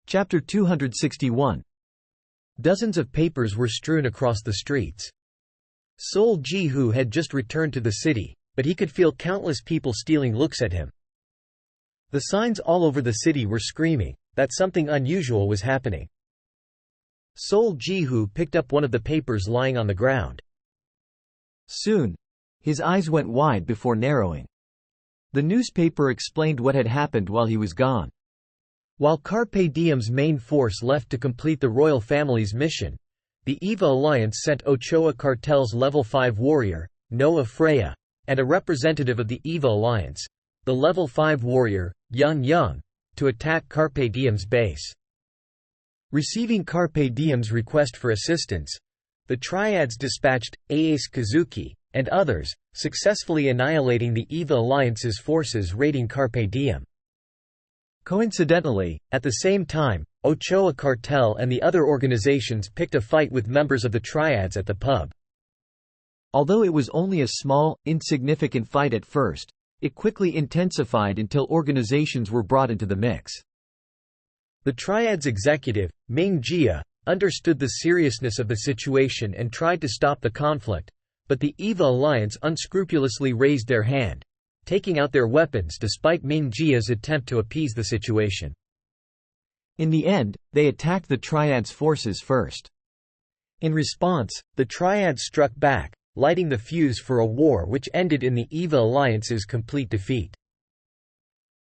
Chapter 261. Dozens of papers were strewn across the streets. Sol Ji-hoo had just returned to the city, but he could feel countless people stealing looks at him. The signs all over the city were screaming that something unusual was happening. Sol Ji-hoo picked up one of the papers lying on the ground. Soon, his eyes went wide before narrowing. The newspaper explained what had happened while he was gone. While Carpe Diem's main force left to complete the royal family's mission, the EVA Alliance sent Ochoa Cartel's Level 5 warrior, Noah Freya, and a representative of the EVA Alliance, the Level 5 warrior, Young, to attack Carpe Diem's base. Receiving Carpe Diem's request for assistance, the Triads dispatched Ace Kazuki and others, successfully annihilating the EVA Alliance's forces raiding Carpe Diem. Coincidentally, at the same time, Ochoa Cartel and the other organizations picked a fight with members of the Triads at the pub. Although it was only a small, insignificant fight at first, it quickly intensified until organizations were brought into the mix. The Triads executive, Ming Jia, understood the seriousness of the situation and tried to stop the conflict, but the EVA Alliance unscrupulously raised their hand, taking out their weapons despite Ming Jia's attempt to appease the situation. In the end, they attacked the Triads' forces first. In response, the Triads struck back, lighting the fuse for a war which ended in the EVA Alliance's complete defeat.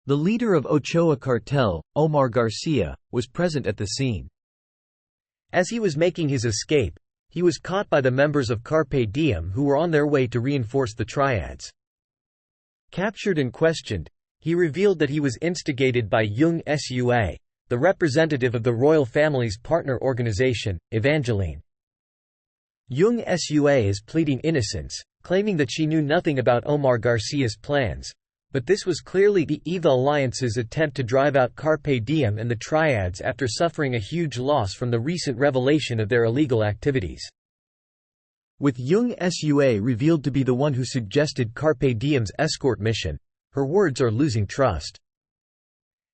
The leader of Ochoa Cartel, Omar Garcia, was present at the scene. As he was making his escape, he was caught by the members of Carpe Diem who were on their way to reinforce the Triads. Captured and questioned, he revealed that he was instigated by Yung Sua, the representative of the royal family's partner organization, Evangeline. Yung Sua is pleading innocence, claiming that she knew nothing about Omar Garcia's plans, but this was clearly the EVA Alliance's attempt to drive out Carpe Diem and the Triads after suffering a huge loss from the recent revelation of their illegal activities. With Yung Sua revealed to be the one who suggested Carpe Diem's escort mission, her words are losing trust.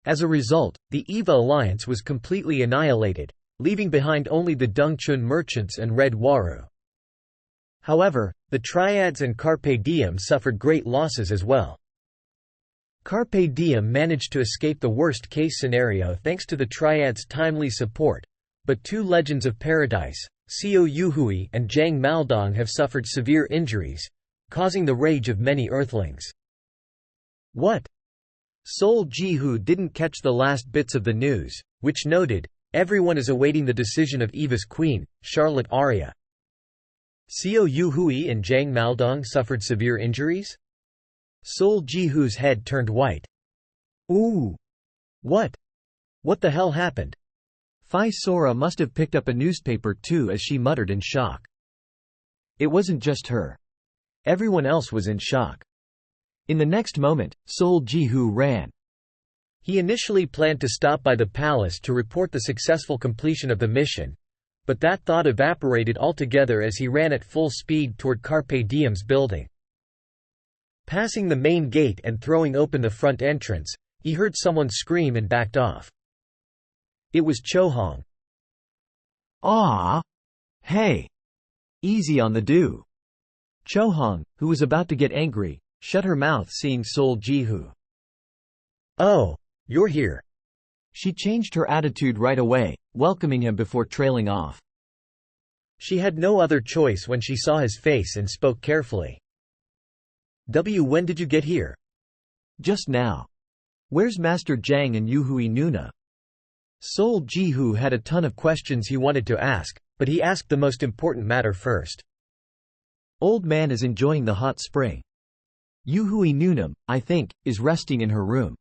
As a result, the EVA Alliance was completely annihilated, leaving behind only the Dongchun merchants and Red Waru. However, the Triads and Carpe Diem suffered great losses as well. Carpe Diem managed to escape the worst-case scenario thanks to the Triads' timely support, but two Legends of Paradise, Xiao Yuhui and Zhang Maldong have suffered severe injuries, causing the rage of many Earthlings. What? Sol Ji-hoo didn't catch the last bits of the news, which noted, everyone is awaiting the decision of EVA's queen, Charlotte Arya. Xiao Yuhui and Zhang Maldong suffered severe injuries? Sol Ji-hoo's head turned white. Ooh! What? What the hell happened? Phi Sora must have picked up a newspaper too, as she muttered in shock. It wasn't just her. Everyone else was in shock. In the next moment, Sol Ji-hoo ran. He initially planned to stop by the palace to report the successful completion of the mission, but that thought evaporated altogether as he ran at full speed toward Carpe Diem's building. Passing the main gate and throwing open the front entrance, he heard someone scream and backed off. It was Cho-hong. "Aw! Hey! Easy on the do." Cho-hong, who was about to get angry, shut her mouth seeing Sol Ji-hoo. "Oh, you're here." She changed her attitude right away, welcoming him before trailing off. She had no other choice when she saw his face and spoke carefully. When did you get here?" "Just now." "Where's Master Zhang and Yuhui Nuna?" Sol Ji-hoo had a ton of questions he wanted to ask, but he asked the most important matter first. "Old man is enjoying the hot spring. Yuhui Nunam, I think, is resting in her room."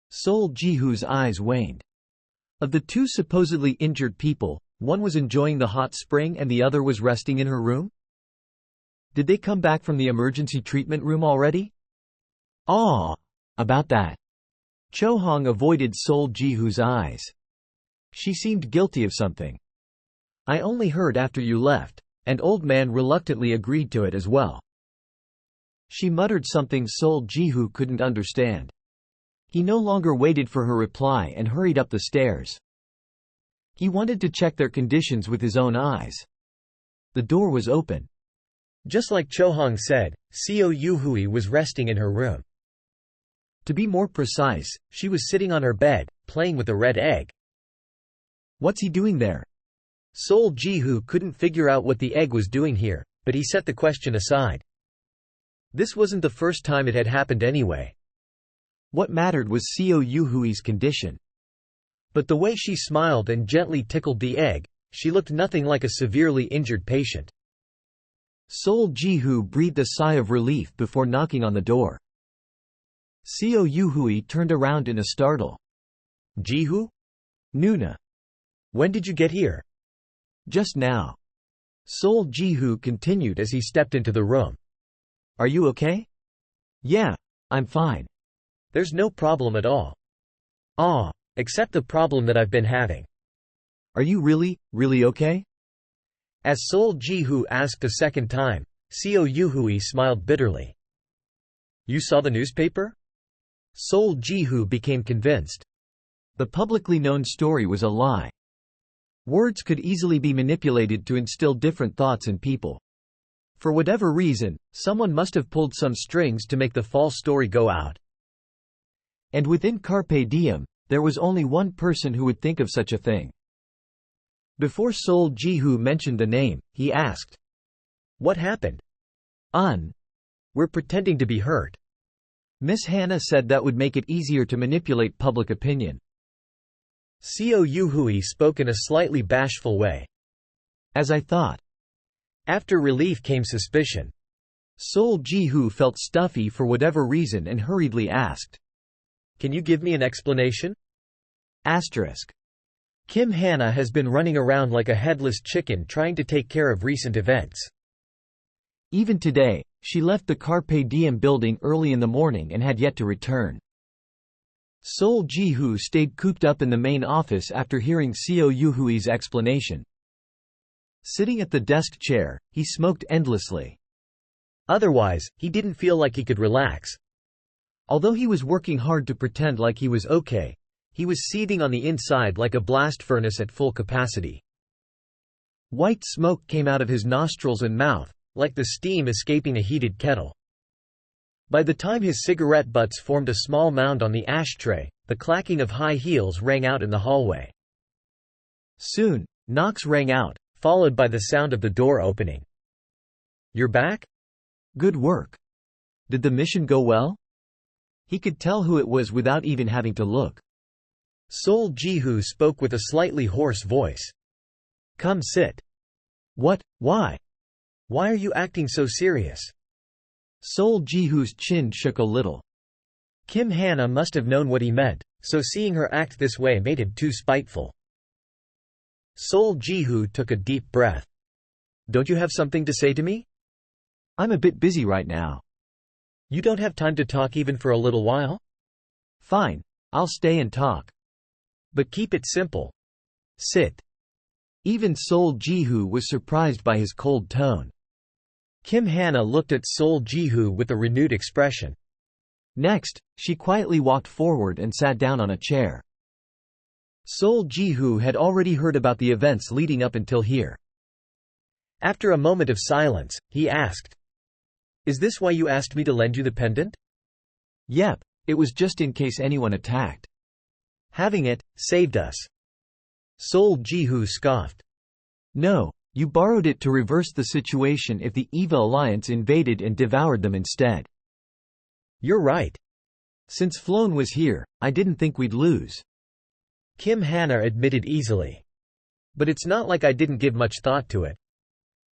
Sol Ji-hoo's eyes waned. Of the two supposedly injured people, one was enjoying the hot spring and the other was resting in her room? Did they come back from the emergency treatment room already? "Aw! About that." Cho-hong avoided Sol Ji-hoo's eyes. She seemed guilty of something. "I only heard after you left," and old man reluctantly agreed to it as well. She muttered something Sol Ji-hoo couldn't understand. He no longer waited for her reply and hurried up the stairs. He wanted to check their conditions with his own eyes. The door was open. Just like Cho Hong said, Seo Yu-hui was resting in her room. To be more precise, she was sitting on her bed, playing with a red egg. What's he doing there? Sol Ji-hoo couldn't figure out what the egg was doing here, but he set the question aside. This wasn't the first time it had happened anyway. What mattered was Seo Yu-hui's condition. But the way she smiled and gently tickled the egg, she looked nothing like a severely injured patient. Sol Ji-hoo breathed a sigh of relief before knocking on the door. Seo Yu-hui turned around in a startle. Ji-hoo? Nuna. When did you get here? Just now. Sol Ji-hoo continued as he stepped into the room. Are you okay? Yeah, I'm fine. There's no problem at all. Except the problem that I've been having. Are you really okay? As Sol Ji-hoo asked a second time, Seo Yu-hui smiled bitterly. You saw the newspaper? Sol Ji-hoo became convinced. The publicly known story was a lie. Words could easily be manipulated to instill different thoughts in people. For whatever reason, someone must have pulled some strings to make the false story go out. And within Carpe Diem, there was only one person who would think of such a thing. Before Sol Ji-hoo mentioned the name, he asked, What happened? We're pretending to be hurt. Miss Hannah said that would make it easier to manipulate public opinion. Seo Yu-hui spoke in a slightly bashful way. As I thought. After relief came suspicion. Sol Ji-hoo felt stuffy for whatever reason and hurriedly asked, Can you give me an explanation? Kim Hannah has been running around like a headless chicken trying to take care of recent events. Even today, she left the Carpe Diem building early in the morning and had yet to return. Sol Ji-hoo stayed cooped up in the main office after hearing Seo Yu-hui's explanation. Sitting at the desk chair, he smoked endlessly. Otherwise, he didn't feel like he could relax. Although he was working hard to pretend like he was okay, he was seething on the inside like a blast furnace at full capacity. White smoke came out of his nostrils and mouth, like the steam escaping a heated kettle. By the time his cigarette butts formed a small mound on the ashtray, the clacking of high heels rang out in the hallway. Soon, knocks rang out, followed by the sound of the door opening. You're back? Good work. Did the mission go well? He could tell who it was without even having to look. Sol Ji-hoo spoke with a slightly hoarse voice. Come sit. What? Why? Why are you acting so serious? Sol Ji-hoo's chin shook a little. Kim Hannah must have known what he meant, so seeing her act this way made him too spiteful. Sol Ji-hoo took a deep breath. Don't you have something to say to me? I'm a bit busy right now. You don't have time to talk even for a little while? Fine, I'll stay and talk. But keep it simple. Sit. Even Sol Ji-hoo was surprised by his cold tone. Kim Hannah looked at Sol Ji-hoo with a renewed expression. Next, she quietly walked forward and sat down on a chair. Sol Ji-hoo had already heard about the events leading up until here. After a moment of silence, he asked, Is this why you asked me to lend you the pendant? Yep, it was just in case anyone attacked. Having it saved us. Sol Ji-hoo scoffed. No, you borrowed it to reverse the situation if the Eva Alliance invaded and devoured them instead. You're right. Since Floan was here, I didn't think we'd lose. Kim Hannah admitted easily. But it's not like I didn't give much thought to it.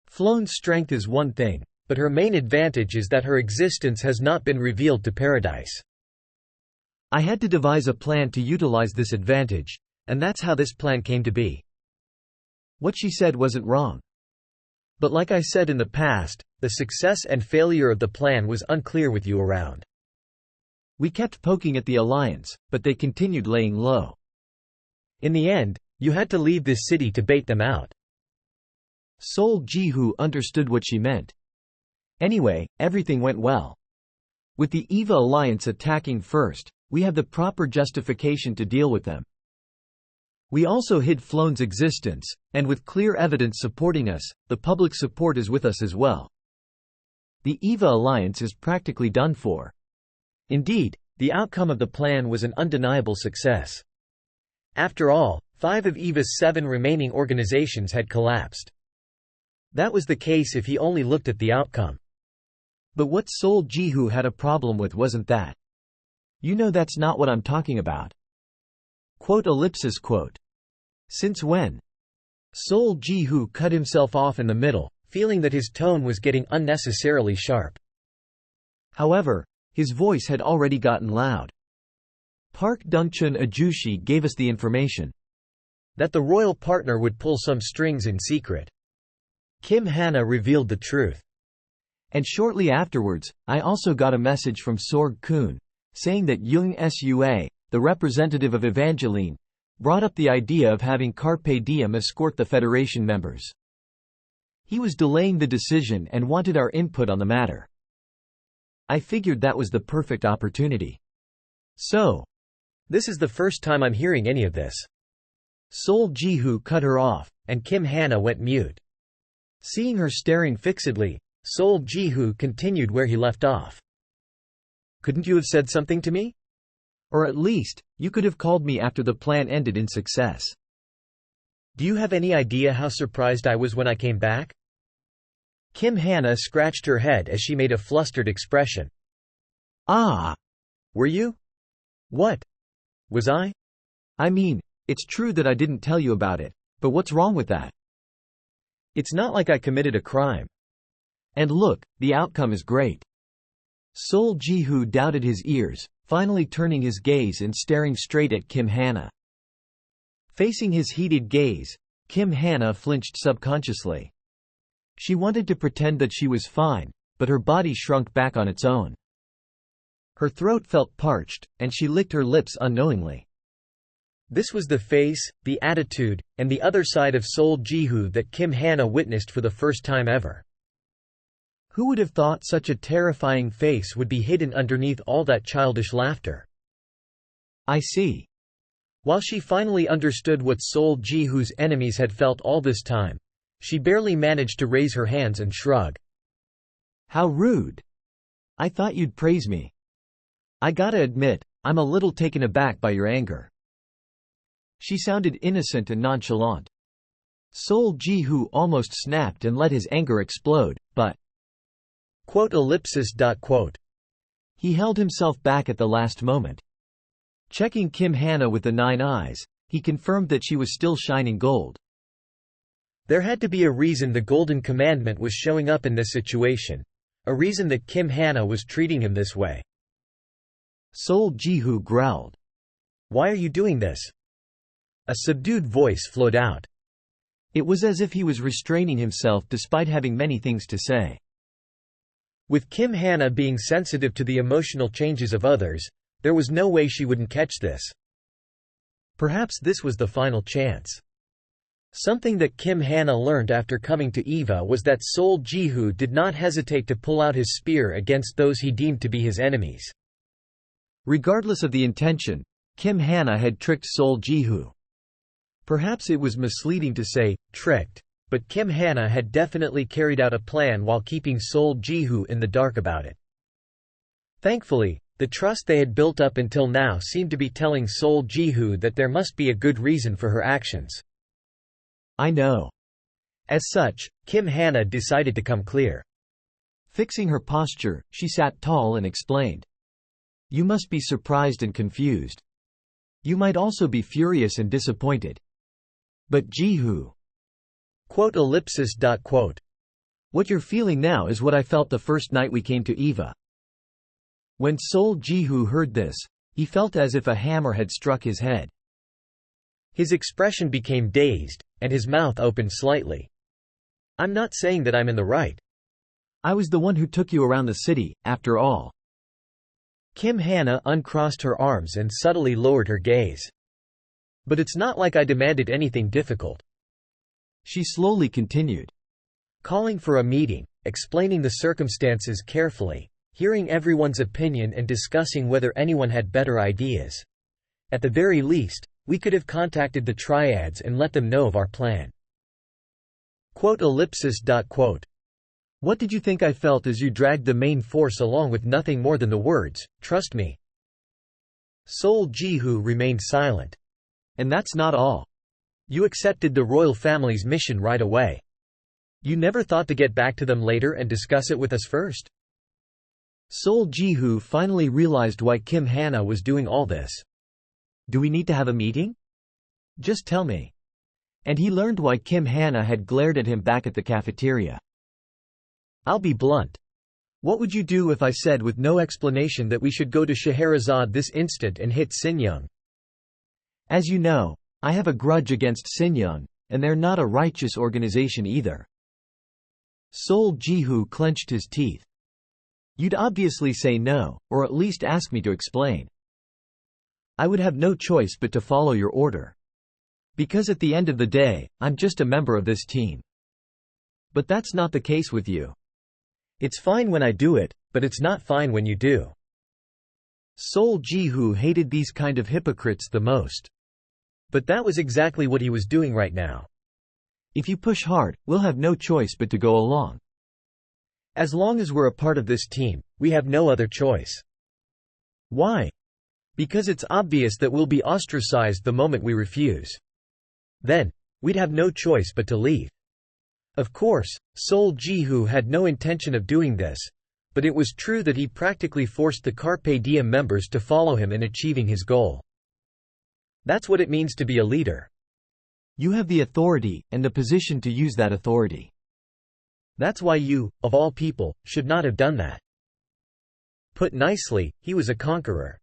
Floan's strength is one thing, but her main advantage is that her existence has not been revealed to Paradise. I had to devise a plan to utilize this advantage, and that's how this plan came to be. What she said wasn't wrong. But like I said in the past, the success and failure of the plan was unclear with you around. We kept poking at the Alliance, but they continued laying low. In the end, you had to leave this city to bait them out. Sol Ji-hoo understood what she meant. Anyway, everything went well. With the Eva Alliance attacking first, we have the proper justification to deal with them. We also hid Flone's existence, and with clear evidence supporting us, the public support is with us as well. The EVA alliance is practically done for. Indeed, the outcome of the plan was an undeniable success. After all, 5 of EVA's 7 remaining organizations had collapsed. That was the case if he only looked at the outcome. But what Seoul Ji-hoo had a problem with wasn't that. You know that's not what I'm talking about. Quote. Since when? Seoul Ji-hoo cut himself off in the middle, feeling that his tone was getting unnecessarily sharp. However, his voice had already gotten loud. Park Dungchun Ajushi gave us the information that the royal partner would pull some strings in secret. Kim Hana revealed the truth. And shortly afterwards, I also got a message from Sorg-kun, saying that Jung Sua, the representative of Evangeline, brought up the idea of having Carpe Diem escort the Federation members. He was delaying the decision and wanted our input on the matter. I figured that was the perfect opportunity. So, this is the first time I'm hearing any of this. Seoul Ji-hoo cut her off, and Kim Hana went mute. Seeing her staring fixedly, Seoul Ji-hoo continued where he left off. Couldn't you have said something to me? Or at least, you could have called me after the plan ended in success. Do you have any idea how surprised I was when I came back? Kim Hana scratched her head as she made a flustered expression. Ah! Were you? What? Was I? I mean, it's true that I didn't tell you about it, but what's wrong with that? It's not like I committed a crime. And look, the outcome is great. Seoul Ji-hoo doubted his ears, finally turning his gaze and staring straight at Kim Hana. Facing his heated gaze, Kim Hana flinched subconsciously. She wanted to pretend that she was fine, but her body shrunk back on its own. Her throat felt parched, and she licked her lips unknowingly. This was the face, the attitude, and the other side of Seoul Ji-hoo that Kim Hana witnessed for the first time ever. Who would have thought such a terrifying face would be hidden underneath all that childish laughter? I see. While she finally understood what Seoul Ji-hoo's enemies had felt all this time, she barely managed to raise her hands and shrug. How rude. I thought you'd praise me. I gotta admit, I'm a little taken aback by your anger. She sounded innocent and nonchalant. Seoul Ji-hoo almost snapped and let his anger explode, but he held himself back at the last moment. Checking Kim Hana with the 9 eyes, he confirmed that she was still shining gold. There had to be a reason the Golden Commandment was showing up in this situation, a reason that Kim Hana was treating him this way. Seoul Ji-hoo growled. Why are you doing this? A subdued voice flowed out. It was as if he was restraining himself despite having many things to say. With Kim Hana being sensitive to the emotional changes of others, there was no way she wouldn't catch this. Perhaps this was the final chance. Something that Kim Hana learned after coming to EVA was that Seoul Ji-hoo did not hesitate to pull out his spear against those he deemed to be his enemies. Regardless of the intention, Kim Hana had tricked Seoul Ji-hoo. Perhaps it was misleading to say, tricked, but Kim Hana had definitely carried out a plan while keeping Seoul Ji-hoo in the dark about it. Thankfully, the trust they had built up until now seemed to be telling Seoul Ji-hoo that there must be a good reason for her actions. I know. As such, Kim Hana decided to come clear. Fixing her posture, she sat tall and explained. You must be surprised and confused. You might also be furious and disappointed. But Ji-hoo. What you're feeling now is what I felt the first night we came to EVA. When Seoul Ji-hoo heard this, he felt as if a hammer had struck his head. His expression became dazed, and his mouth opened slightly. I'm not saying that I'm in the right. I was the one who took you around the city, after all. Kim Hana uncrossed her arms and subtly lowered her gaze. But it's not like I demanded anything difficult. She slowly continued. Calling for a meeting, explaining the circumstances carefully, hearing everyone's opinion and discussing whether anyone had better ideas. At the very least, We could have contacted the triads and let them know of our plan. What did you think I felt as you dragged the main force along with nothing more than the words, "Trust me"? Sol Jihu remained silent. And that's not all. You accepted the royal family's mission right away. You never thought to get back to them later and discuss it with us first? Sol Jihu finally realized why Kim Hana was doing all this. Do we need to have a meeting? Just tell me. And he learned why Kim Hana had glared at him back at the cafeteria. I'll be blunt. What would you do if I said with no explanation that we should go to Scheherazade this instant and hit Sinyoung? As you know, I have a grudge against Sinyoung, and they're not a righteous organization either. Sol Jihu clenched his teeth. You'd obviously say no, or at least ask me to explain. I would have no choice but to follow your order. Because at the end of the day, I'm just a member of this team. But that's not the case with you. It's fine when I do it, but it's not fine when you do. Sol Jihu hated these kind of hypocrites the most. But that was exactly what he was doing right now. If you push hard, we'll have no choice but to go along. As long as we're a part of this team, we have no other choice. Why? Because it's obvious that we'll be ostracized the moment we refuse. Then, we'd have no choice but to leave. Of course, Sol Jihu had no intention of doing this, but it was true that he practically forced the Carpe Diem members to follow him in achieving his goal. That's what it means to be a leader. You have the authority, and the position to use that authority. That's why you, of all people, should not have done that. Put nicely, he was a conqueror.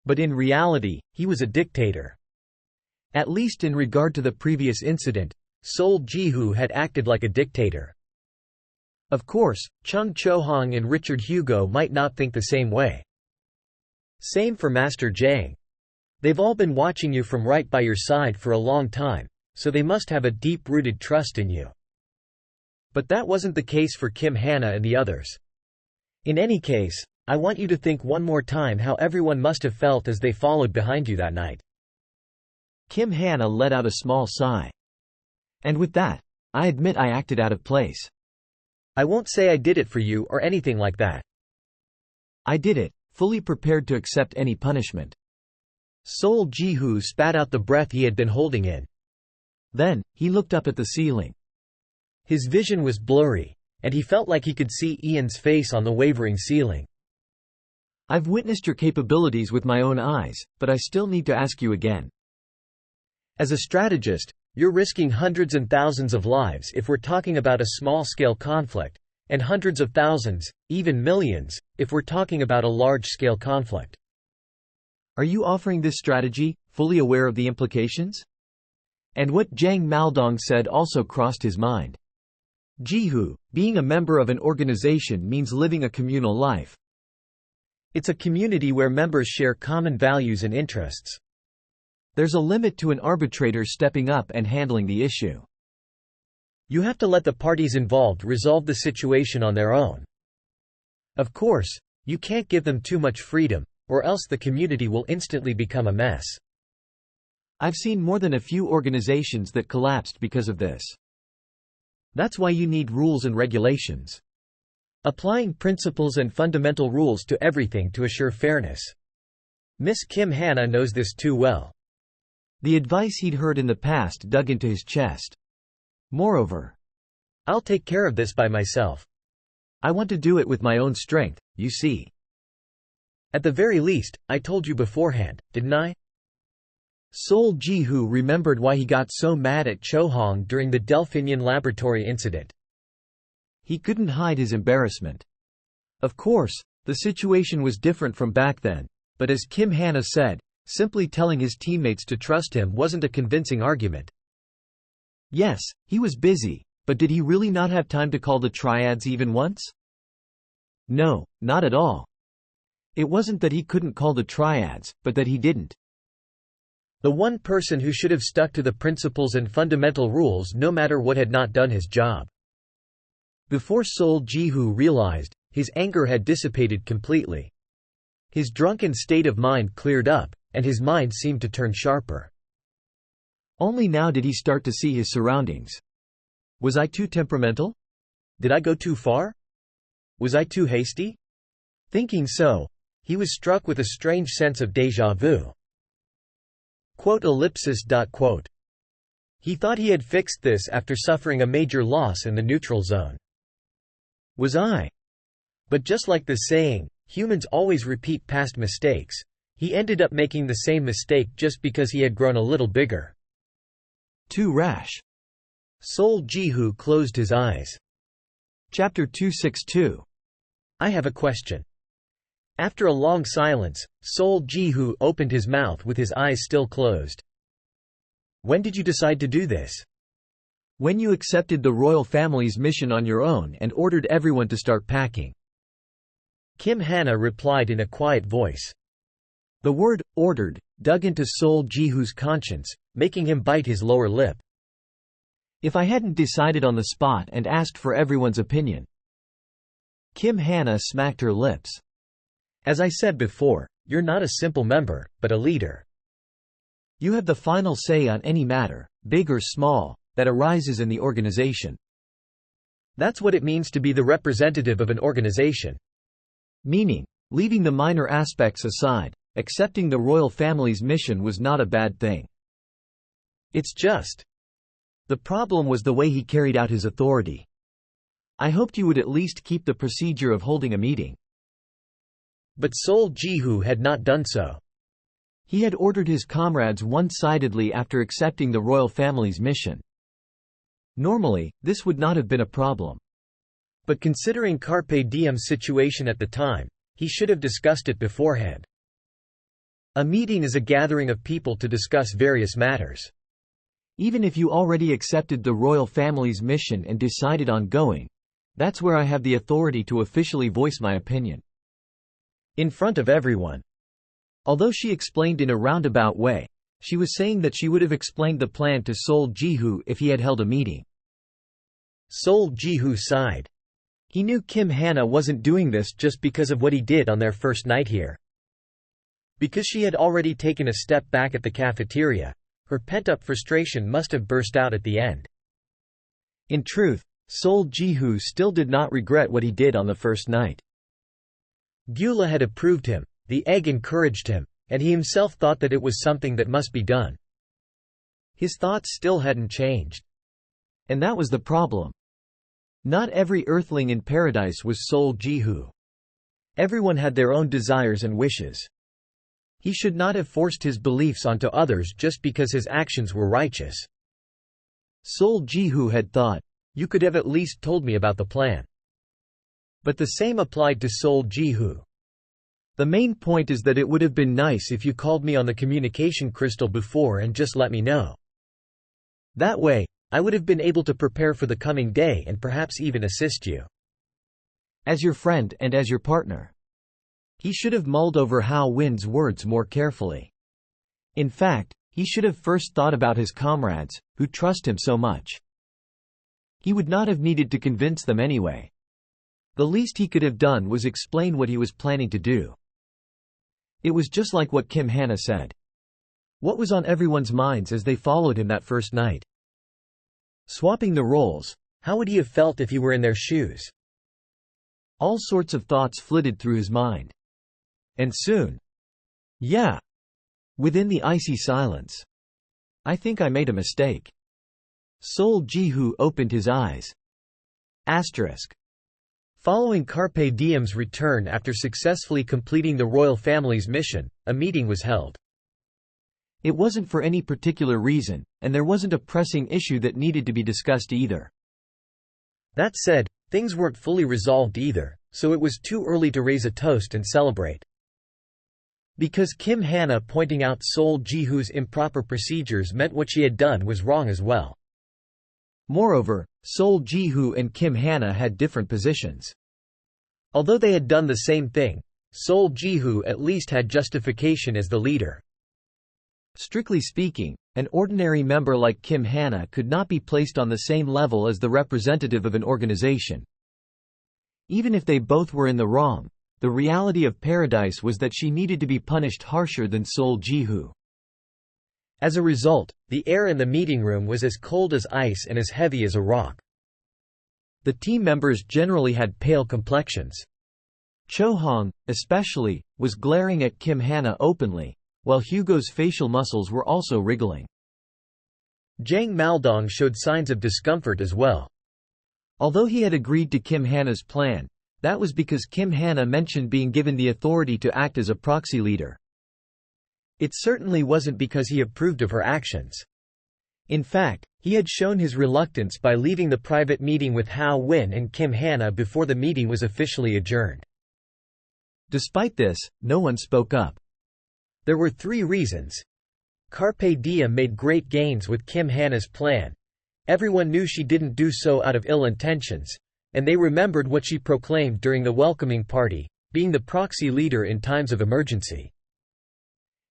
But in reality, he was a dictator. At least in regard to the previous incident, Sol Jihu had acted like a dictator. Of course, Chung Cho-hong and Richard Hugo might not think the same way. Same for Master Zhang. They've all been watching you from right by your side for a long time, so they must have a deep-rooted trust in you. But that wasn't the case for Kim Hana and the others. In any case, I want you to think one more time how everyone must have felt as they followed behind you that night. Kim Hana let out a small sigh. And with that, I admit I acted out of place. I won't say I did it for you or anything like that. I did it, fully prepared to accept any punishment. Sol Jihu spat out the breath he had been holding in. Then, he looked up at the ceiling. His vision was blurry, and he felt like he could see Ian's face on the wavering ceiling. I've witnessed your capabilities with my own eyes, but I still need to ask you again. As a strategist, you're risking hundreds and thousands of lives if we're talking about a small-scale conflict, and hundreds of thousands, even millions, if we're talking about a large-scale conflict. Are you offering this strategy, fully aware of the implications? And what Zhang Maldong said also crossed his mind. Jihu, being a member of an organization means living a communal life. It's a community where members share common values and interests. There's a limit to an arbitrator stepping up and handling the issue. You have to let the parties involved resolve the situation on their own. Of course, you can't give them too much freedom, or else the community will instantly become a mess. I've seen more than a few organizations that collapsed because of this. That's why you need rules and regulations. Applying principles and fundamental rules to everything to assure fairness. Miss Kim Hana knows this too well. The advice he'd heard in the past dug into his chest. Moreover, I'll take care of this by myself. I want to do it with my own strength, you see. At the very least, I told you beforehand, didn't I? Sol Jihu remembered why he got so mad at Cho-hong during the Delphinian laboratory incident. He couldn't hide his embarrassment. Of course, the situation was different from back then, but as Kim Hana said, simply telling his teammates to trust him wasn't a convincing argument. Yes, he was busy, but did he really not have time to call the triads even once? No, not at all. It wasn't that he couldn't call the triads, but that he didn't. The one person who should have stuck to the principles and fundamental rules no matter what had not done his job. Before Sol Jihu realized, his anger had dissipated completely. His drunken state of mind cleared up, and his mind seemed to turn sharper. Only now did he start to see his surroundings. Was I too temperamental? Did I go too far? Was I too hasty? Thinking so, he was struck with a strange sense of déjà vu. He thought he had fixed this after suffering a major loss in the neutral zone. Was I? But just like the saying, humans always repeat past mistakes, he ended up making the same mistake just because he had grown a little bigger. Too rash. Sol Ji-hoo closed his eyes. Chapter 262. I have a question. After a long silence, Sol Ji-hoo opened his mouth with his eyes still closed. When did you decide to do this? When you accepted the royal family's mission on your own and ordered everyone to start packing. Kim Hana replied in a quiet voice. The word ordered dug into Sol Ji-hoo's conscience, making him bite his lower lip. If I hadn't decided on the spot and asked for everyone's opinion. Kim Hana smacked her lips. As I said before, you're not a simple member, but a leader. You have the final say on any matter, big or small, that arises in the organization. That's what it means to be the representative of an organization. Meaning, leaving the minor aspects aside, accepting the royal family's mission was not a bad thing. It's just. The problem was the way he carried out his authority. I hoped you would at least keep the procedure of holding a meeting. But Sol Ji-hoo had not done so. He had ordered his comrades one-sidedly after accepting the royal family's mission. Normally, this would not have been a problem. But considering Carpe Diem's situation at the time, he should have discussed it beforehand. A meeting is a gathering of people to discuss various matters. Even if you already accepted the royal family's mission and decided on going, that's where I have the authority to officially voice my opinion. In front of everyone. Although she explained in a roundabout way, she was saying that she would have explained the plan to Sol Ji-hoo if he had held a meeting. Sol Ji-hoo sighed. He knew Kim Hana wasn't doing this just because of what he did on their first night here. Because she had already taken a step back at the cafeteria, her pent-up frustration must have burst out at the end. In truth, Sol Ji-hoo still did not regret what he did on the first night. Gyula had approved him, the egg encouraged him, and he himself thought that it was something that must be done. His thoughts still hadn't changed. And that was the problem. Not every earthling in paradise was Sol Ji-hoo. Everyone had their own desires and wishes. He should not have forced his beliefs onto others just because his actions were righteous. Sol Ji-hoo had thought, you could have at least told me about the plan. But the same applied to Sol Ji-hoo. The main point is that it would have been nice if you called me on the communication crystal before and just let me know. That way, I would have been able to prepare for the coming day and perhaps even assist you. As your friend and as your partner. He should have mulled over Hao Win's words more carefully. In fact, he should have first thought about his comrades, who trust him so much. He would not have needed to convince them anyway. The least he could have done was explain what he was planning to do. It was just like what Kim Hana said. What was on everyone's minds as they followed him that first night? Swapping the roles, how would he have felt if he were in their shoes? All sorts of thoughts flitted through his mind. And soon. Yeah. Within the icy silence. I think I made a mistake. Sol Ji-hoo opened his eyes. Asterisk. Following Carpe Diem's return after successfully completing the royal family's mission, a meeting was held. It wasn't for any particular reason, and there wasn't a pressing issue that needed to be discussed either. That said, things weren't fully resolved either, so it was too early to raise a toast and celebrate. Because Kim Hana pointing out Sol Ji-hoo's improper procedures meant what she had done was wrong as well. Moreover, Sol Ji-hoo and Kim Hana had different positions. Although they had done the same thing, Sol Ji-hoo at least had justification as the leader. Strictly speaking, an ordinary member like Kim Hana could not be placed on the same level as the representative of an organization. Even if they both were in the wrong, the reality of paradise was that she needed to be punished harsher than Sol Ji-hoo. As a result, the air in the meeting room was as cold as ice and as heavy as a rock. The team members generally had pale complexions. Cho Hong, especially, was glaring at Kim Hana openly, while Hugo's facial muscles were also wriggling. Jang Maldong showed signs of discomfort as well. Although he had agreed to Kim Hana's plan, that was because Kim Hana mentioned being given the authority to act as a proxy leader. It certainly wasn't because he approved of her actions. In fact, he had shown his reluctance by leaving the private meeting with Hao Win and Kim Hana before the meeting was officially adjourned. Despite this, no one spoke up. There were 3 reasons. Carpe Diem made great gains with Kim Hana's plan. Everyone knew she didn't do so out of ill intentions, and they remembered what she proclaimed during the welcoming party, being the proxy leader in times of emergency.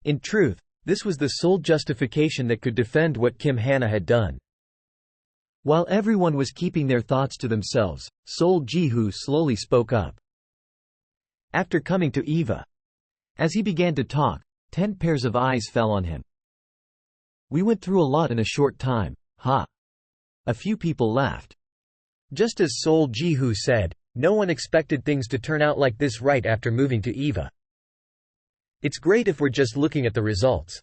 In truth, this was the sole justification that could defend what Kim Hana had done. While everyone was keeping their thoughts to themselves, Sol Ji-hoo slowly spoke up. After coming to Eva. As he began to talk, 10 pairs of eyes fell on him. We went through a lot in a short time, ha. A few people laughed. Just as Sol Ji-hoo said, no one expected things to turn out like this right after moving to Eva. It's great if we're just looking at the results.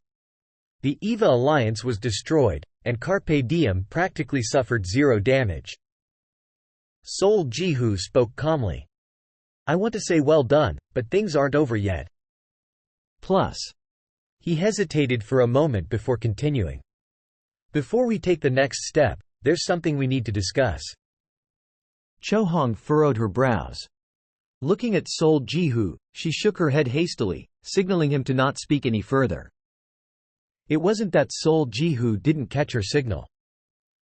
The Eva alliance was destroyed, and Carpe Diem practically suffered 0 damage. Sol Ji-hoo spoke calmly. I want to say well done, but things aren't over yet. Plus. He hesitated for a moment before continuing. Before we take the next step, there's something we need to discuss. Cho Hong furrowed her brows. Looking at Sol Ji-hoo, she shook her head hastily, signaling him to not speak any further. It wasn't that Sol Ji-hoo didn't catch her signal.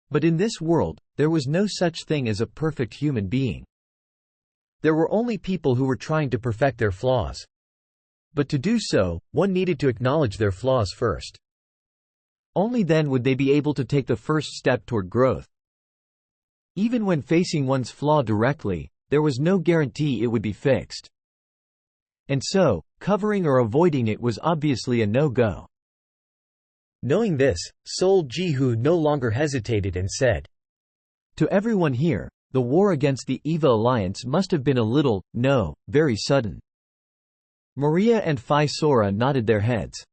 But in this world, there was no such thing as a perfect human being. There were only people who were trying to perfect their flaws. But to do so, one needed to acknowledge their flaws first. Only then would they be able to take the first step toward growth. Even when facing one's flaw directly, there was no guarantee it would be fixed. And so, covering or avoiding it was obviously a no-go. Knowing this, Sol Ji-hoo no longer hesitated and said, to everyone here, the war against the Eva alliance must have been a little, no, very sudden. Maria and Phi Sora nodded their heads.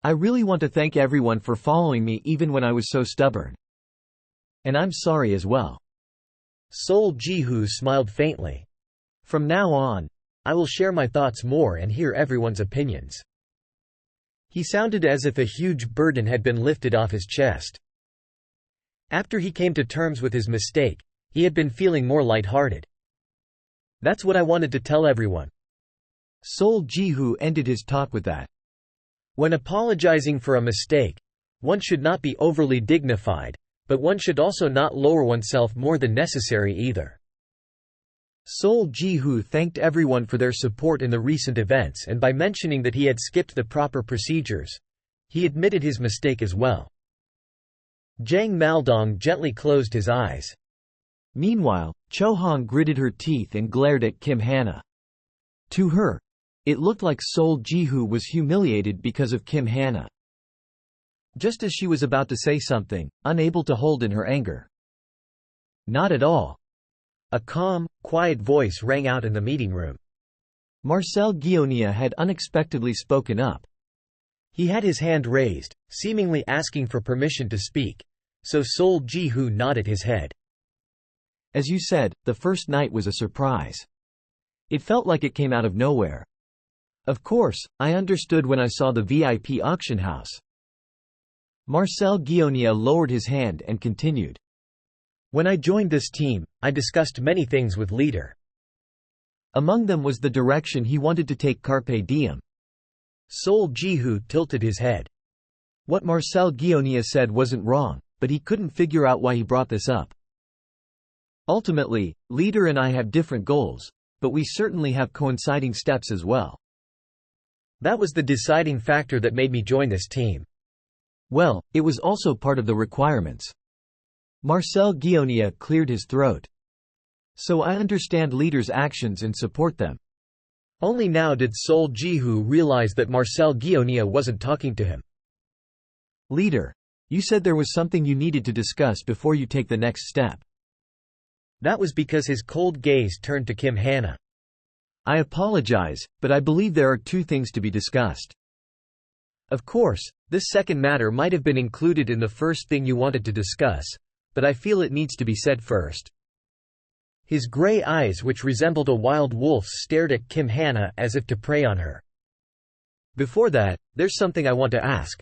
I really want to thank everyone for following me even when I was so stubborn. And I'm sorry as well. Sol Ji-hoo smiled faintly. From now on, I will share my thoughts more and hear everyone's opinions. He sounded as if a huge burden had been lifted off his chest. After he came to terms with his mistake, he had been feeling more lighthearted. That's what I wanted to tell everyone. Sol Ji-hoo ended his talk with that. When apologizing for a mistake, one should not be overly dignified, but one should also not lower oneself more than necessary either. Sol Ji-hoo thanked everyone for their support in the recent events, and by mentioning that he had skipped the proper procedures, he admitted his mistake as well. Jang Maldong gently closed his eyes. Meanwhile, Cho Hong gritted her teeth and glared at Kim Hana. To her, it looked like Sol Ji-hoo was humiliated because of Kim Hana. Just as she was about to say something, unable to hold in her anger. Not at all. A calm, quiet voice rang out in the meeting room. Marcel Guionia had unexpectedly spoken up. He had his hand raised, seemingly asking for permission to speak, so Sol Ji-hoo nodded his head. As you said, the first night was a surprise. It felt like it came out of nowhere. Of course, I understood when I saw the VIP auction house. Marcel Guionia lowered his hand and continued. When I joined this team, I discussed many things with Leader. Among them was the direction he wanted to take Carpe Diem. Sol Ji-hoo tilted his head. What Marcel Guionia said wasn't wrong, but he couldn't figure out why he brought this up. Ultimately, Leader and I have different goals, but we certainly have coinciding steps as well. That was the deciding factor that made me join this team. Well, it was also part of the requirements. Marcel Guionia cleared his throat. So I understand Leader's actions and support them. Only now did Sol Ji-hoo realize that Marcel Guionia wasn't talking to him. Leader, you said there was something you needed to discuss before you take the next step. That was because his cold gaze turned to Kim Hana. I apologize, but I believe there are two things to be discussed. Of course, this second matter might have been included in the first thing you wanted to discuss, but I feel it needs to be said first. His gray eyes, which resembled a wild wolf's, stared at Kim Hana as if to prey on her. Before that, there's something I want to ask.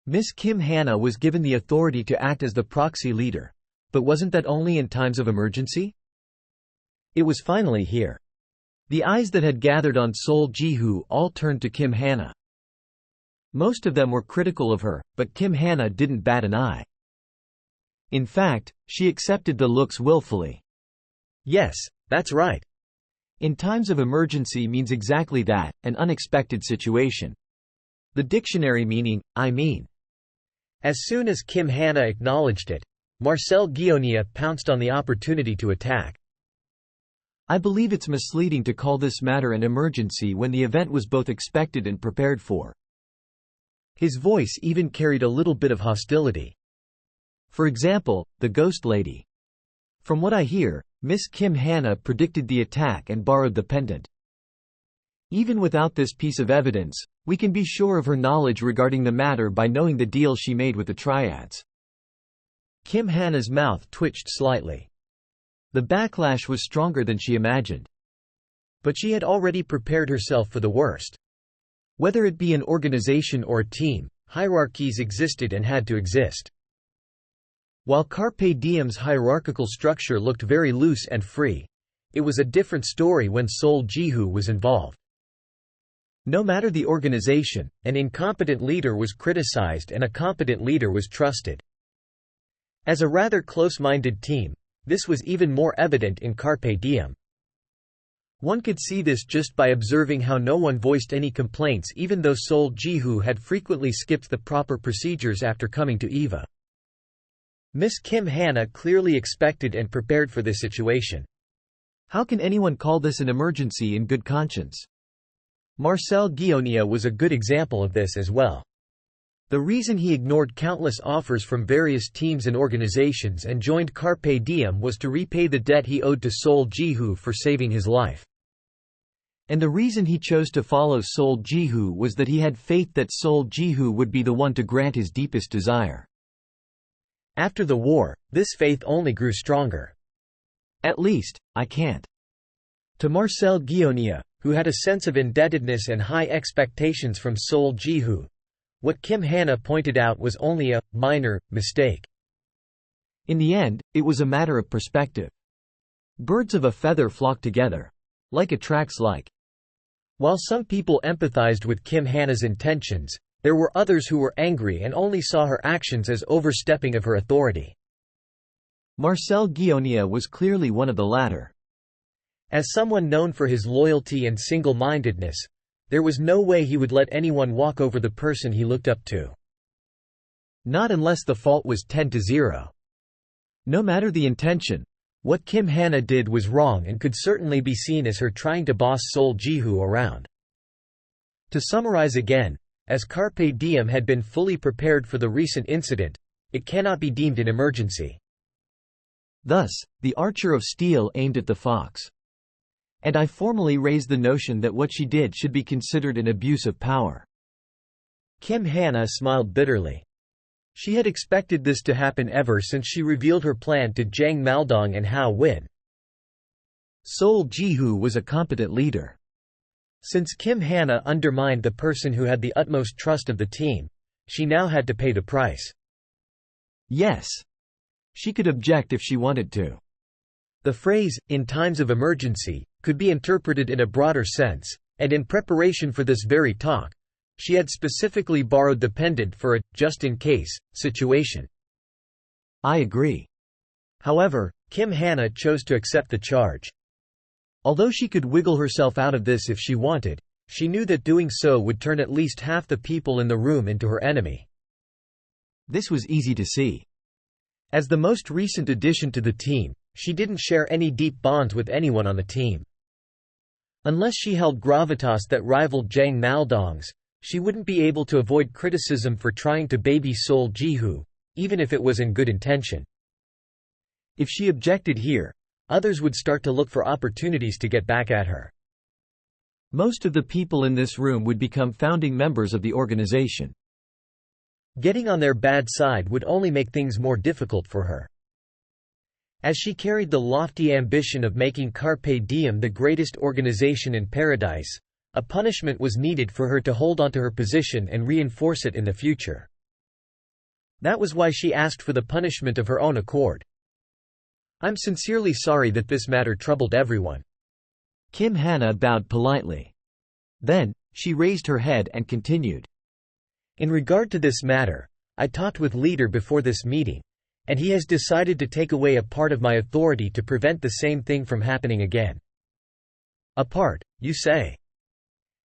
Miss Kim Hana was given the authority to act as the proxy leader, but wasn't that only in times of emergency? It was finally here. The eyes that had gathered on Sol Ji-hoo all turned to Kim Hana. Most of them were critical of her, but Kim Hana didn't bat an eye. In fact, she accepted the looks willfully. Yes, that's right. In times of emergency means exactly that, an unexpected situation. The dictionary meaning, I mean. As soon as Kim Hana acknowledged it, Marcel Guionia pounced on the opportunity to attack. I believe it's misleading to call this matter an emergency when the event was both expected and prepared for. His voice even carried a little bit of hostility. For example, the ghost lady. From what I hear, Miss Kim Hana predicted the attack and borrowed the pendant. Even without this piece of evidence, we can be sure of her knowledge regarding the matter by knowing the deal she made with the triads. Kim Hana's mouth twitched slightly. The backlash was stronger than she imagined. But she had already prepared herself for the worst. Whether it be an organization or a team, hierarchies existed and had to exist. While Carpe Diem's hierarchical structure looked very loose and free, it was a different story when Sol Ji-hoo was involved. No matter the organization, an incompetent leader was criticized and a competent leader was trusted. As a rather close-minded team, this was even more evident in Carpe Diem. One could see this just by observing how no one voiced any complaints even though Sol Ji-hoo had frequently skipped the proper procedures after coming to EVA. Miss Kim Hana clearly expected and prepared for this situation. How can anyone call this an emergency in good conscience? Marcel Guionia was a good example of this as well. The reason he ignored countless offers from various teams and organizations and joined Carpe Diem was to repay the debt he owed to Sol Ji-hoo for saving his life. And the reason he chose to follow Sol Ji-hoo was that he had faith that Sol Ji-hoo would be the one to grant his deepest desire. After the war, this faith only grew stronger. At least, I can't. To Marcel Guionia, who had a sense of indebtedness and high expectations from Sol Ji-hoo, what Kim Hana pointed out was only a minor mistake. In the end, it was a matter of perspective. Birds of a feather flock together. Like attracts like. While some people empathized with Kim Hana's intentions, there were others who were angry and only saw her actions as overstepping of her authority. Marcel Guionia was clearly one of the latter. As someone known for his loyalty and single-mindedness, there was no way he would let anyone walk over the person he looked up to. Not unless the fault was 10-0. No matter the intention, what Kim Hana did was wrong and could certainly be seen as her trying to boss Sol Ji-hoo around. To summarize again, as Carpe Diem had been fully prepared for the recent incident, it cannot be deemed an emergency. Thus, the Archer of Steel aimed at the fox. And I formally raised the notion that what she did should be considered an abuse of power. Kim Hana smiled bitterly. She had expected this to happen ever since she revealed her plan to Jang Maldong and Hao Win. Sol Ji-hoo was a competent leader. Since Kim Hana undermined the person who had the utmost trust of the team, she now had to pay the price. Yes. She could object if she wanted to. The phrase, "in times of emergency," could be interpreted in a broader sense, and in preparation for this very talk, she had specifically borrowed the pendant for a just-in-case situation. I agree. However, Kim Hana chose to accept the charge. Although she could wiggle herself out of this if she wanted, she knew that doing so would turn at least half the people in the room into her enemy. This was easy to see. As the most recent addition to the team, she didn't share any deep bonds with anyone on the team. Unless she held gravitas that rivaled Jang Maldong's, She wouldn't be able to avoid criticism for trying to baby Sol Ji-hoo, even if it was in good intention. If she objected here, others would start to look for opportunities to get back at her. Most of the people in this room would become founding members of the organization. Getting on their bad side would only make things more difficult for her. As she carried the lofty ambition of making Carpe Diem the greatest organization in paradise, a punishment was needed for her to hold onto her position and reinforce it in the future. That was why she asked for the punishment of her own accord. "I'm sincerely sorry that this matter troubled everyone." Kim Hana bowed politely. Then, she raised her head and continued. "In regard to this matter, I talked with leader before this meeting, and he has decided to take away a part of my authority to prevent the same thing from happening again." "A part, you say?"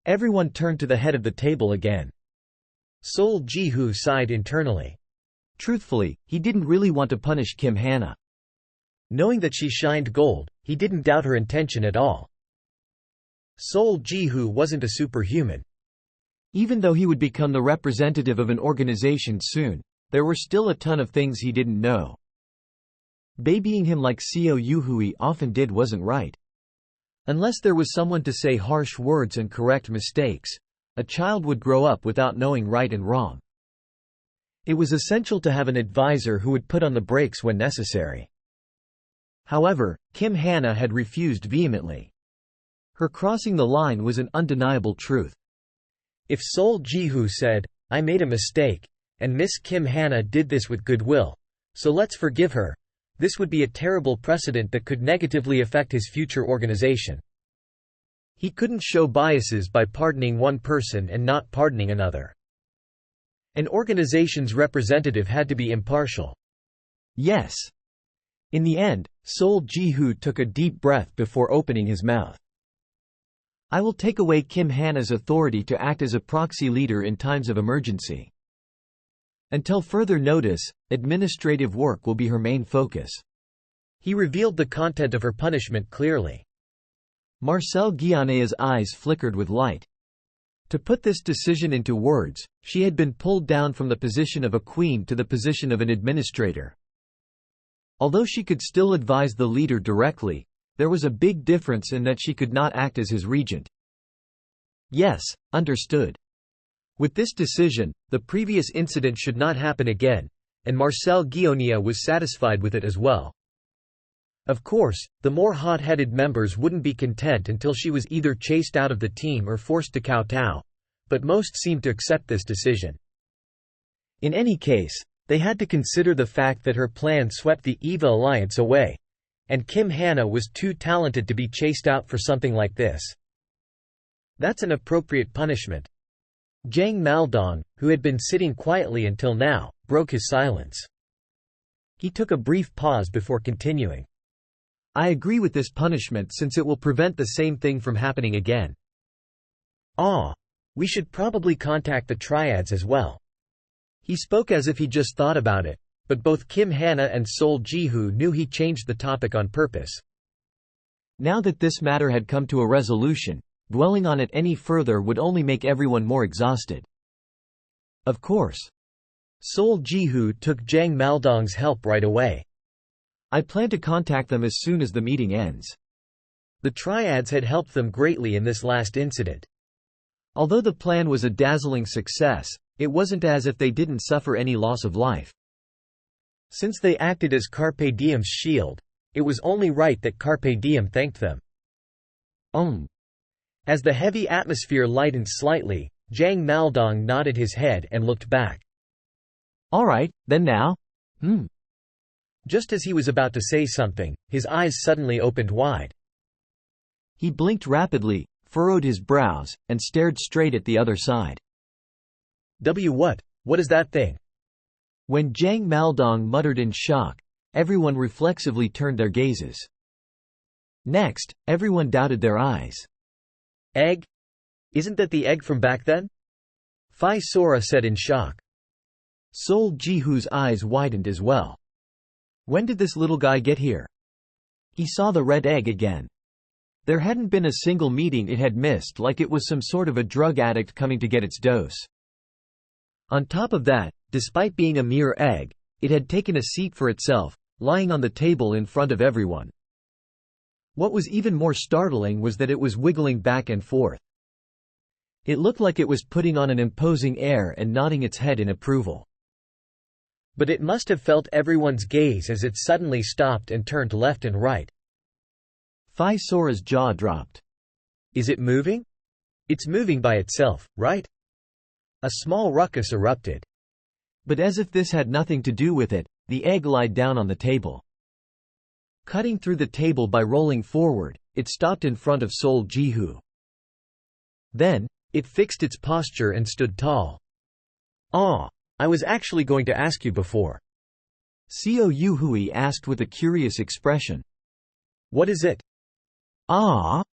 Everyone turned to the head of the table again. Sol Ji-hoo sighed internally. Truthfully, he didn't really want to punish Kim Hana. Knowing that she shined gold, he didn't doubt her intention at all. Sol Ji-hoo wasn't a superhuman. Even though he would become the representative of an organization soon, there were still a ton of things he didn't know. Babying him like Seo Yuhui often did wasn't right. Unless there was someone to say harsh words and correct mistakes, a child would grow up without knowing right and wrong. It was essential to have an advisor who would put on the brakes when necessary. However, Kim Hana had refused vehemently. Her crossing the line was an undeniable truth. If Sol Ji-hoo said, "I made a mistake, and Miss Kim Hana did this with goodwill, so let's forgive her," this would be a terrible precedent that could negatively affect his future organization. He couldn't show biases by pardoning one person and not pardoning another. An organization's representative had to be impartial. Yes. In the end, Sol Ji-hoo took a deep breath before opening his mouth. "I will take away Kim Hana's authority to act as a proxy leader in times of emergency. Until further notice, administrative work will be her main focus." He revealed the content of her punishment clearly. Marcel Guillanea's eyes flickered with light. To put this decision into words, she had been pulled down from the position of a queen to the position of an administrator. Although she could still advise the leader directly, there was a big difference in that she could not act as his regent. Yes, understood. With this decision, the previous incident should not happen again, and Marcel Guillaunia was satisfied with it as well. Of course, the more hot-headed members wouldn't be content until she was either chased out of the team or forced to kowtow, but most seemed to accept this decision. In any case, they had to consider the fact that her plan swept the EVA alliance away, and Kim Hana was too talented to be chased out for something like this. That's an appropriate punishment. Jang Maldong, who had been sitting quietly until now, broke his silence. He took a brief pause before continuing. "I agree with this punishment since it will prevent the same thing from happening again. We should probably contact the triads as well." He spoke as if he just thought about it, but both Kim Hana and Sol Ji-hoo knew he changed the topic on purpose. Now that this matter had come to a resolution, dwelling on it any further would only make everyone more exhausted. Of course. Sol Ji-hoo took Jang Maldong's help right away. "I plan to contact them as soon as the meeting ends." The triads had helped them greatly in this last incident. Although the plan was a dazzling success, it wasn't as if they didn't suffer any loss of life. Since they acted as Carpe Diem's shield, it was only right that Carpe Diem thanked them. As the heavy atmosphere lightened slightly, Jang Maldong nodded his head and looked back. "All right, then now?" Just as he was about to say something, his eyes suddenly opened wide. He blinked rapidly, furrowed his brows, and stared straight at the other side. What? What is that thing?" When Jang Maldong muttered in shock, everyone reflexively turned their gazes. Next, everyone doubted their eyes. "Egg? Isn't that the egg from back then?" Phi Sora said in shock. Sol Ji-hoo's eyes widened as well. "When did this little guy get here?" He saw the red egg again. There hadn't been a single meeting it had missed, like it was some sort of a drug addict coming to get its dose. On top of that, despite being a mere egg, it had taken a seat for itself, lying on the table in front of everyone. What was even more startling was that it was wiggling back and forth. It looked like it was putting on an imposing air and nodding its head in approval. But it must have felt everyone's gaze as it suddenly stopped and turned left and right. Phi Sora's jaw dropped. Is it moving? It's moving by itself, right? A small ruckus erupted. But as if this had nothing to do with it, the egg lied down on the table. Cutting through the table by rolling forward, it stopped in front of Sol Jihu. Then, it fixed its posture and stood tall. "Ah, I was actually going to ask you before." Seo Yuhui asked with a curious expression. "What is it?" "Ah,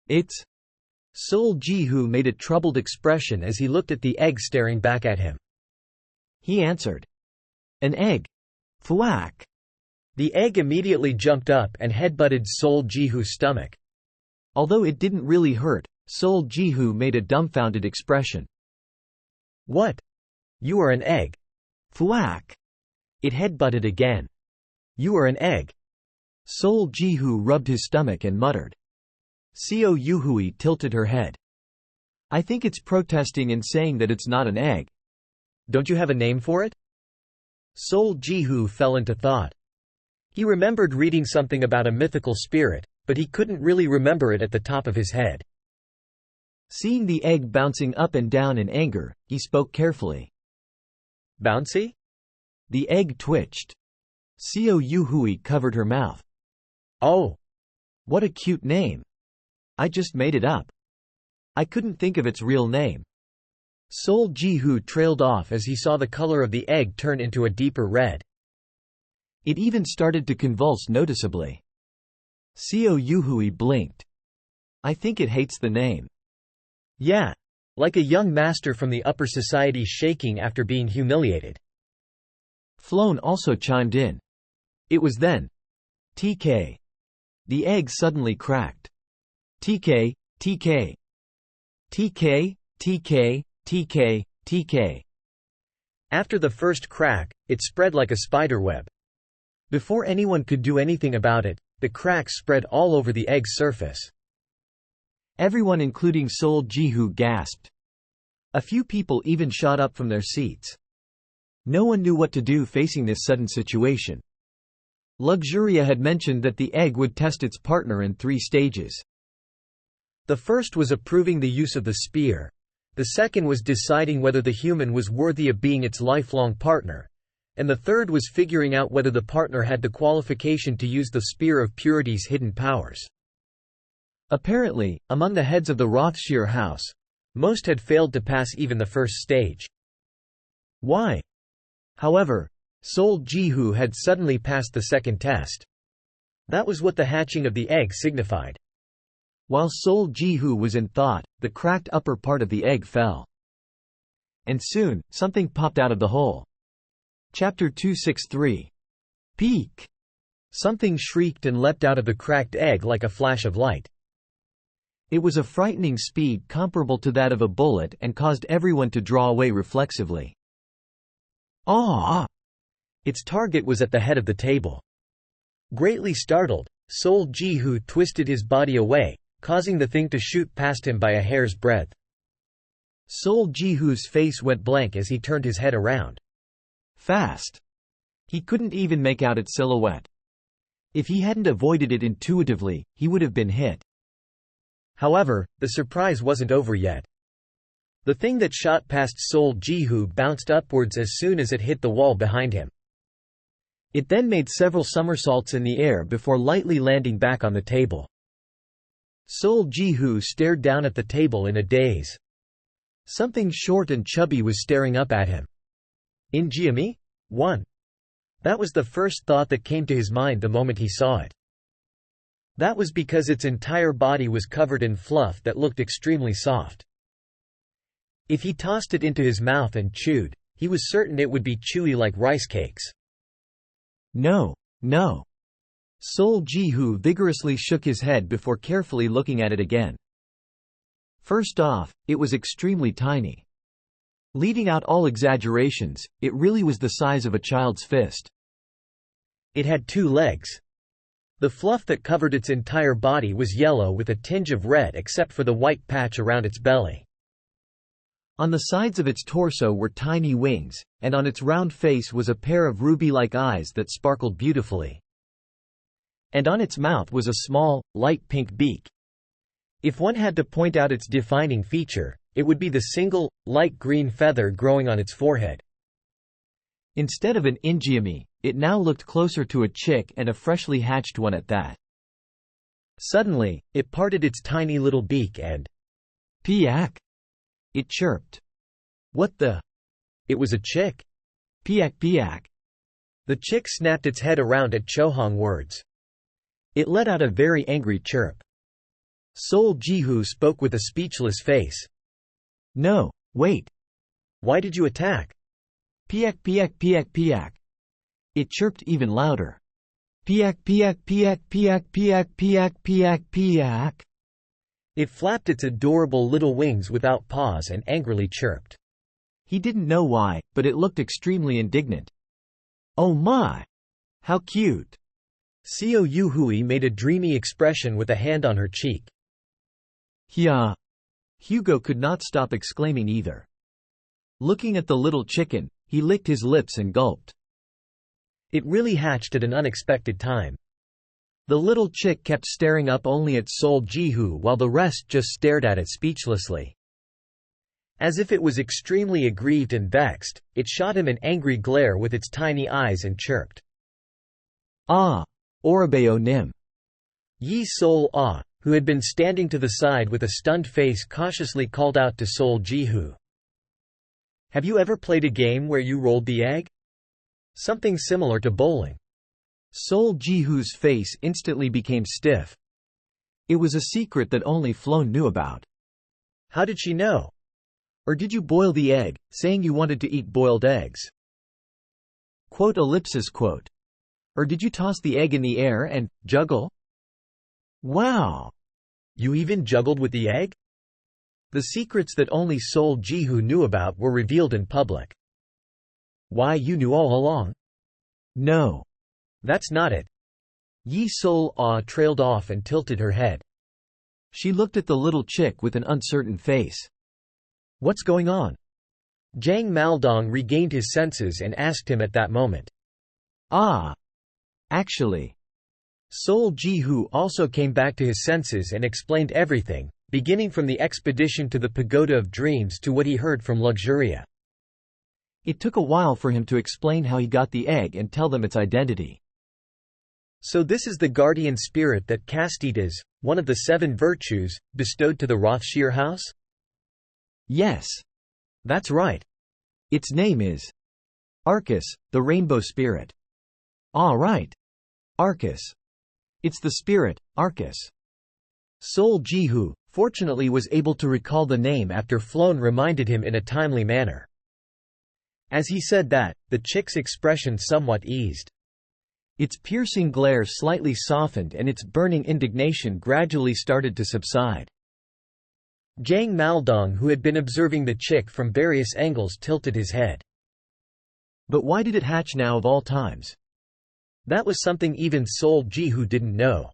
it's..." Sol Jihu made a troubled expression as he looked at the egg staring back at him. He answered, "An egg. Thwack." The egg immediately jumped up and headbutted Sol Jihu's stomach. Although it didn't really hurt, Sol Jihu made a dumbfounded expression. "What? You are an egg." Thwack. It headbutted again. "You are an egg." Sol Jihu rubbed his stomach and muttered. Seo Yuhui tilted her head. "I think it's protesting and saying that it's not an egg." "Don't you have a name for it?" Sol Jihu fell into thought. He remembered reading something about a mythical spirit, but he couldn't really remember it at the top of his head. Seeing the egg bouncing up and down in anger, he spoke carefully. "Bouncy?" The egg twitched. Seo Yuhui covered her mouth. "Oh. What a cute name. I just made it up. I couldn't think of its real name." Sol Jihu trailed off as he saw the color of the egg turn into a deeper red. It even started to convulse noticeably. Seo Yuhui blinked. "I think it hates the name." "Yeah. Like a young master from the upper society shaking after being humiliated." Floan also chimed in. It was then. TK. The egg suddenly cracked. TK, TK. TK, TK, TK, TK. After the first crack, it spread like a spiderweb. Before anyone could do anything about it, the cracks spread all over the egg's surface. Everyone including Sol Jihu gasped. A few people even shot up from their seats. No one knew what to do facing this sudden situation. Luxuria had mentioned that the egg would test its partner in 3 stages. The first was approving the use of the spear. The second was deciding whether the human was worthy of being its lifelong partner. And the third was figuring out whether the partner had the qualification to use the Spear of Purity's hidden powers. Apparently, among the heads of the Rothschild house, most had failed to pass even the first stage. Why? However, Sol Jihu had suddenly passed the second test. That was what the hatching of the egg signified. While Sol Jihu was in thought, the cracked upper part of the egg fell. And soon, something popped out of the hole. Chapter 263. Peek! Something shrieked and leapt out of the cracked egg like a flash of light. It was a frightening speed comparable to that of a bullet and caused everyone to draw away reflexively. Ah! Its target was at the head of the table. Greatly startled, Sol Jihu twisted his body away, causing the thing to shoot past him by a hair's breadth. Sol Jihu's face went blank as he turned his head around. Fast. He couldn't even make out its silhouette. If he hadn't avoided it intuitively, he would have been hit. However, the surprise wasn't over yet. The thing that shot past Sol Jihu bounced upwards as soon as it hit the wall behind him. It then made several somersaults in the air before lightly landing back on the table. Sol Jihu stared down at the table in a daze. Something short and chubby was staring up at him. Injiami? 1. That was the first thought that came to his mind the moment he saw it. That was because its entire body was covered in fluff that looked extremely soft. If he tossed it into his mouth and chewed, he was certain it would be chewy like rice cakes. No, no. Sol Ji-hoo vigorously shook his head before carefully looking at it again. First off, it was extremely tiny. Leaving out all exaggerations, it really was the size of a child's fist. It had 2 legs. The fluff that covered its entire body was yellow with a tinge of red except for the white patch around its belly. On the sides of its torso were tiny wings, and on its round face was a pair of ruby-like eyes that sparkled beautifully. And on its mouth was a small, light pink beak. If one had to point out its defining feature, it would be the single, light green feather growing on its forehead. Instead of an injiami, it now looked closer to a chick, and a freshly hatched one at that. Suddenly, it parted its tiny little beak and "Piak!" it chirped. What the? It was a chick. "Piak piak!" The chick snapped its head around at Chohong words. It let out a very angry chirp. Sol Ji-hoo spoke with a speechless face. No, wait. Why did you attack? "Piak piak piak piak!" it chirped even louder. "Piak piak piak piak piak piak piak piak!" It flapped its adorable little wings without pause and angrily chirped. He didn't know why, but it looked extremely indignant. Oh my! How cute! Seo Yu-hui made a dreamy expression with a hand on her cheek. Yeah. Hugo could not stop exclaiming either. Looking at the little chicken, he licked his lips and gulped. It really hatched at an unexpected time. The little chick kept staring up only at Sol Ji-hoo while the rest just stared at it speechlessly. As if it was extremely aggrieved and vexed, it shot him an angry glare with its tiny eyes and chirped. Ah! Orabeo nim. Yi Sol Ah, who had been standing to the side with a stunned face, cautiously called out to Sol Ji-hoo. Have you ever played a game where you rolled the egg? Something similar to bowling. Sol Ji-hoo's face instantly became stiff. It was a secret that only Floan knew about. How did she know? Or did you boil the egg, saying you wanted to eat boiled eggs? Quote ellipsis quote. Or did you toss the egg in the air and juggle? Wow! You even juggled with the egg? The secrets that only Sol Ji-hoo knew about were revealed in public. Why, you knew all along? No. That's not it. Yi Sol Ah trailed off and tilted her head. She looked at the little chick with an uncertain face. What's going on? Jang Maldong regained his senses and asked him at that moment. Ah! Actually. Sol Ji-hoo also came back to his senses and explained everything, beginning from the expedition to the Pagoda of Dreams to what he heard from Luxuria. It took a while for him to explain how he got the egg and tell them its identity. So this is the guardian spirit that Castitas, one of the 7 virtues, bestowed to the Rothschild house? Yes. That's right. Its name is Arcus, the rainbow spirit. Ah, right. Arcus. It's the spirit, Arcus. Sol Ji-hoo, fortunately, was able to recall the name after Floan reminded him in a timely manner. As he said that, the chick's expression somewhat eased. Its piercing glare slightly softened and its burning indignation gradually started to subside. Jang Maldong, who had been observing the chick from various angles, tilted his head. But why did it hatch now of all times? That was something even Sol Ji-hoo didn't know.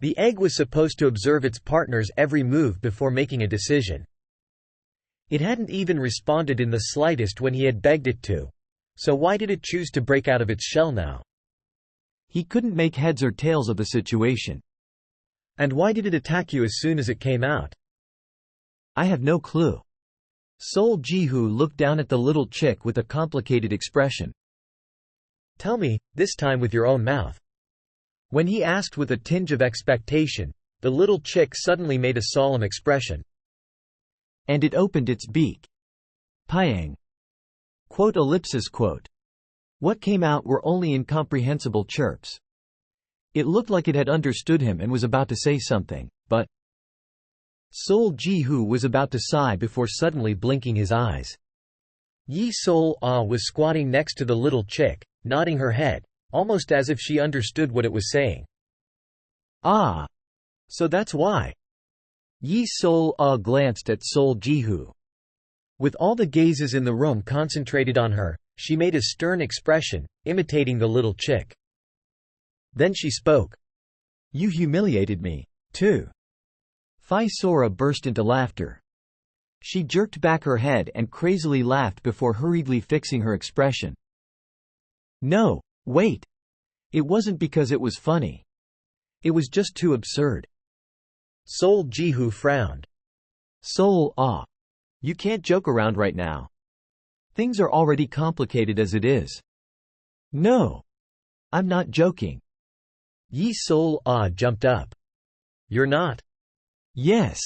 The egg was supposed to observe its partner's every move before making a decision. It hadn't even responded in the slightest when he had begged it to. So why did it choose to break out of its shell now? He couldn't make heads or tails of the situation. And why did it attack you as soon as it came out? I have no clue. Sol Ji-hoo looked down at the little chick with a complicated expression. Tell me, this time with your own mouth. When he asked with a tinge of expectation, the little chick suddenly made a solemn expression. And it opened its beak. Pyang. Quote ellipsis quote. What came out were only incomprehensible chirps. It looked like it had understood him and was about to say something, but Sol Ji-hoo was about to sigh before suddenly blinking his eyes. Yi Sol Ah was squatting next to the little chick, nodding her head, almost as if she understood what it was saying. Ah. So that's why. Yi Sol-ah glanced at Sol Jihu. With all the gazes in the room concentrated on her, she made a stern expression, imitating the little chick. Then she spoke. You humiliated me, too. Phi Sora burst into laughter. She jerked back her head and crazily laughed before hurriedly fixing her expression. No, wait. It wasn't because it was funny. It was just too absurd. Sol Jihu frowned. Sol-ah. You can't joke around right now. Things are already complicated as it is. No. I'm not joking. Yi Sol-ah jumped up. You're not? Yes.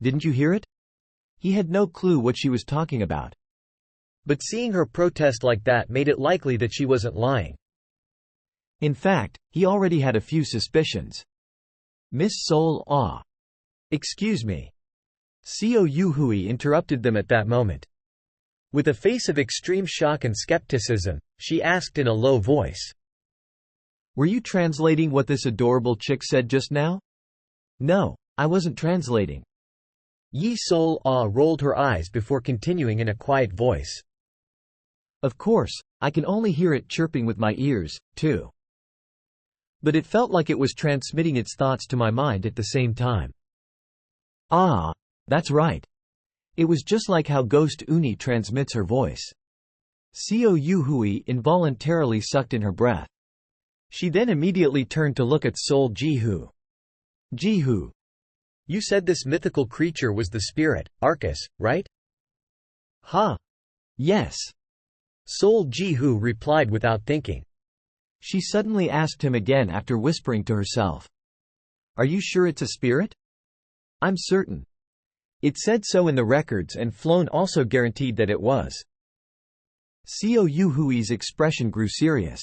Didn't you hear it? He had no clue what she was talking about. But seeing her protest like that made it likely that she wasn't lying. In fact, he already had a few suspicions. Miss Sol-ah. Excuse me. Xiao Yuhui interrupted them at that moment. With a face of extreme shock and skepticism, she asked in a low voice. Were you translating what this adorable chick said just now? No, I wasn't translating. Yi Sol-ah rolled her eyes before continuing in a quiet voice. Of course, I can only hear it chirping with my ears, too. But it felt like it was transmitting its thoughts to my mind at the same time. Ah, that's right. It was just like how Ghost Uni transmits her voice. Xiao Yuhui involuntarily sucked in her breath. She then immediately turned to look at Sol Jihu. Jihu. You said this mythical creature was the spirit, Arcus, right? Huh. Yes. Sol Jihu replied without thinking. She suddenly asked him again after whispering to herself. Are you sure it's a spirit? I'm certain. It said so in the records and Floan also guaranteed that it was. Xiao Yuhui's expression grew serious.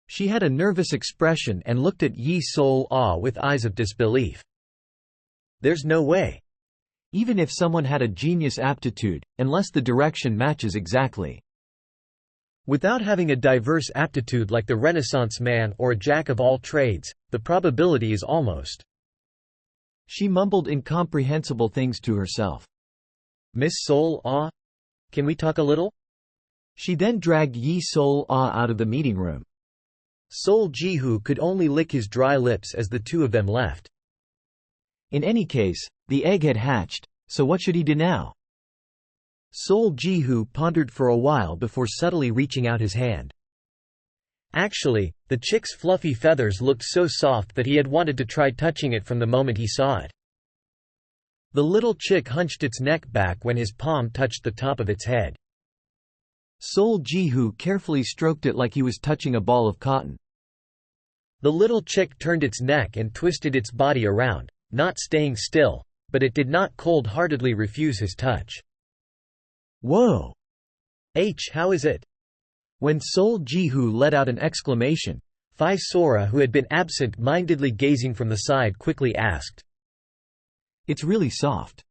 She had a nervous expression and looked at Yi Sol-ah with eyes of disbelief. There's no way. Even if someone had a genius aptitude, unless the direction matches exactly. Without having a diverse aptitude like the Renaissance man or a jack of all trades, the probability is almost. She mumbled incomprehensible things to herself. Miss Sol-ah? Can we talk a little? She then dragged Yi Sol-ah out of the meeting room. Sol Jihu could only lick his dry lips as the two of them left. In any case, the egg had hatched, so what should he do now? Sol Jihu pondered for a while before subtly reaching out his hand. Actually, the chick's fluffy feathers looked so soft that he had wanted to try touching it from the moment he saw it. The little chick hunched its neck back when his palm touched the top of its head. Sol Jihu carefully stroked it like he was touching a ball of cotton. The little chick turned its neck and twisted its body around, not staying still, but it did not cold-heartedly refuse his touch. Whoa! How is it? When Sol Jihu let out an exclamation, Phi Sora, who had been absent-mindedly gazing from the side, quickly asked. It's really soft.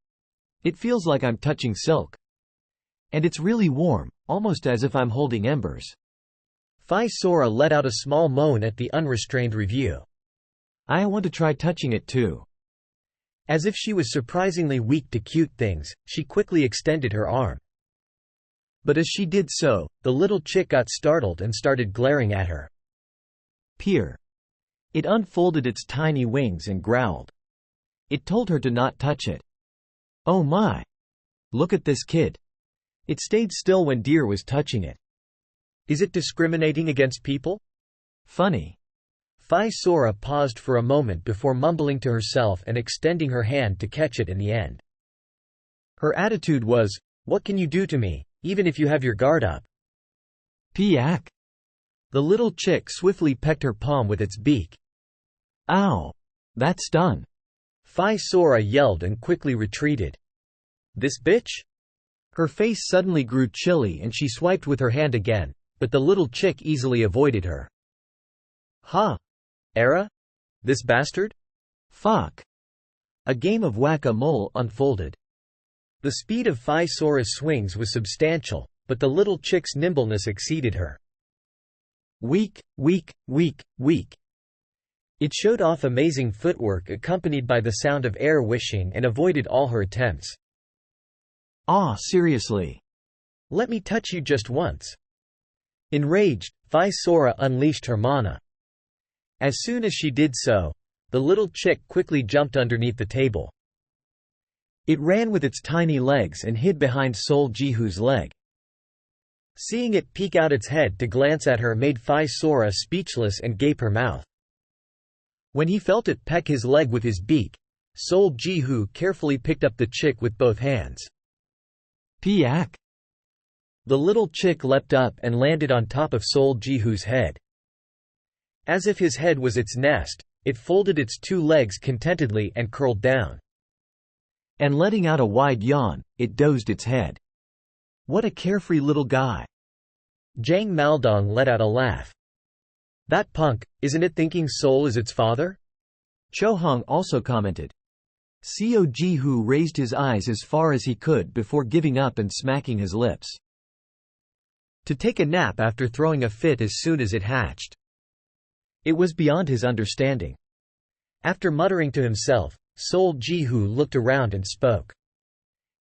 It feels like I'm touching silk. And it's really warm, almost as if I'm holding embers. Phi Sora let out a small moan at the unrestrained review. I want to try touching it too. As if she was surprisingly weak to cute things, she quickly extended her arm. But as she did so, the little chick got startled and started glaring at her. Peer. It unfolded its tiny wings and growled. It told her to not touch it. Oh my! Look at this kid. It stayed still when Deer was touching it. Is it discriminating against people? Funny. Phi Sora paused for a moment before mumbling to herself and extending her hand to catch it in the end. Her attitude was, what can you do to me, even if you have your guard up? Piak. The little chick swiftly pecked her palm with its beak. Ow! That's done. Phi Sora yelled and quickly retreated. This bitch? Her face suddenly grew chilly and she swiped with her hand again, but the little chick easily avoided her. Huh? Era? This bastard? Fuck. A game of whack-a-mole unfolded. The speed of Phi Sora's swings was substantial, but the little chick's nimbleness exceeded her. Weak, weak, weak, weak. It showed off amazing footwork accompanied by the sound of air wishing and avoided all her attempts. Ah, seriously. Let me touch you just once. Enraged, Phi Sora unleashed her mana. As soon as she did so, the little chick quickly jumped underneath the table. It ran with its tiny legs and hid behind Sol Jihu's leg. Seeing it peek out its head to glance at her made Phi Sora speechless and gape her mouth. When he felt it peck his leg with his beak, Sol Jihu carefully picked up the chick with both hands. Piak! The little chick leapt up and landed on top of Sol Jihu's head. As if his head was its nest, it folded its two legs contentedly and curled down. And letting out a wide yawn, it dozed its head. What a carefree little guy. Zhang Maldong let out a laugh. That punk, isn't it thinking Sol is its father? Cho Hong also commented. Seo Jihu raised his eyes as far as he could before giving up and smacking his lips. To take a nap after throwing a fit as soon as it hatched. It was beyond his understanding. After muttering to himself, Sol Jihu looked around and spoke.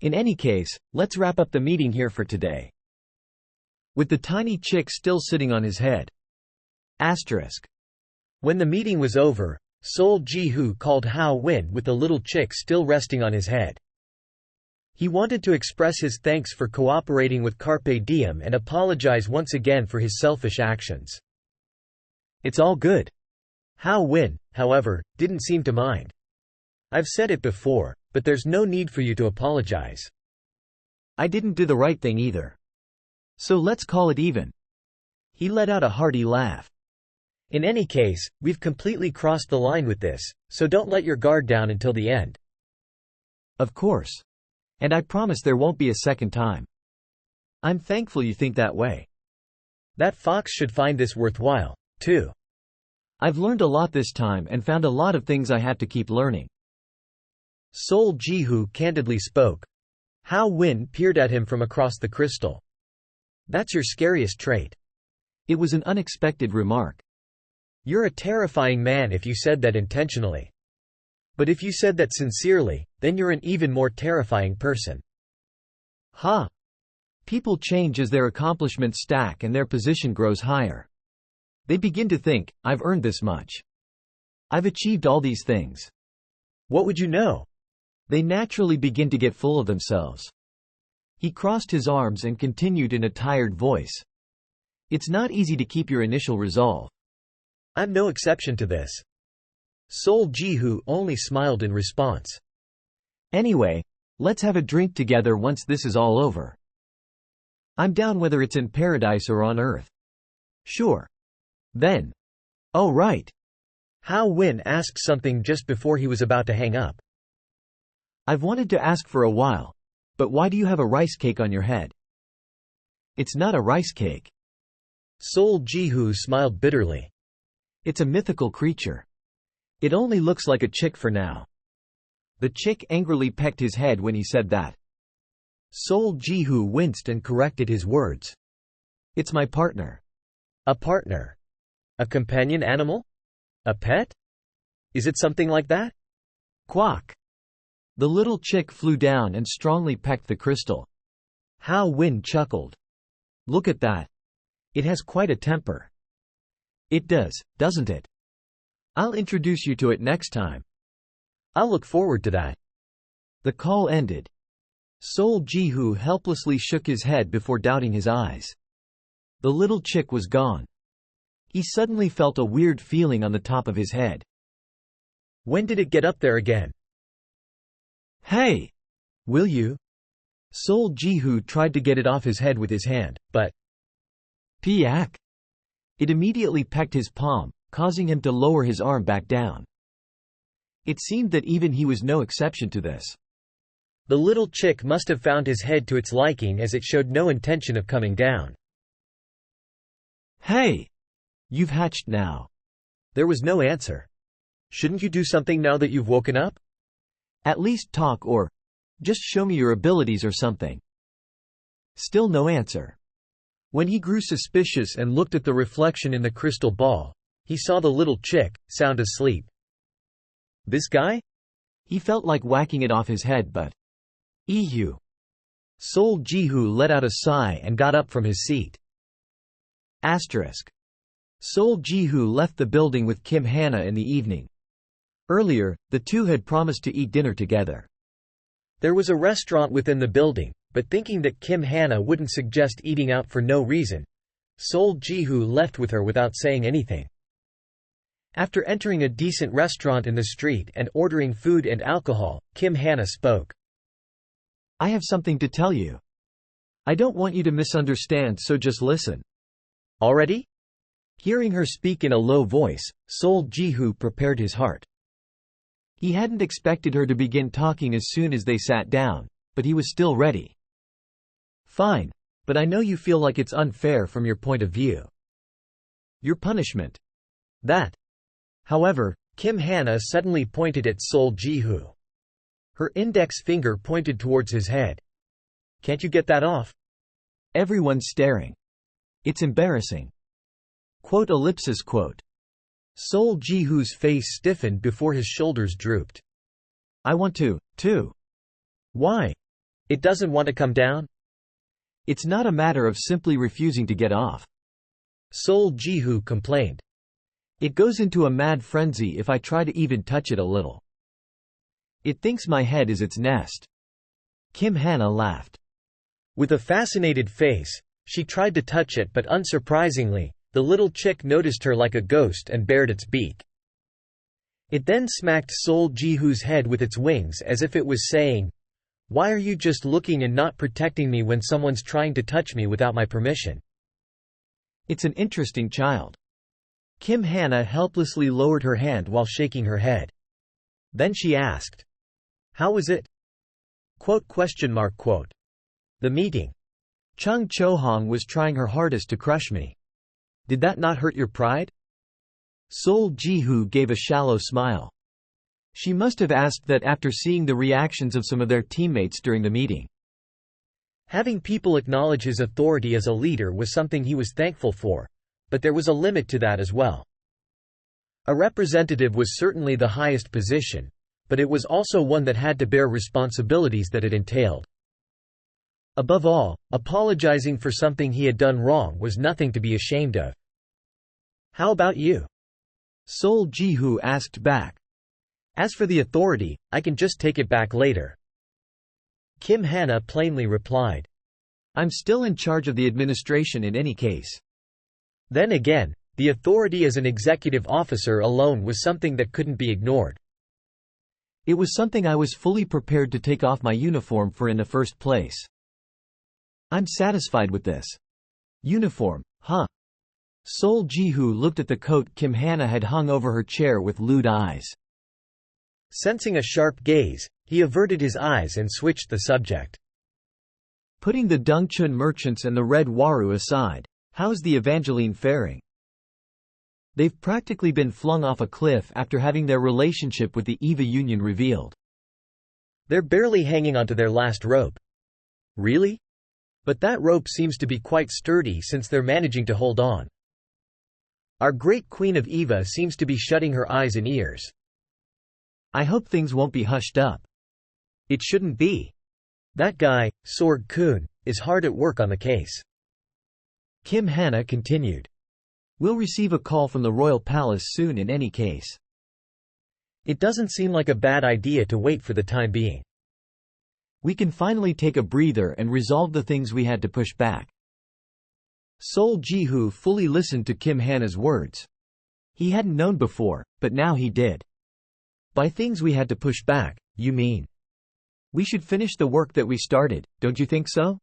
In any case, let's wrap up the meeting here for today. With the tiny chick still sitting on his head. Asterisk. When the meeting was over, Sol Jihu called Hao Win with the little chick still resting on his head. He wanted to express his thanks for cooperating with Carpe Diem and apologize once again for his selfish actions. It's all good. Hao Win, however, didn't seem to mind. I've said it before, but there's no need for you to apologize. I didn't do the right thing either. So let's call it even. He let out a hearty laugh. In any case, we've completely crossed the line with this, so don't let your guard down until the end. Of course. And I promise there won't be a second time. I'm thankful you think that way. That fox should find this worthwhile, too. I've learned a lot this time and found a lot of things I had to keep learning. Sol Jihu candidly spoke. Hao Win peered at him from across the crystal. That's your scariest trait. It was an unexpected remark. You're a terrifying man if you said that intentionally. But if you said that sincerely, then you're an even more terrifying person. Ha! People change as their accomplishments stack and their position grows higher. They begin to think, I've earned this much. I've achieved all these things. What would you know? They naturally begin to get full of themselves. He crossed his arms and continued in a tired voice. It's not easy to keep your initial resolve. I'm no exception to this. Sol Jihu only smiled in response. Anyway, let's have a drink together once this is all over. I'm down whether it's in paradise or on earth. Sure. Then. Oh right. Hao Win asked something just before he was about to hang up. I've wanted to ask for a while. But why do you have a rice cake on your head? It's not a rice cake. Sol Jihu smiled bitterly. It's a mythical creature. It only looks like a chick for now. The chick angrily pecked his head when he said that. Sol Jihu winced and corrected his words. It's my partner. A partner? A companion animal? A pet? Is it something like that? Quack. The little chick flew down and strongly pecked the crystal. Hao Win chuckled. Look at that. It has quite a temper. It does, doesn't it? I'll introduce you to it next time. I'll look forward to that. The call ended. Sol Jihu helplessly shook his head before doubting his eyes. The little chick was gone. He suddenly felt a weird feeling on the top of his head. When did it get up there again? Hey! Will you? Sol Jihu tried to get it off his head with his hand, but… Piak! It immediately pecked his palm, causing him to lower his arm back down. It seemed that even he was no exception to this. The little chick must have found his head to its liking as it showed no intention of coming down. Hey! You've hatched now. There was no answer. Shouldn't you do something now that you've woken up? At least talk or just show me your abilities or something. Still no answer. When he grew suspicious and looked at the reflection in the crystal ball, he saw the little chick, sound asleep. This guy? He felt like whacking it off his head, but… Ehu. Sol Jihu let out a sigh and got up from his seat. Sol Jihu left the building with Kim Hana in the evening. Earlier, the two had promised to eat dinner together. There was a restaurant within the building, but thinking that Kim Hana wouldn't suggest eating out for no reason, Sol Jihu left with her without saying anything. After entering a decent restaurant in the street and ordering food and alcohol, Kim Hana spoke. I have something to tell you. I don't want you to misunderstand, so just listen. Already? Hearing her speak in a low voice, Sol Jihu prepared his heart. He hadn't expected her to begin talking as soon as they sat down, but he was still ready. Fine, but I know you feel like it's unfair from your point of view. Your punishment. That. However, Kim Hana suddenly pointed at Sol Jihu. Her index finger pointed towards his head. Can't you get that off? Everyone's staring. It's embarrassing. Sol Jihu's face stiffened before his shoulders drooped. I want to, too. Why? It doesn't want to come down? It's not a matter of simply refusing to get off. Sol Jihu complained. It goes into a mad frenzy if I try to even touch it a little. It thinks my head is its nest. Kim Hana laughed. With a fascinated face, she tried to touch it, but unsurprisingly, the little chick noticed her like a ghost and bared its beak. It then smacked Sol Jihu's head with its wings as if it was saying, "Why are you just looking and not protecting me when someone's trying to touch me without my permission?" It's an interesting child. Kim Hana helplessly lowered her hand while shaking her head. Then she asked, "How was it?" The meeting. Chung Cho-hong was trying her hardest to crush me. Did that not hurt your pride? Sol Jihu gave a shallow smile. She must have asked that after seeing the reactions of some of their teammates during the meeting. Having people acknowledge his authority as a leader was something he was thankful for, but there was a limit to that as well. A representative was certainly the highest position, but it was also one that had to bear responsibilities that it entailed. Above all, apologizing for something he had done wrong was nothing to be ashamed of. How about you? Sol Jihu asked back. As for the authority, I can just take it back later. Kim Hana plainly replied. I'm still in charge of the administration in any case. Then again, the authority as an executive officer alone was something that couldn't be ignored. It was something I was fully prepared to take off my uniform for in the first place. I'm satisfied with this. Uniform, huh? Sol Jihu looked at the coat Kim Hana had hung over her chair with lewd eyes. Sensing a sharp gaze, he averted his eyes and switched the subject. Putting the Dongchun merchants and the Red Waru aside, how's the Evangeline faring? They've practically been flung off a cliff after having their relationship with the EVA Union revealed. They're barely hanging onto their last rope. Really? But that rope seems to be quite sturdy since they're managing to hold on. Our great queen of EVA seems to be shutting her eyes and ears. I hope things won't be hushed up. It shouldn't be. That guy, Sorg-kun, is hard at work on the case. Kim Hana continued. We'll receive a call from the royal palace soon in any case. It doesn't seem like a bad idea to wait for the time being. We can finally take a breather and resolve the things we had to push back. Sol Jihu fully listened to Kim Hana's words. He hadn't known before, but now he did. By things we had to push back, you mean? We should finish the work that we started, don't you think so?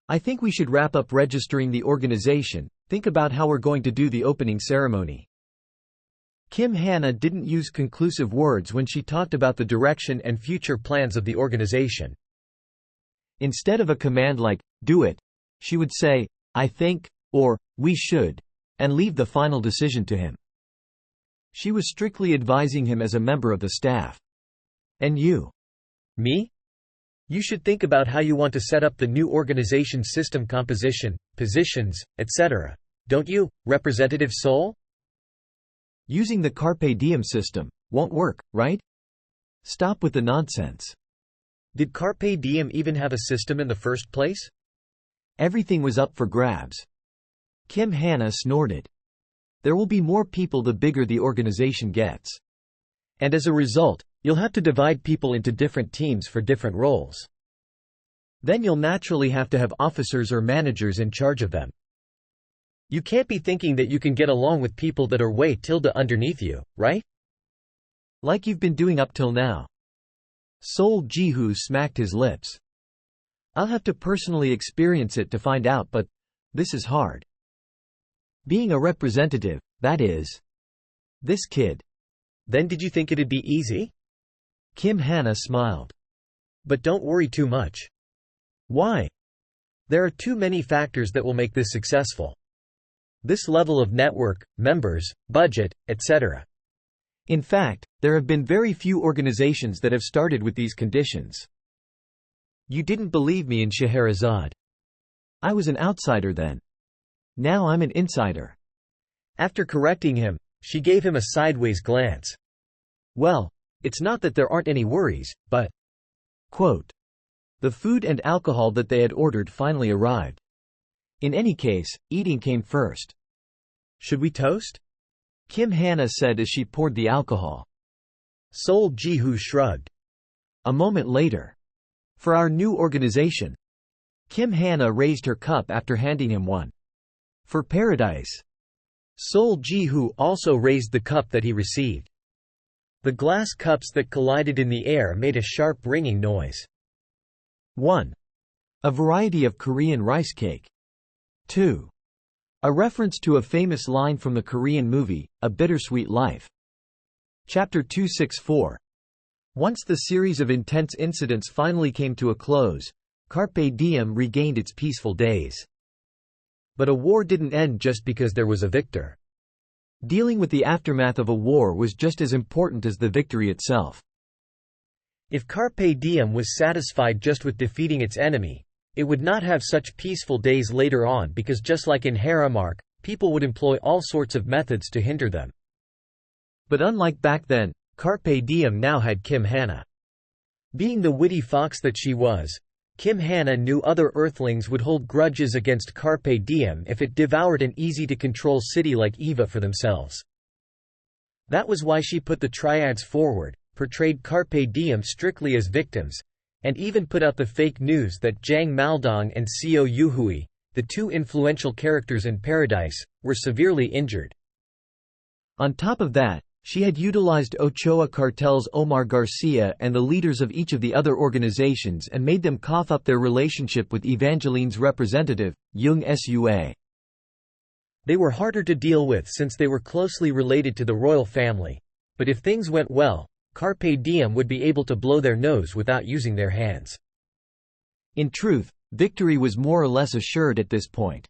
I think we should wrap up registering the organization, think about how we're going to do the opening ceremony. Kim Hana didn't use conclusive words when she talked about the direction and future plans of the organization. Instead of a command like, do it, she would say, I think, or, we should, and leave the final decision to him. She was strictly advising him as a member of the staff. And you? Me? You should think about how you want to set up the new organization system, composition, positions, etc. Don't you, Representative Sol? Using the Carpe Diem system won't work, right? Stop with the nonsense. Did Carpe Diem even have a system in the first place? Everything was up for grabs. Kim Hannah snorted. There will be more people the bigger the organization gets. And as a result, you'll have to divide people into different teams for different roles. Then you'll naturally have to have officers or managers in charge of them. You can't be thinking that you can get along with people that are way tilde underneath you, right? Like you've been doing up till now. Sol Jihu smacked his lips. I'll have to personally experience it to find out, but this is hard. Being a representative, that is. This kid. Then did you think it'd be easy? Kim Hannah smiled. But don't worry too much. Why? There are too many factors that will make this successful. This level of network, members, budget, etc. In fact, there have been very few organizations that have started with these conditions. You didn't believe me in Scheherazade. I was an outsider then. Now I'm an insider. After correcting him, she gave him a sideways glance. Well, it's not that there aren't any worries, but… Quote. The food and alcohol that they had ordered finally arrived. In any case, eating came first. Should we toast? Kim Hannah said as she poured the alcohol. Sol Jihu shrugged. A moment later. For our new organization. Kim Hannah raised her cup after handing him one. For paradise. Sol Jihu also raised the cup that he received. The glass cups that collided in the air made a sharp ringing noise. 1. A variety of Korean rice cake. 2. A reference to a famous line from the Korean movie, A Bittersweet Life. Chapter 264. Once the series of intense incidents finally came to a close, Carpe Diem regained its peaceful days. But a war didn't end just because there was a victor. Dealing with the aftermath of a war was just as important as the victory itself. If Carpe Diem was satisfied just with defeating its enemy, it would not have such peaceful days later on, because just like in Harem, people would employ all sorts of methods to hinder them. But unlike back then, Carpe Diem now had Kim Hannah. Being the witty fox that she was, Kim Hannah knew other Earthlings would hold grudges against Carpe Diem if it devoured an easy-to-control city like Eva for themselves. That was why she put the triads forward, portrayed Carpe Diem strictly as victims, and even put out the fake news that Jang Maldong and Seo Yuhui, the two influential characters in Paradise, were severely injured. On top of that, she had utilized Ochoa Cartel's Omar Garcia and the leaders of each of the other organizations and made them cough up their relationship with Evangeline's representative, Yung Sua. They were harder to deal with since they were closely related to the royal family, but if things went well, Carpe Diem would be able to blow their nose without using their hands. In truth, victory was more or less assured at this point.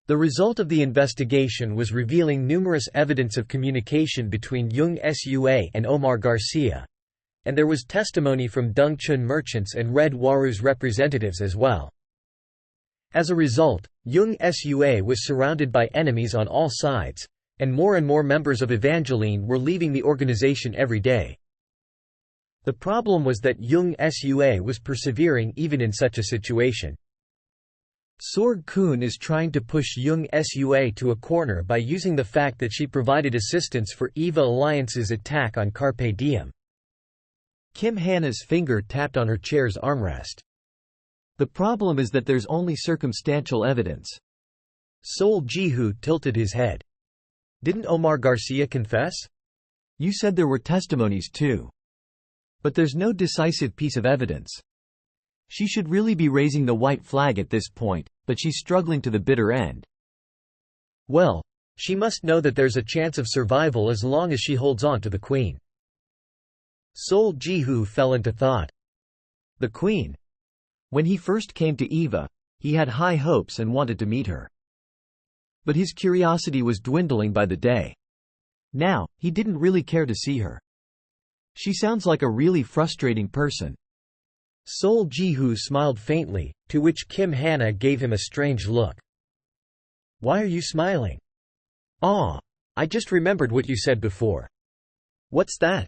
The result of the investigation was revealing numerous evidence of communication between Yung Sua and Omar Garcia, and there was testimony from Dongchun merchants and Red Waru's representatives as well. As a result, Yung Sua was surrounded by enemies on all sides, and more members of Evangeline were leaving the organization every day. The problem was that Yung Sua was persevering even in such a situation. Sorg Kun is trying to push Yung Sua to a corner by using the fact that she provided assistance for Eva Alliance's attack on Carpe Diem. Kim Hannah's finger tapped on her chair's armrest. The problem is that there's only circumstantial evidence. Sol Jihu tilted his head. Didn't Omar Garcia confess? You said there were testimonies too. But there's no decisive piece of evidence. She should really be raising the white flag at this point, but she's struggling to the bitter end. Well, she must know that there's a chance of survival as long as she holds on to the queen. Sol Jihu fell into thought. The queen. When he first came to Eva, he had high hopes and wanted to meet her. But his curiosity was dwindling by the day. Now, he didn't really care to see her. She sounds like a really frustrating person. Sol Ji-hoo smiled faintly, to which Kim Hana gave him a strange look. "Why are you smiling?" "Ah, I just remembered what you said before." "What's that?"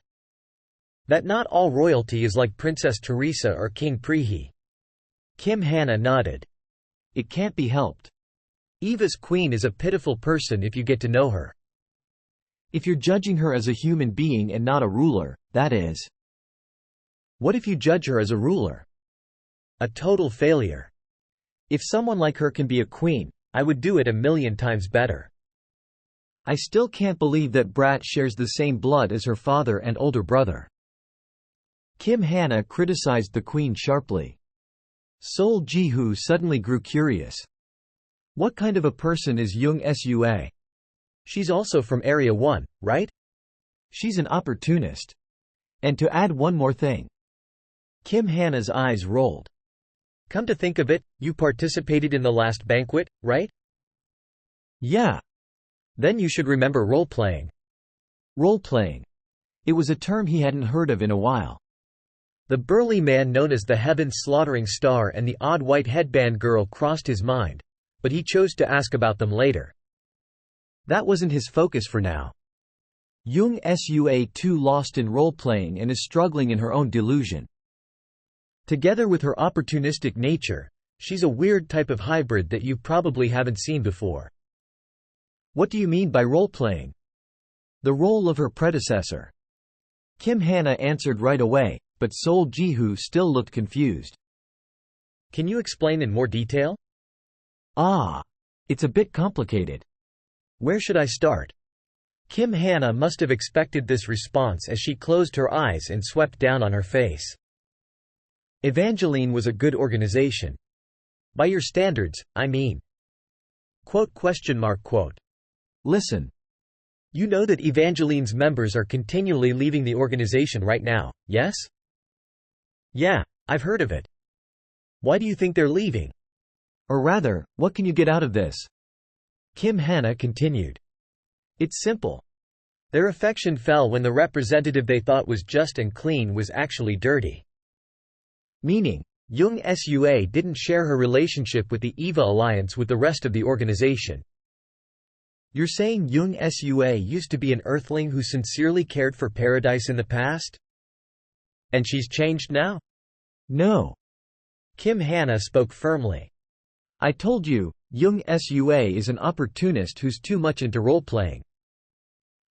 "That not all royalty is like Princess Teresa or King Prihee." Kim Hana nodded. "It can't be helped. Eva's queen is a pitiful person if you get to know her." If you're judging her as a human being and not a ruler, that is. "What if you judge her as a ruler?" "A total failure. If someone like her can be a queen, I would do it 1,000,000 times better." I still can't believe that Brat shares the same blood as her father and older brother. Kim Hana criticized the queen sharply. Sol Ji-hoo suddenly grew curious. What kind of a person is Young Sua? "She's also from Area 1, right?" She's an opportunist. And to add one more thing. Kim Hana's eyes rolled. "Come to think of it, you participated in the last banquet, right?" Yeah. "Then you should remember role-playing." Role-playing. It was a term he hadn't heard of in a while. The burly man known as the heaven-slaughtering star and the odd white headband girl crossed his mind, but he chose to ask about them later. That wasn't his focus for now. Young Sua too lost in role-playing and is struggling in her own delusion. Together with her opportunistic nature, she's a weird type of hybrid that you probably haven't seen before. What do you mean by role-playing? The role of her predecessor. Kim Hana answered right away, but Sol Ji-hoo still looked confused. Can you explain in more detail? It's a bit complicated. Where should I start? Kim Hana must have expected this response as she closed her eyes and swept down on her face. Evangeline was a good organization. By your standards, I mean. Quote. Listen. You know that Evangeline's members are continually leaving the organization right now, yes? Yeah, I've heard of it. Why do you think they're leaving? Or rather, what can you get out of this? Kim Hana continued. It's simple. Their affection fell when the representative they thought was just and clean was actually dirty. Meaning, Young Sua didn't share her relationship with the Eva alliance with the rest of the organization. You're saying Young Sua used to be an earthling who sincerely cared for paradise in the past? And she's changed now? No. Kim Hana spoke firmly. I told you, Young Sua is an opportunist who's too much into role-playing.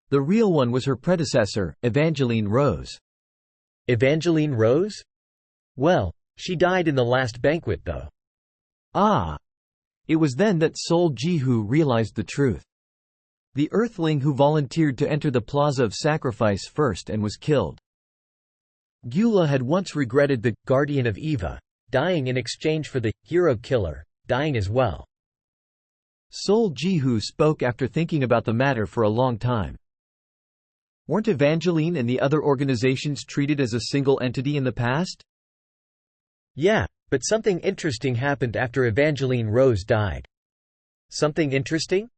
The real one was her predecessor, Evangeline Rose. Evangeline Rose? Well, she died in the last banquet though. It was then that Sol Ji-hoo realized the truth. The earthling who volunteered to enter the Plaza of Sacrifice first and was killed. Gyula had once regretted the guardian of Eva dying in exchange for the hero killer dying as well. Sol Ji-hoo spoke after thinking about the matter for a long time. Weren't Evangeline and the other organizations treated as a single entity in the past? Yeah, but something interesting happened after Evangeline Rose died. Something interesting?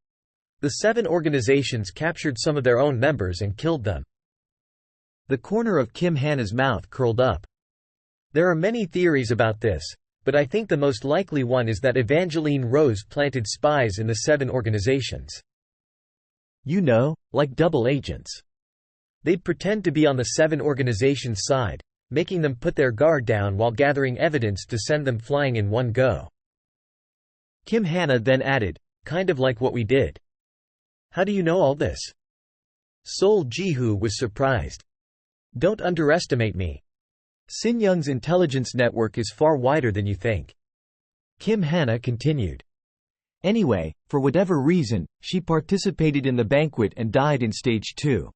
The 7 organizations captured some of their own members and killed them. The corner of Kim Hana's mouth curled up. There are many theories about this, but I think the most likely one is that Evangeline Rose planted spies in the 7 organizations. You know, like double agents. They'd pretend to be on the 7 organizations' side, making them put their guard down while gathering evidence to send them flying in one go. Kim Hana then added, kind of like what we did. How do you know all this? Sol Ji-hoo was surprised. Don't underestimate me. Sin Young's intelligence network is far wider than you think. Kim Hana continued. Anyway, for whatever reason, she participated in the banquet and died in stage 2.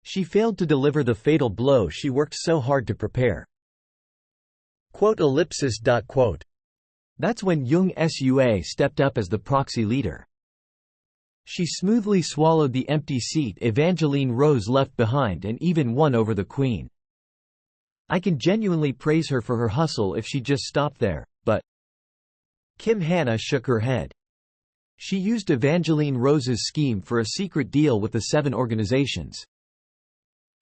She failed to deliver the fatal blow she worked so hard to prepare. That's when Young Sua stepped up as the proxy leader. She smoothly swallowed the empty seat Evangeline Rose left behind and even won over the queen. I can genuinely praise her for her hustle if she just stopped there, but… Kim Hana shook her head. She used Evangeline Rose's scheme for a secret deal with the 7 organizations.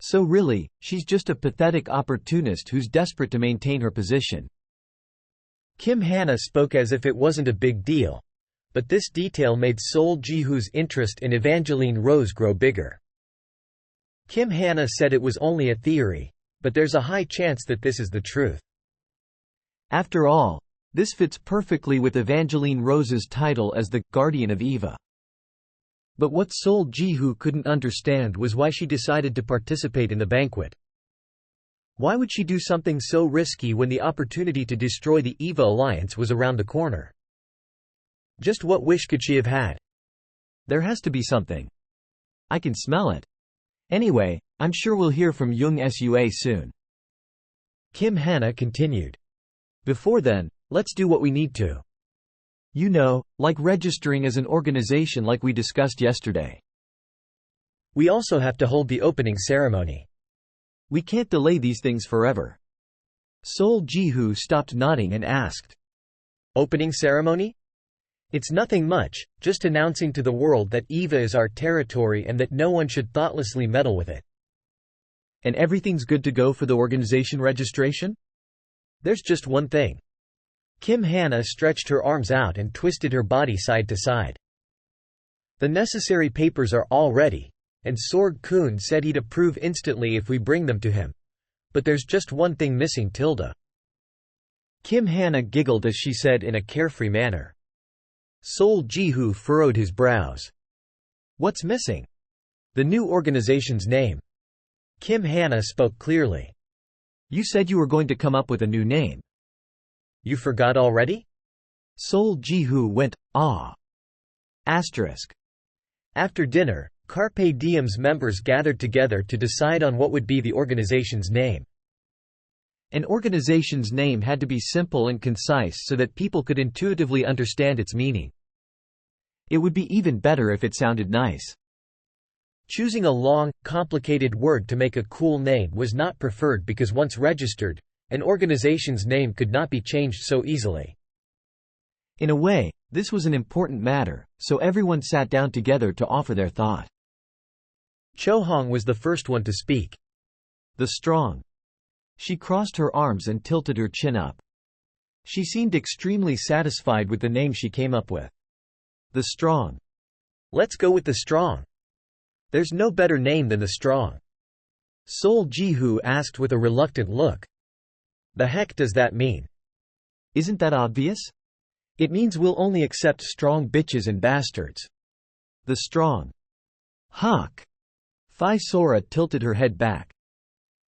So really, she's just a pathetic opportunist who's desperate to maintain her position. Kim Hana spoke as if it wasn't a big deal. But this detail made Sol Ji-hoo's interest in Evangeline Rose grow bigger. Kim Hana said it was only a theory, but there's a high chance that this is the truth. After all, this fits perfectly with Evangeline Rose's title as the Guardian of Eva. But what Sol Ji-hoo couldn't understand was why she decided to participate in the banquet. Why would she do something so risky when the opportunity to destroy the Eva alliance was around the corner? Just what wish could she have had? There has to be something. I can smell it. Anyway, I'm sure we'll hear from Young Sua soon. Kim Hana continued. Before then, let's do what we need to. You know, like registering as an organization like we discussed yesterday. We also have to hold the opening ceremony. We can't delay these things forever. Sol Ji-hoo stopped nodding and asked. Opening ceremony? It's nothing much, just announcing to the world that Eva is our territory and that no one should thoughtlessly meddle with it. And everything's good to go for the organization registration? There's just one thing. Kim Hana stretched her arms out and twisted her body side to side. The necessary papers are all ready, and Sorg-kun said he'd approve instantly if we bring them to him. But there's just one thing missing, tilde. Kim Hana giggled as she said in a carefree manner. Sol Ji-hoo furrowed his brows. What's missing? The new organization's name. Kim Hana spoke clearly. You said you were going to come up with a new name. You forgot already? Sol Ji-hoo went, ah. Asterisk. After dinner, Carpe Diem's members gathered together to decide on what would be the organization's name. An organization's name had to be simple and concise so that people could intuitively understand its meaning. It would be even better if it sounded nice. Choosing a long, complicated word to make a cool name was not preferred because once registered, an organization's name could not be changed so easily. In a way, this was an important matter, so everyone sat down together to offer their thought. Cho Hong was the first one to speak. The Strong. She crossed her arms and tilted her chin up. She seemed extremely satisfied with the name she came up with. The Strong. Let's go with the Strong. There's no better name than the Strong. Sol Ji-hoo asked with a reluctant look. The heck does that mean? Isn't that obvious? It means we'll only accept strong bitches and bastards. The Strong. Huck. Phi Sora tilted her head back.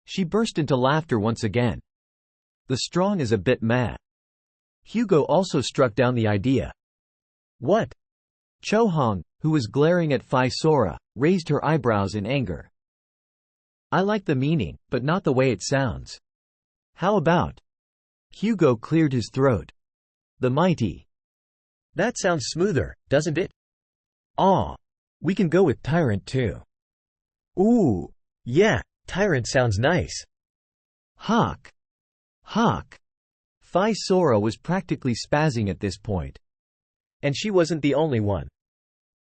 She burst into laughter once again. The Strong is a bit meh. Hugo also struck down the idea. What? Cho Hong, who was glaring at Phi Sora, raised her eyebrows in anger. I like the meaning, but not the way it sounds. How about? Hugo cleared his throat. The Mighty. That sounds smoother, doesn't it? Aw. We can go with Tyrant too. Ooh. Yeah. Tyrant sounds nice. Huck. Huck. Phi Sora was practically spazzing at this point. And she wasn't the only one.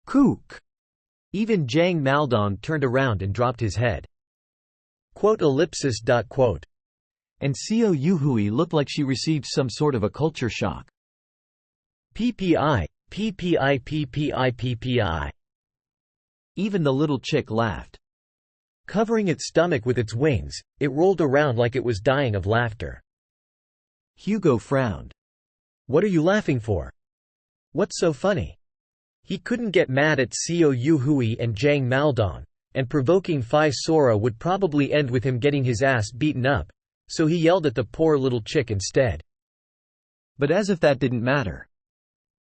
Kook. Even Jang Maldong turned around and dropped his head. Quote. And Seo Yuhui looked like she received some sort of a culture shock. PPI, PPI, PPI, PPI. Even the little chick laughed. Covering its stomach with its wings, it rolled around like it was dying of laughter. Hugo frowned. What are you laughing for? What's so funny? He couldn't get mad at Seo Yuhui and Jang Maldong, and provoking Phi Sora would probably end with him getting his ass beaten up, so he yelled at the poor little chick instead. But as if that didn't matter.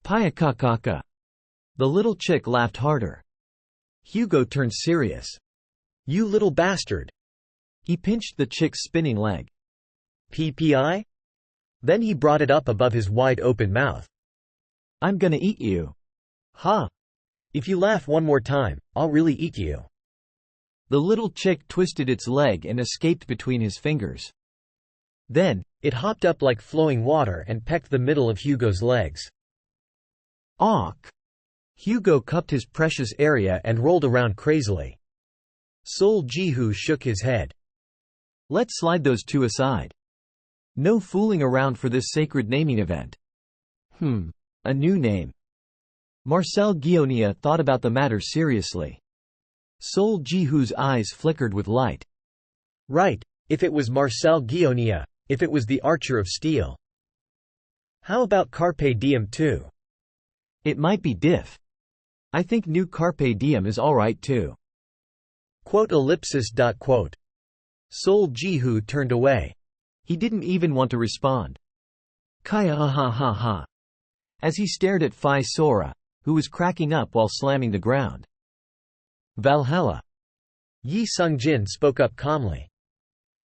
Payakakaka. The little chick laughed harder. Hugo turned serious. You little bastard. He pinched the chick's spinning leg. PPI? Then he brought it up above his wide-open mouth. I'm gonna eat you. Huh. If you laugh one more time, I'll really eat you. The little chick twisted its leg and escaped between his fingers. Then, it hopped up like flowing water and pecked the middle of Hugo's legs. Awk. Hugo cupped his precious area and rolled around crazily. Sol Jihu shook his head. Let's slide those two aside. No fooling around for this sacred naming event. A new name. Marcel Guionia thought about the matter seriously. Sol Jihu's eyes flickered with light. Right, if it was Marcel Guionia, if it was the Archer of Steel. How about Carpe Diem too? It might be diff. I think new Carpe Diem is alright too. Quote. Sol Jihu turned away. He didn't even want to respond. Kaya ha ha ha ha. As he stared at Phi Sora, who was cracking up while slamming the ground. Valhalla. Yi Sung-jin spoke up calmly.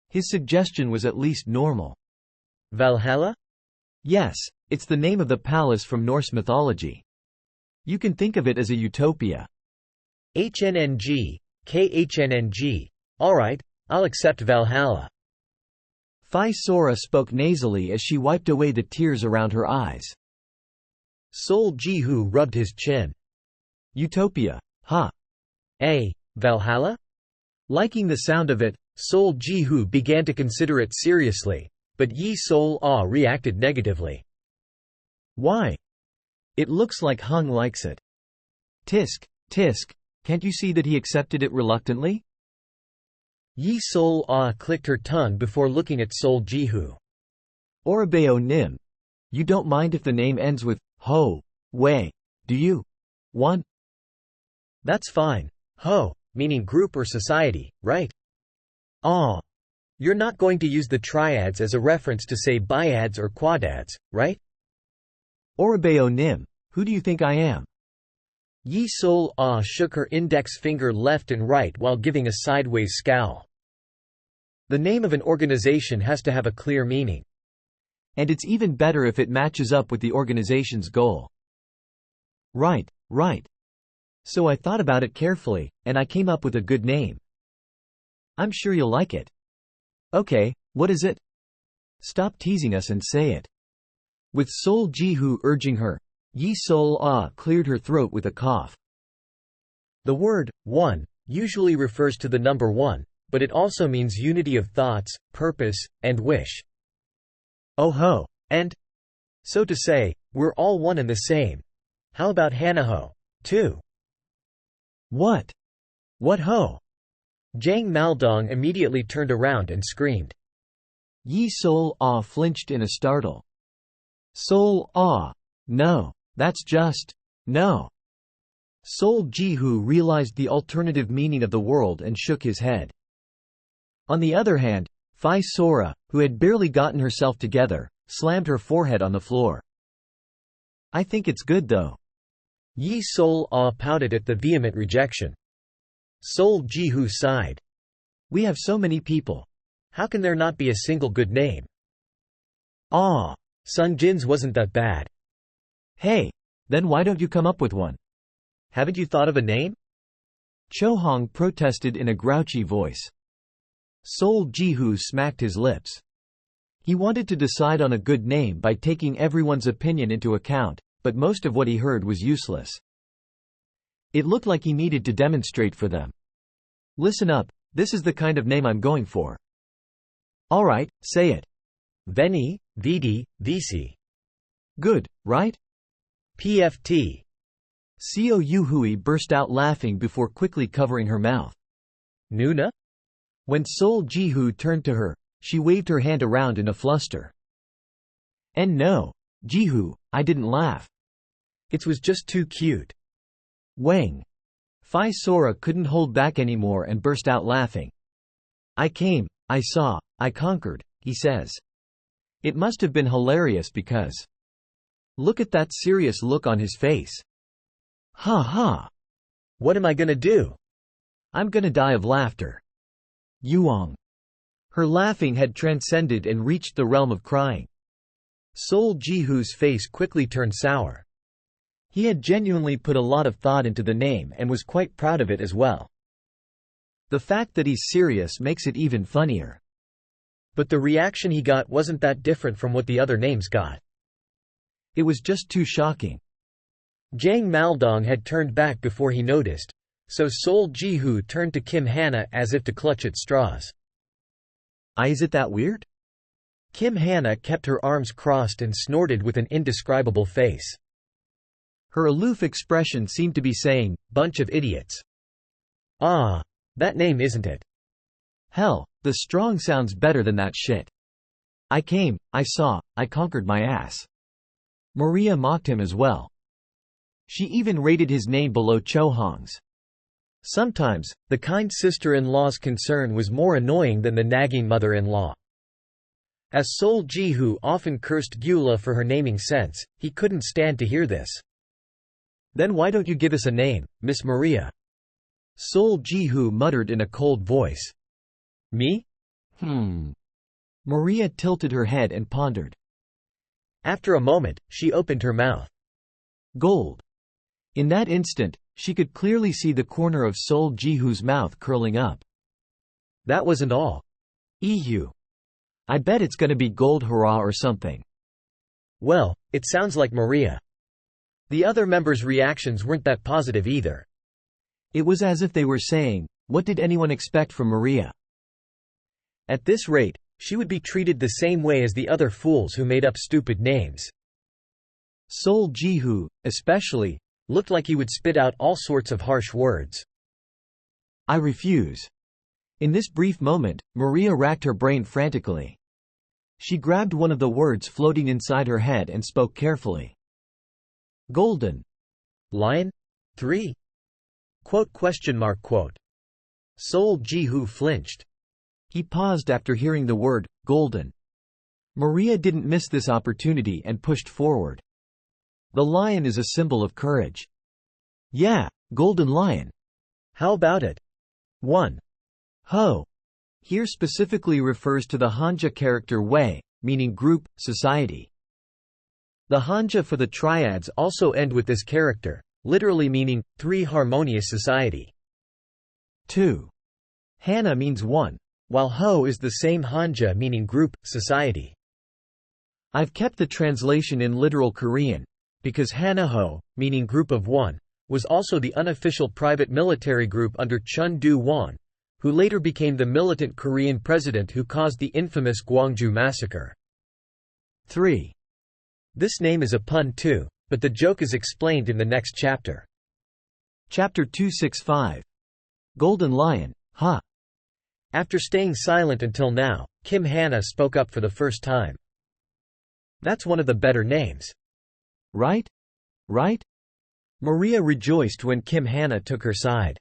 His suggestion was at least normal. Valhalla? Yes, it's the name of the palace from Norse mythology. You can think of it as a utopia. HNNG, KHNNG. Alright, I'll accept Valhalla. Phi Sora spoke nasally as she wiped away the tears around her eyes. Sol Jihu rubbed his chin. Utopia, huh? Valhalla? Liking the sound of it, Sol Jihu began to consider it seriously, but Yi Sol Ah reacted negatively. Why? It looks like Hung likes it. Tisk, can't you see that he accepted it reluctantly? Yi Sol Ah clicked her tongue before looking at Sol Jihu. Orabeo Nim. You don't mind if the name ends with ho, way, do you? Want? That's fine. Ho, meaning group or society, right? Ah. You're not going to use the triads as a reference to say biads or quadads, right? Orabeo Nim, who do you think I am? Yi Sol Ah shook her index finger left and right while giving a sideways scowl. The name of an organization has to have a clear meaning. And it's even better if it matches up with the organization's goal. Right. So I thought about it carefully, and I came up with a good name. I'm sure you'll like it. Okay, what is it? Stop teasing us and say it. With Sol Jihu urging her, Yi Sol Ah cleared her throat with a cough. The word, one, usually refers to the number one, but it also means unity of thoughts, purpose, and wish. Oh ho, and? So to say, we're all one and the same. How about Hanaho, too? What? What ho? Jang Maldong immediately turned around and screamed. Yi Sol Ah flinched in a startle. Sol Ah. No, that's just, no. Sol Jihu realized the alternative meaning of the world and shook his head. On the other hand, Phi Sora, who had barely gotten herself together, slammed her forehead on the floor. I think it's good though. Yi Sol Ah pouted at the vehement rejection. Sol Jihu sighed. We have so many people. How can there not be a single good name? Ah. Sung-jin's wasn't that bad. Hey, then why don't you come up with one? Haven't you thought of a name? Cho Hong protested in a grouchy voice. Sol Jihu smacked his lips. He wanted to decide on a good name by taking everyone's opinion into account, but most of what he heard was useless. It looked like he needed to demonstrate for them. Listen up, this is the kind of name I'm going for. Alright, say it. Veni, Vidi, Vici. Good, right? PFT. Seo Yuhui burst out laughing before quickly covering her mouth. Nuna? When Sol Jihu turned to her, she waved her hand around in a fluster. And no, Jihu, I didn't laugh. It was just too cute. Wang. Phi Sora couldn't hold back anymore and burst out laughing. I came, I saw, I conquered, he says. It must have been hilarious because. Look at that serious look on his face. Ha ha. What am I gonna do? I'm gonna die of laughter. Yuang. Her laughing had transcended and reached the realm of crying. Sol Jihu's face quickly turned sour. He had genuinely put a lot of thought into the name and was quite proud of it as well. The fact that he's serious makes it even funnier. But the reaction he got wasn't that different from what the other names got. It was just too shocking. Jang Maldong had turned back before he noticed. so Sol Ji-hoo turned to Kim Hana as if to clutch at straws. Is it that weird? Kim Hana kept her arms crossed and snorted with an indescribable face. Her aloof expression seemed to be saying, "Bunch of idiots." Ah, that name isn't it? Hell, the strong sounds better than that shit. I came, I saw, I conquered my ass. Maria mocked him as well. She even rated his name below Chohong's. Sometimes, the kind sister-in-law's concern was more annoying than the nagging mother-in-law. As Sol Ji-hoo often cursed Gyula for her naming sense, he couldn't stand to hear this. "Then why don't you give us a name, Miss Maria?" Sol Ji-hoo muttered in a cold voice. "Me? Maria tilted her head and pondered. After a moment, she opened her mouth. Gold. In that instant, she could clearly see the corner of Sol Ji-hoo's mouth curling up. That wasn't all. Ehu. I bet it's gonna be gold hurrah or something. Well, it sounds like Maria. The other members' reactions weren't that positive either. It was as if they were saying, what did anyone expect from Maria? At this rate, she would be treated the same way as the other fools who made up stupid names. Sol Ji-hoo, especially, looked like he would spit out all sorts of harsh words. I refuse. In this brief moment, Maria racked her brain frantically. She grabbed one of the words floating inside her head and spoke carefully. Golden. Lion? 3? Quote? Sol Ji-hoo flinched. He paused after hearing the word, golden. Maria didn't miss this opportunity and pushed forward. The lion is a symbol of courage. Yeah, golden lion. How about it? 1. Ho. Here specifically refers to the Hanja character Wei, meaning group, society. The Hanja for the triads also end with this character, literally meaning, 3 harmonious society. 2. Hana means 1, while Ho is the same Hanja meaning group, society. I've kept the translation in literal Korean, because Hana-ho, meaning group of 1, was also the unofficial private military group under Chun Do-won, who later became the militant Korean president who caused the infamous Gwangju massacre. 3. This name is a pun too, but the joke is explained in the next chapter. Chapter 265. Golden Lion, ha. After staying silent until now, Kim Hana spoke up for the first time. That's one of the better names. Right? Right? Maria rejoiced when Kim Hana took her side.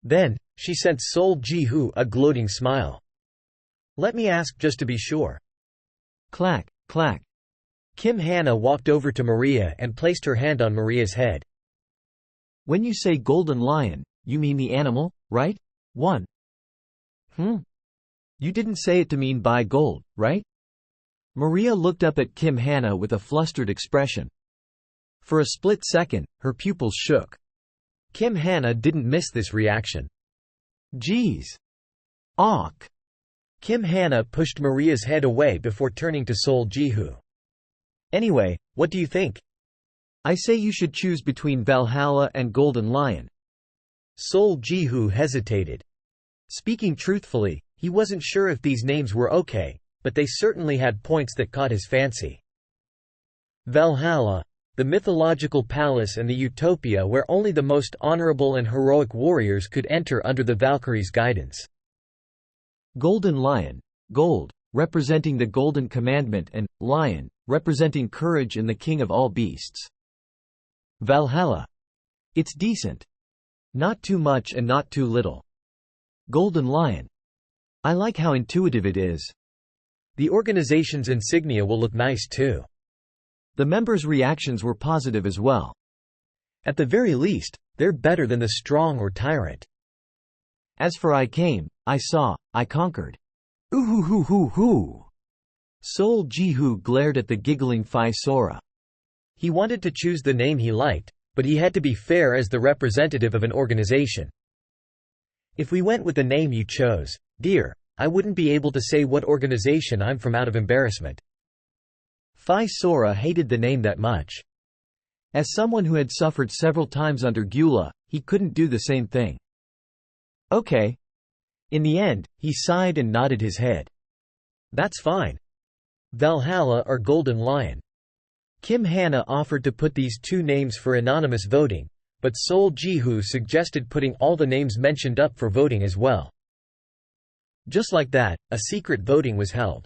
Then, she sent Sol Ji-hoo a gloating smile. Let me ask just to be sure. Clack, clack. Kim Hana walked over to Maria and placed her hand on Maria's head. When you say golden lion, you mean the animal, right? 1. You didn't say it to mean buy gold, right? Maria looked up at Kim Hana with a flustered expression. For a split second, her pupils shook. Kim Hana didn't miss this reaction. Geez. Awk. Kim Hana pushed Maria's head away before turning to Sol Ji-hoo. Anyway, what do you think? I say you should choose between Valhalla and Golden Lion. Sol Ji-hoo hesitated. Speaking truthfully, he wasn't sure if these names were okay, but they certainly had points that caught his fancy. Valhalla, the mythological palace and the utopia where only the most honorable and heroic warriors could enter under the Valkyries' guidance. Golden Lion, gold, representing the Golden Commandment, and lion, representing courage and the king of all beasts. Valhalla. It's decent. Not too much and not too little. Golden Lion. I like how intuitive it is. The organization's insignia will look nice too. The members' reactions were positive as well. At the very least, they're better than the strong or tyrant. As for I came, I saw, I conquered. Ooh-hoo-hoo-hoo-hoo. Sol Ji-hoo glared at the giggling Phi Sora. He wanted to choose the name he liked, but he had to be fair as the representative of an organization. If we went with the name you chose, dear, I wouldn't be able to say what organization I'm from out of embarrassment. Phi Sora hated the name that much. As someone who had suffered several times under Gula, he couldn't do the same thing. Okay. In the end, he sighed and nodded his head. That's fine. Valhalla or Golden Lion. Kim Hana offered to put these two names for anonymous voting, but Sol Ji-hoo suggested putting all the names mentioned up for voting as well. Just like that, a secret voting was held.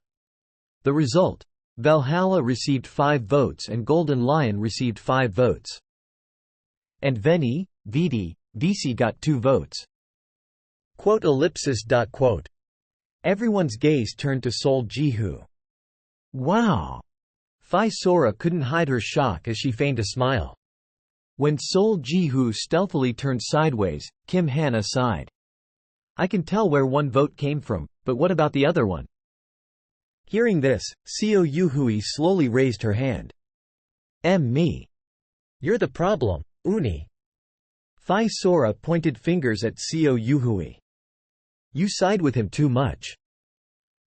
The result: Valhalla received 5 votes and Golden Lion received 5 votes. And Veni, Vidi, Vici got 2 votes. Everyone's gaze turned to Sol Ji-hoo. Wow! Phi Sora couldn't hide her shock as she feigned a smile. When Sol Ji-hoo stealthily turned sideways, Kim Hana sighed. I can tell where one vote came from, but what about the other one? Hearing this, Seo Yuhui slowly raised her hand. Me. You're the problem, Uni. Phi Sora pointed fingers at Seo Yuhui. You side with him too much.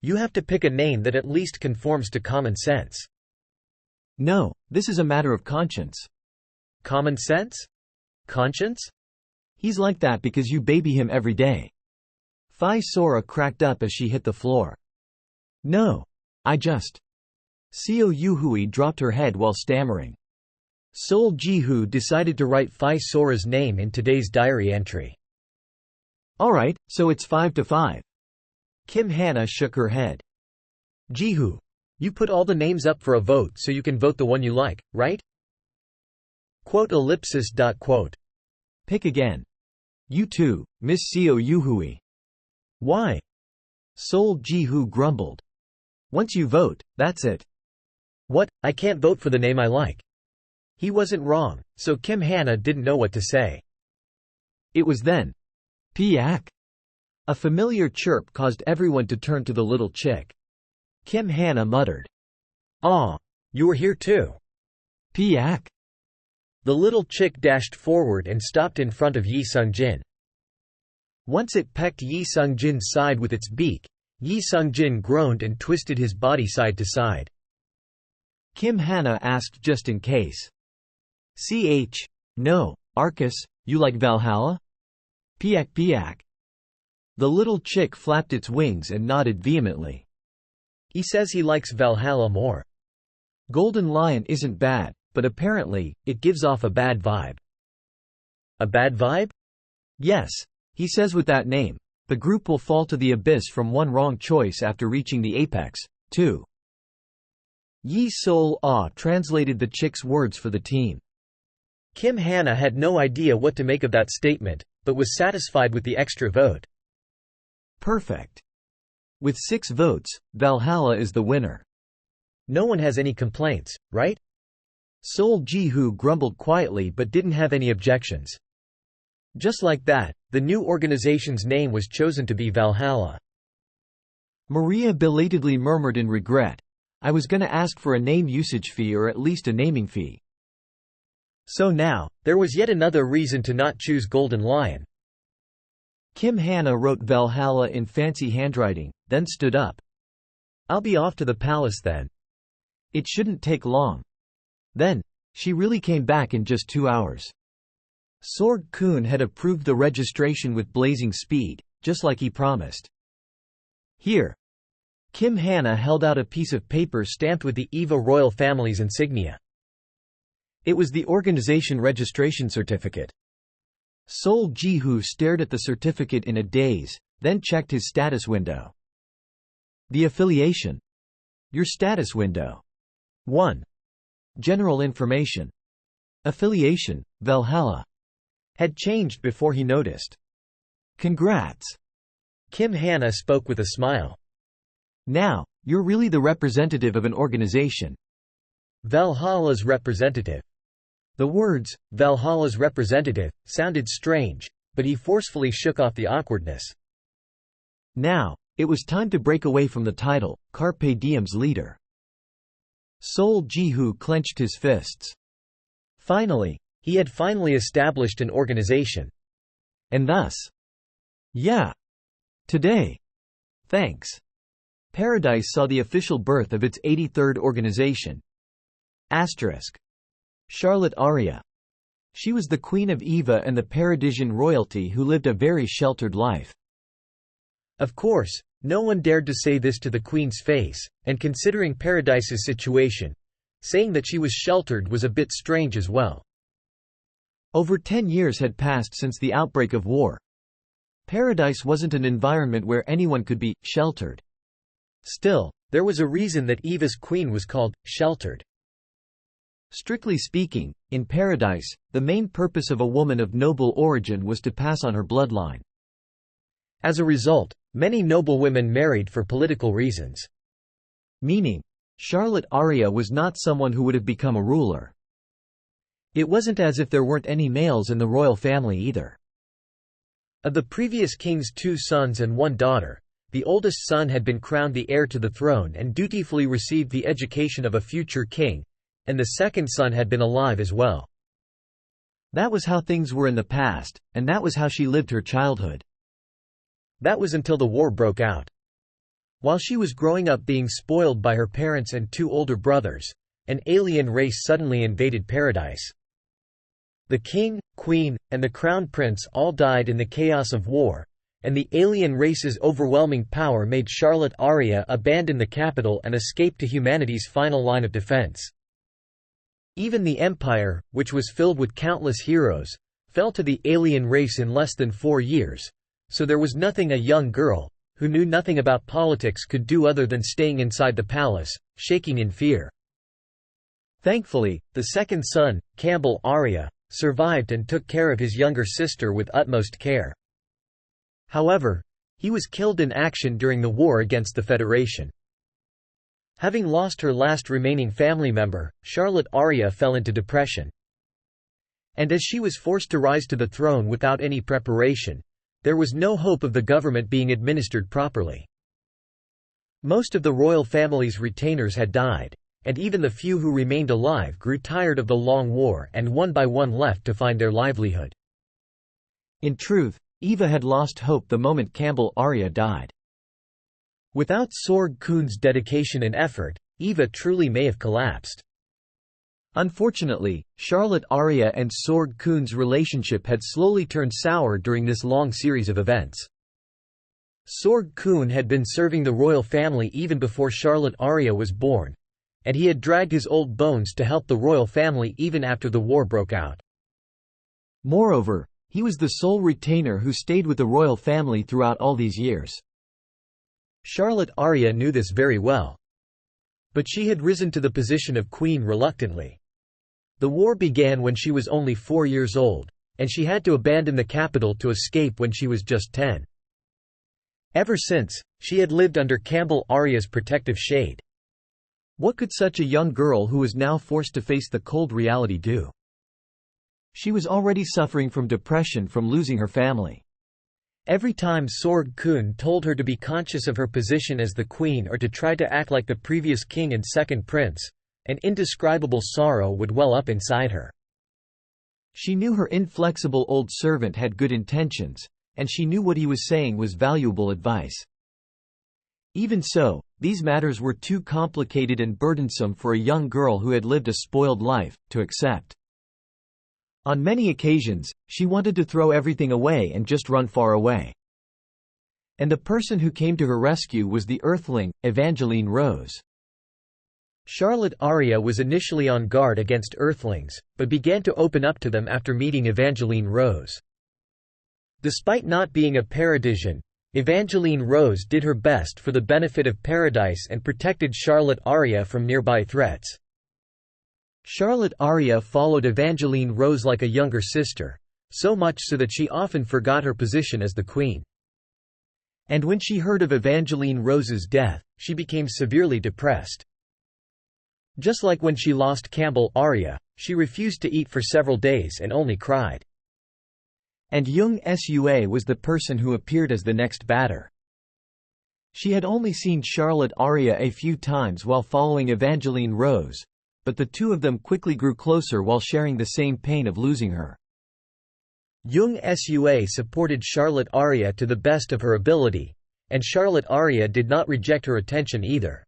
You have to pick a name that at least conforms to common sense. No, this is a matter of conscience. Common sense? Conscience? He's like that because you baby him every day. Phi Sora cracked up as she hit the floor. No. I just… Seo Yuhui dropped her head while stammering. Sol Ji-hoo decided to write Phi Sora's name in today's diary entry. Alright, so it's 5-5. Kim Hana shook her head. Ji-hoo, you put all the names up for a vote so you can vote the one you like, right? Pick again. You too, Miss Seo Yuhui. Why? Sol Ji-hoo grumbled. Once you vote, that's it. What? I can't vote for the name I like. He wasn't wrong, so Kim Hana didn't know what to say. It was then. Piak. A familiar chirp caused everyone to turn to the little chick. Kim Hana muttered. Aw, you were here too. Piak. The little chick dashed forward and stopped in front of Yi Sung-jin. Once it pecked Yi Sung-jin's side with its beak, Yi Sung-jin groaned and twisted his body side to side. Kim Hana asked just in case. No, Arcus, you like Valhalla? Piak piak. The little chick flapped its wings and nodded vehemently. He says he likes Valhalla more. Golden Lion isn't bad, but apparently, it gives off a bad vibe. A bad vibe? Yes, he says with that name, the group will fall to the abyss from one wrong choice after reaching the apex, too. Yi Sol Ah translated the chick's words for the team. Kim Hana had no idea what to make of that statement, but was satisfied with the extra vote. Perfect. With 6 votes, Valhalla is the winner. No one has any complaints, right? Sol Ji-hoo grumbled quietly but didn't have any objections. Just like that, the new organization's name was chosen to be Valhalla. Maria belatedly murmured in regret, I was gonna ask for a name usage fee or at least a naming fee. So now, there was yet another reason to not choose Golden Lion. Kim Hana wrote Valhalla in fancy handwriting, then stood up. I'll be off to the palace then. It shouldn't take long. Then, she really came back in just 2 hours. Sorg-kun had approved the registration with blazing speed, just like he promised. Here. Kim Hana held out a piece of paper stamped with the Eva royal family's insignia. It was the organization registration certificate. Sol Ji-hoo stared at the certificate in a daze, then checked his status window. The affiliation. Your status window. 1. General information. Affiliation, Valhalla. Had changed before he noticed. Congrats. Kim Hana spoke with a smile. Now, you're really the representative of an organization. Valhalla's representative. The words, Valhalla's representative, sounded strange, but he forcefully shook off the awkwardness. Now, it was time to break away from the title, Carpe Diem's leader. Sol Ji-hoo clenched his fists. Finally, he had finally established an organization. And thus. Yeah. Today. Thanks. Paradise saw the official birth of its 83rd organization. Asterisk. Charlotte Aria. She was the queen of Eva and the Paradiesian royalty who lived a very sheltered life. Of course, no one dared to say this to the queen's face, and considering Paradise's situation, saying that she was sheltered was a bit strange as well. Over 10 years had passed since the outbreak of war. Paradise wasn't an environment where anyone could be sheltered. Still, there was a reason that Eva's queen was called sheltered. Strictly speaking, in Paradise, the main purpose of a woman of noble origin was to pass on her bloodline. As a result, many noble women married for political reasons. Meaning, Charlotte Aria was not someone who would have become a ruler. It wasn't as if there weren't any males in the royal family either. Of the previous king's 2 sons and 1 daughter, the oldest son had been crowned the heir to the throne and dutifully received the education of a future king, and the second son had been alive as well. That was how things were in the past, and that was how she lived her childhood. That was until the war broke out. While she was growing up being spoiled by her parents and 2 older brothers, an alien race suddenly invaded Paradise. The king, queen, and the crown prince all died in the chaos of war, and the alien race's overwhelming power made Charlotte Aria abandon the capital and escape to humanity's final line of defense. Even the empire, which was filled with countless heroes, fell to the alien race in less than 4 years, so there was nothing a young girl, who knew nothing about politics, could do other than staying inside the palace, shaking in fear. Thankfully, the second son, Campbell Aria, survived and took care of his younger sister with utmost care. However, he was killed in action during the war against the Federation. Having lost her last remaining family member, Charlotte Aria fell into depression. And as she was forced to rise to the throne without any preparation, there was no hope of the government being administered properly. Most of the royal family's retainers had died, and even the few who remained alive grew tired of the long war and one by one left to find their livelihood. In truth, Eva had lost hope the moment Campbell Aria died. Without Sorg Kuhn's dedication and effort, Eva truly may have collapsed. Unfortunately, Charlotte Aria and Sorg Kuhn's relationship had slowly turned sour during this long series of events. Sorg Kuhn had been serving the royal family even before Charlotte Aria was born, and he had dragged his old bones to help the royal family even after the war broke out. Moreover, he was the sole retainer who stayed with the royal family throughout all these years. Charlotte Aria knew this very well. But she had risen to the position of queen reluctantly. The war began when she was only 4 years old, and she had to abandon the capital to escape when she was just 10. Ever since, she had lived under Campbell Aria's protective shade. What could such a young girl who was now forced to face the cold reality do? She was already suffering from depression from losing her family. Every time Sorg Kuhn told her to be conscious of her position as the queen or to try to act like the previous king and second prince, an indescribable sorrow would well up inside her. She knew her inflexible old servant had good intentions, and she knew what he was saying was valuable advice. Even so, these matters were too complicated and burdensome for a young girl who had lived a spoiled life to accept. On many occasions, she wanted to throw everything away and just run far away. And the person who came to her rescue was the Earthling, Evangeline Rose. Charlotte Aria was initially on guard against Earthlings, but began to open up to them after meeting Evangeline Rose. Despite not being a Paradiesian, Evangeline Rose did her best for the benefit of Paradise and protected Charlotte Aria from nearby threats. Charlotte Aria followed Evangeline Rose like a younger sister, so much so that she often forgot her position as the queen. And when she heard of Evangeline Rose's death, she became severely depressed. Just like when she lost Campbell Aria, she refused to eat for several days and only cried. And Jung Sua was the person who appeared as the next batter. She had only seen Charlotte Aria a few times while following Evangeline Rose, but the two of them quickly grew closer while sharing the same pain of losing her. Jung Sua supported Charlotte Aria to the best of her ability, and Charlotte Aria did not reject her attention either.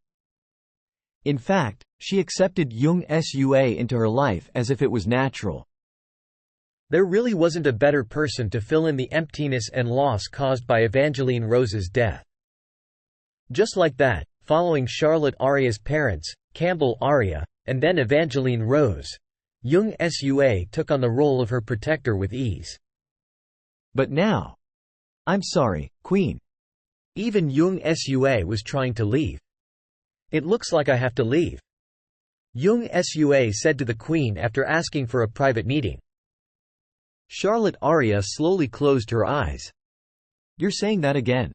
In fact, she accepted Jung Sua into her life as if it was natural. There really wasn't a better person to fill in the emptiness and loss caused by Evangeline Rose's death. Just like that, following Charlotte Aria's parents, Campbell Aria, and then Evangeline Rose, Jung Sua took on the role of her protector with ease. But now, I'm sorry, Queen. Even Jung Sua was trying to leave. It looks like I have to leave, Jung Sua said to the Queen after asking for a private meeting. Charlotte Aria slowly closed her eyes. You're saying that again?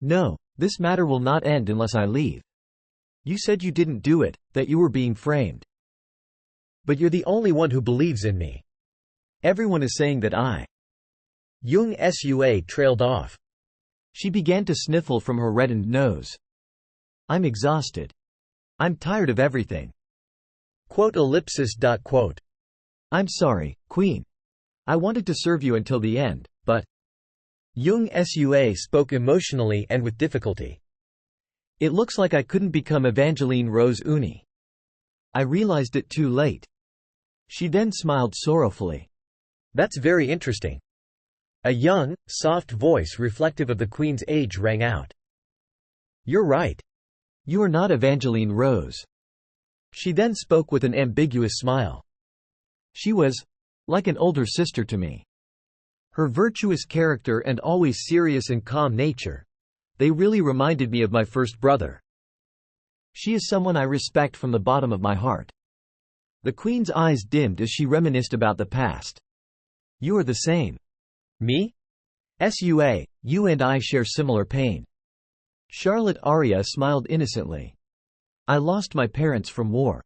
No, this matter will not end unless I leave. You said you didn't do it, that you were being framed. But you're the only one who believes in me. Everyone is saying that I. Jung Sua trailed off. She began to sniffle from her reddened nose. I'm exhausted. I'm tired of everything. I'm sorry, Queen. I wanted to serve you until the end, but… Jung Sua spoke emotionally and with difficulty. It looks like I couldn't become Evangeline Rose Uni. I realized it too late. She then smiled sorrowfully. That's very interesting. A young, soft voice reflective of the Queen's age rang out. You're right. You are not Evangeline Rose. She then spoke with an ambiguous smile. She was like an older sister to me. Her virtuous character and always serious and calm nature, they really reminded me of my first brother. She is someone I respect from the bottom of my heart. The Queen's eyes dimmed as she reminisced about the past. You are the same. Me? Sua, you and I share similar pain. Charlotte Aria smiled innocently. I lost my parents from war.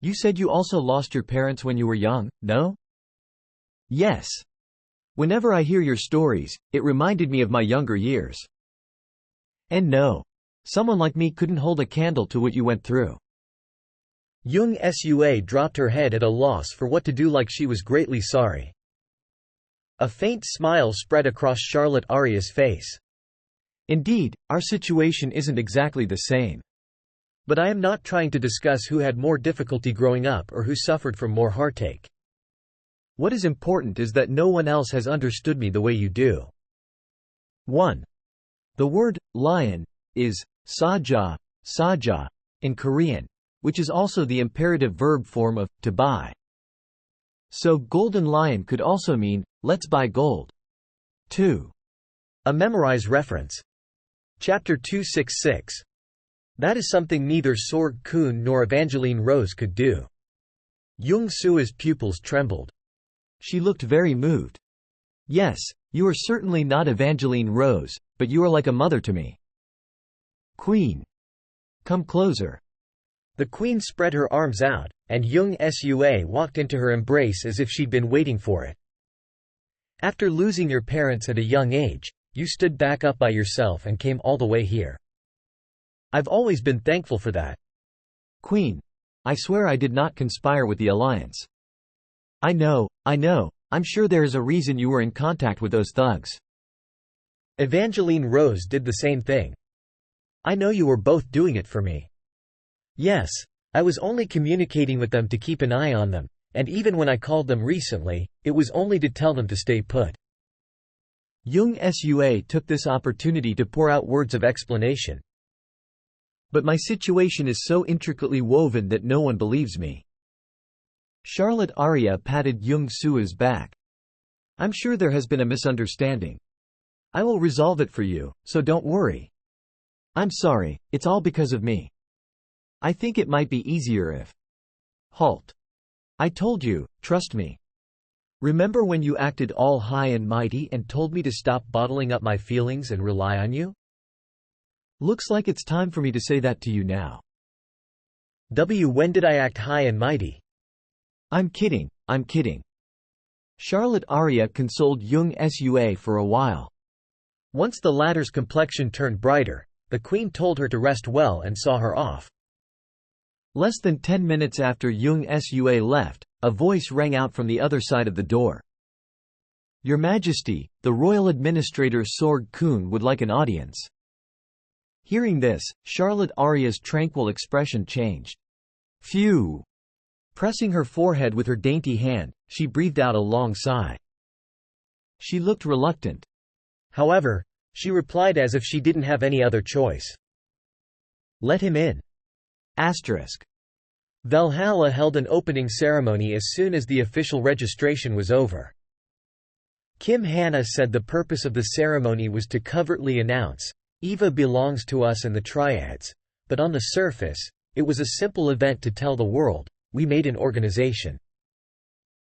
You said you also lost your parents when you were young, no? Yes. Whenever I hear your stories, it reminded me of my younger years. And no, someone like me couldn't hold a candle to what you went through. Jung Sua dropped her head at a loss for what to do, like she was greatly sorry. A faint smile spread across Charlotte Aria's face. Indeed, our situation isn't exactly the same. But I am not trying to discuss who had more difficulty growing up or who suffered from more heartache. What is important is that no one else has understood me the way you do. 1. The word lion is saja, saja in Korean, which is also the imperative verb form of to buy. So golden lion could also mean let's buy gold. 2. A memorized reference. Chapter 266. That is something neither Sorg-kun nor Evangeline Rose could do. Jung Sua's pupils trembled. She looked very moved. Yes, you are certainly not Evangeline Rose, but you are like a mother to me. Queen. Come closer. The Queen spread her arms out, and Jung Sua walked into her embrace as if she'd been waiting for it. After losing your parents at a young age, you stood back up by yourself and came all the way here. I've always been thankful for that. Queen. I swear I did not conspire with the alliance. I know, I'm sure there is a reason you were in contact with those thugs. Evangeline Rose did the same thing. I know you were both doing it for me. Yes, I was only communicating with them to keep an eye on them, and even when I called them recently, it was only to tell them to stay put. Jung Sua took this opportunity to pour out words of explanation. But my situation is so intricately woven that no one believes me. Charlotte Aria patted Jung Sua's back. I'm sure there has been a misunderstanding. I will resolve it for you, so don't worry. I'm sorry, it's all because of me. I think it might be easier if… Halt. I told you, trust me. Remember when you acted all high and mighty and told me to stop bottling up my feelings and rely on you? Looks like it's time for me to say that to you now. When did I act high and mighty? I'm kidding. Charlotte Aria consoled Jung Sua for a while. Once the latter's complexion turned brighter, the Queen told her to rest well and saw her off. Less than 10 minutes after Jung Sua left, a voice rang out from the other side of the door. Your Majesty, the royal administrator Sorg-kun would like an audience. Hearing this, Charlotte Aria's tranquil expression changed. Phew! Pressing her forehead with her dainty hand, she breathed out a long sigh. She looked reluctant. However, she replied as if she didn't have any other choice. Let him in. Asterisk. Valhalla held an opening ceremony as soon as the official registration was over. Kim Hanna said the purpose of the ceremony was to covertly announce, "Eva belongs to us and the Triads," but on the surface, it was a simple event to tell the world, "We made an organization."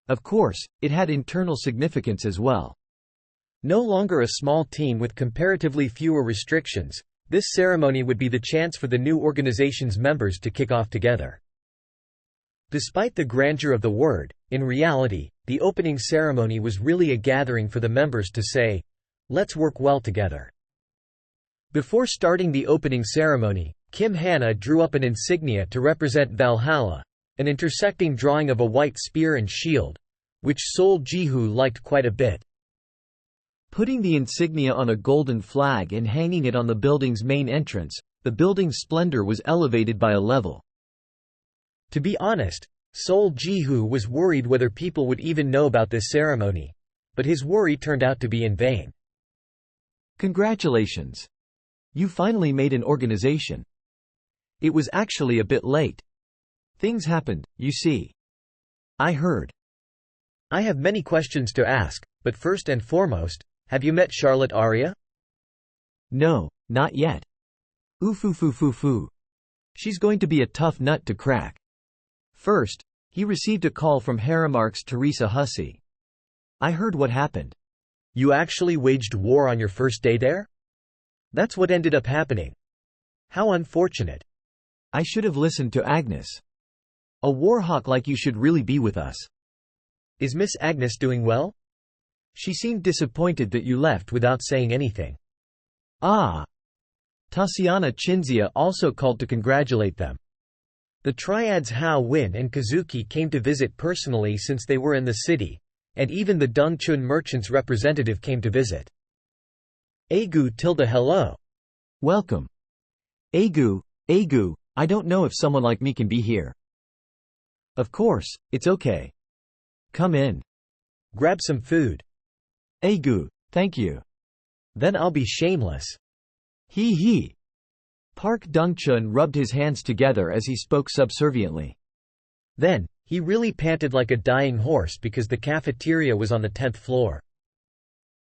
Of course, it had internal significance as well. No longer a small team with comparatively fewer restrictions, this ceremony would be the chance for the new organization's members to kick off together. Despite the grandeur of the word, in reality, the opening ceremony was really a gathering for the members to say, "Let's work well together." Before starting the opening ceremony, Kim Hanna drew up an insignia to represent Valhalla, an intersecting drawing of a white spear and shield, which Sol Jihu liked quite a bit. Putting the insignia on a golden flag and hanging it on the building's main entrance, the building's splendor was elevated by a level. To be honest, Sol Jihu was worried whether people would even know about this ceremony, but his worry turned out to be in vain. Congratulations! You finally made an organization. It was actually a bit late. Things happened, you see. I heard. I have many questions to ask, but first and foremost, have you met Charlotte Aria? No, not yet. Oof. She's going to be a tough nut to crack. First, he received a call from Haremark's Teresa Hussey. I heard what happened. You actually waged war on your first day there? That's what ended up happening. How unfortunate. I should have listened to Agnes. A warhawk like you should really be with us. Is Miss Agnes doing well? She seemed disappointed that you left without saying anything. Ah. Tatiana Chinzia also called to congratulate them. The triads Hao Win and Kazuki came to visit personally since they were in the city, and even the Dongchun merchants' representative came to visit. Agu tilde hello. Welcome. Agu, I don't know if someone like me can be here. Of course, it's okay. Come in. Grab some food. Agu, thank you. Then I'll be shameless. He. Park Dongchun rubbed his hands together as he spoke subserviently. Then, he really panted like a dying horse because the cafeteria was on the 10th floor.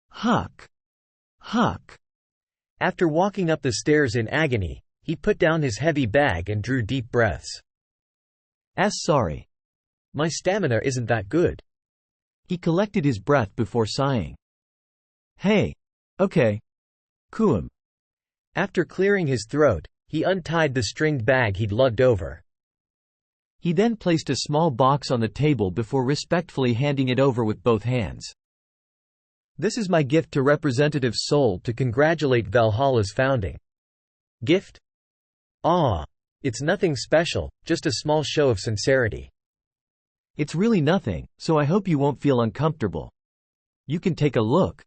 Huck. After walking up the stairs in agony, he put down his heavy bag and drew deep breaths. Sorry. My stamina isn't that good. He collected his breath before sighing. Hey. Okay. Kuum. After clearing his throat, he untied the stringed bag he'd lugged over. He then placed a small box on the table before respectfully handing it over with both hands. This is my gift to Representative Sol to congratulate Valhalla's founding. Gift? It's nothing special, just a small show of sincerity. It's really nothing, so I hope you won't feel uncomfortable. You can take a look.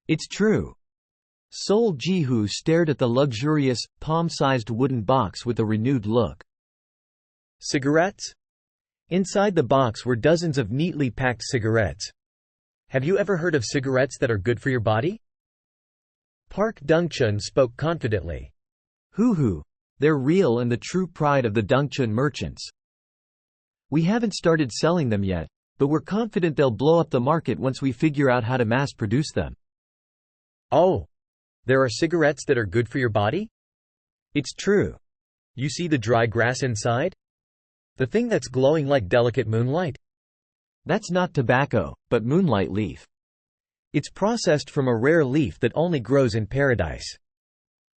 It's true. Sol Jihu stared at the luxurious, palm-sized wooden box with a renewed look. Cigarettes? Inside the box were dozens of neatly packed cigarettes. Have you ever heard of cigarettes that are good for your body? Park Dongchun spoke confidently. Hoo. They're real and the true pride of the Dongchun merchants. We haven't started selling them yet, but we're confident they'll blow up the market once we figure out how to mass produce them. Oh. There are cigarettes that are good for your body? It's true. You see the dry grass inside? The thing that's glowing like delicate moonlight? That's not tobacco, but moonlight leaf. It's processed from a rare leaf that only grows in paradise.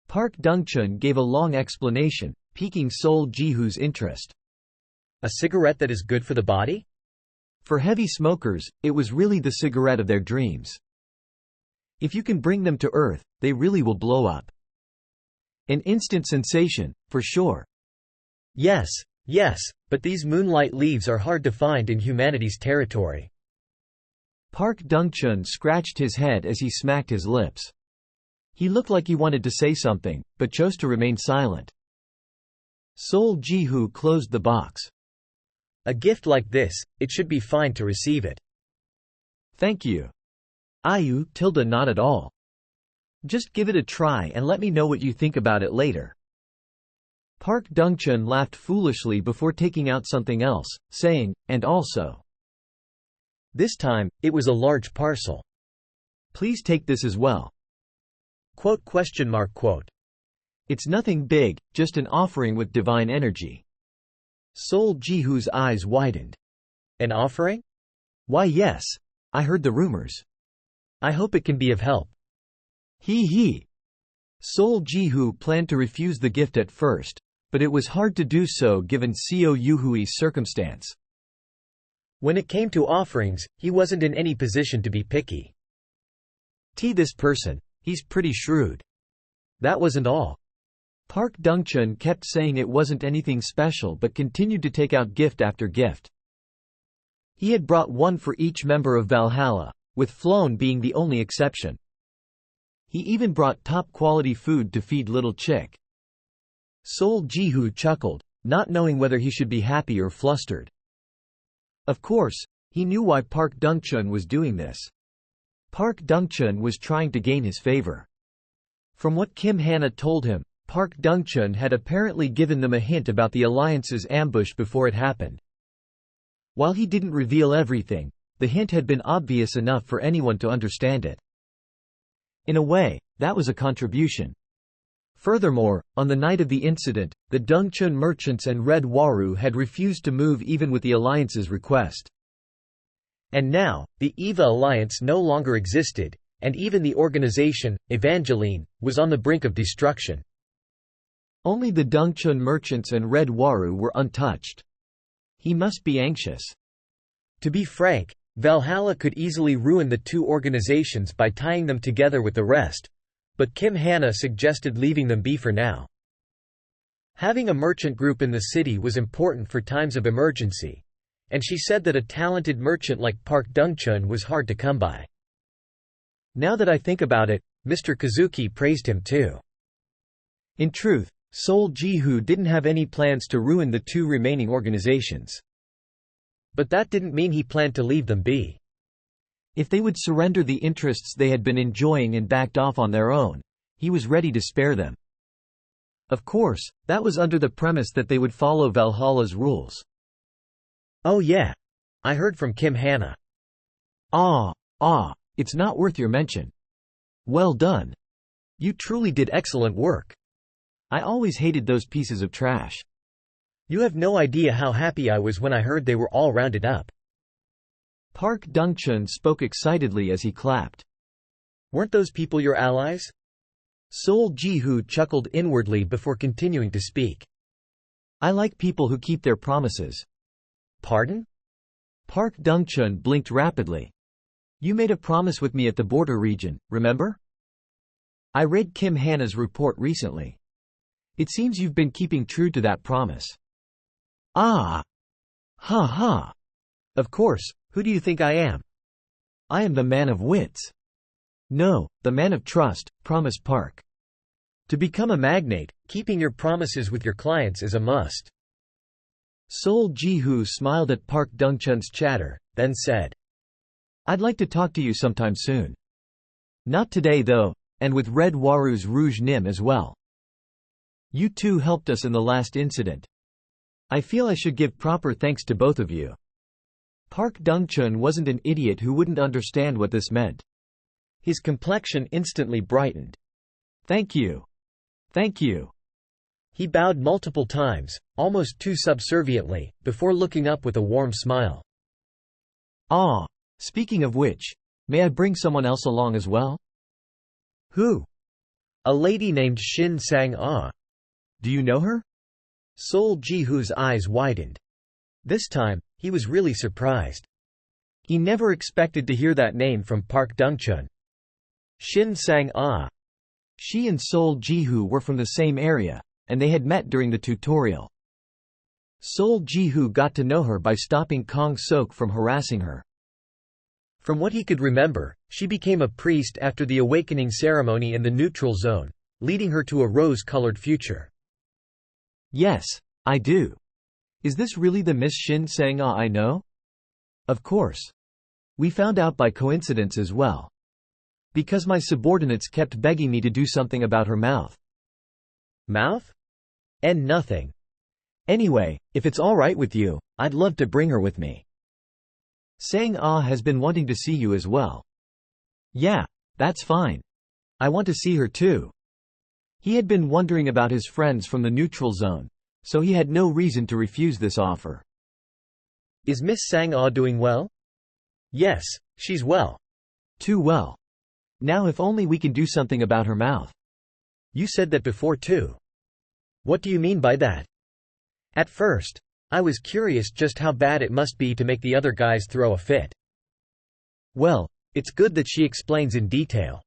Park Dongchun gave a long explanation, piquing Sol Jihu's interest. A cigarette that is good for the body? For heavy smokers, it was really the cigarette of their dreams. If you can bring them to earth, they really will blow up. An instant sensation, for sure. Yes, but these moonlight leaves are hard to find in humanity's territory. Park Dongchun scratched his head as he smacked his lips. He looked like he wanted to say something, but chose to remain silent. Sol Ji-hoo closed the box. A gift like this, it should be fine to receive it. Thank you. Ayu, not at all. Just give it a try and let me know what you think about it later. Park Dungchun laughed foolishly before taking out something else, saying, and also. This time, it was a large parcel. Please take this as well. Quote. It's nothing big, just an offering with divine energy. Sol Ji-hoo's eyes widened. An offering? Why yes. I heard the rumors. I hope it can be of help. He. Sol Ji-hoo planned to refuse the gift at first, but it was hard to do so given Seo Yuhui's circumstance. When it came to offerings, he wasn't in any position to be picky. This person, he's pretty shrewd. That wasn't all. Park Dungchun kept saying it wasn't anything special but continued to take out gift after gift. He had brought one for each member of Valhalla, with Floan being the only exception. He even brought top-quality food to feed little Chick. Sol Ji-hoo chuckled, not knowing whether he should be happy or flustered. Of course, he knew why Park Dungchun was doing this. Park Dungchun was trying to gain his favor. From what Kim Hana told him, Park Dungchun had apparently given them a hint about the alliance's ambush before it happened. While he didn't reveal everything, the hint had been obvious enough for anyone to understand it. In a way, that was a contribution. Furthermore, on the night of the incident, the Dungchun merchants and Red Waru had refused to move even with the alliance's request. And now, the EVA alliance no longer existed, and even the organization, Evangeline, was on the brink of destruction. Only the Dungchun merchants and Red Waru were untouched. He must be anxious. To be frank, Valhalla could easily ruin the two organizations by tying them together with the rest, but Kim Hana suggested leaving them be for now. Having a merchant group in the city was important for times of emergency, and she said that a talented merchant like Park Dungchun was hard to come by. Now that I think about it, Mr. Kazuki praised him too. In truth, Sol Ji-hoo didn't have any plans to ruin the two remaining organizations. But that didn't mean he planned to leave them be. If they would surrender the interests they had been enjoying and backed off on their own, he was ready to spare them. Of course, that was under the premise that they would follow Valhalla's rules. Oh yeah. I heard from Kim Hana. It's not worth your mention. Well done. You truly did excellent work. I always hated those pieces of trash. You have no idea how happy I was when I heard they were all rounded up. Park Dungchun spoke excitedly as he clapped. Weren't those people your allies? Sol Ji-hoo chuckled inwardly before continuing to speak. I like people who keep their promises. Pardon? Park Dungchun blinked rapidly. You made a promise with me at the border region, remember? I read Kim Hana's report recently. It seems you've been keeping true to that promise. Of course, who do you think I am? I am the man of wits. No, the man of trust, Promise Park. To become a magnate, keeping your promises with your clients is a must. Sol Ji-hoo smiled at Park Dungchun's chatter, then said, I'd like to talk to you sometime soon. Not today though, and with Red Waru's Rouge Nim as well. You two helped us in the last incident. I feel I should give proper thanks to both of you. Park Dungchun wasn't an idiot who wouldn't understand what this meant. His complexion instantly brightened. Thank you. Thank you. He bowed multiple times, almost too subserviently, before looking up with a warm smile. Speaking of which, may I bring someone else along as well? Who? A lady named Shin Sang-ah. Do you know her? Sol Ji-hoo's eyes widened. This time, he was really surprised. He never expected to hear that name from Park Dungchun. Shin Sang-ah. She and Sol Ji-hoo were from the same area, and they had met during the tutorial. Sol Ji-hoo got to know her by stopping Kong Sok from harassing her. From what he could remember, she became a priest after the awakening ceremony in the neutral zone, leading her to a rose-colored future. Yes, I do. Is this really the Miss Shin Sang-ah I know? Of course. We found out by coincidence as well. Because my subordinates kept begging me to do something about her mouth. Mouth? And nothing. Anyway, if it's all right with you, I'd love to bring her with me. Sang-ah has been wanting to see you as well. Yeah, that's fine. I want to see her too. He had been wondering about his friends from the neutral zone, so he had no reason to refuse this offer. Is Miss Sang-ah doing well? Yes, she's well. Too well. Now if only we can do something about her mouth. You said that before too. What do you mean by that? At first, I was curious just how bad it must be to make the other guys throw a fit. Well, it's good that she explains in detail.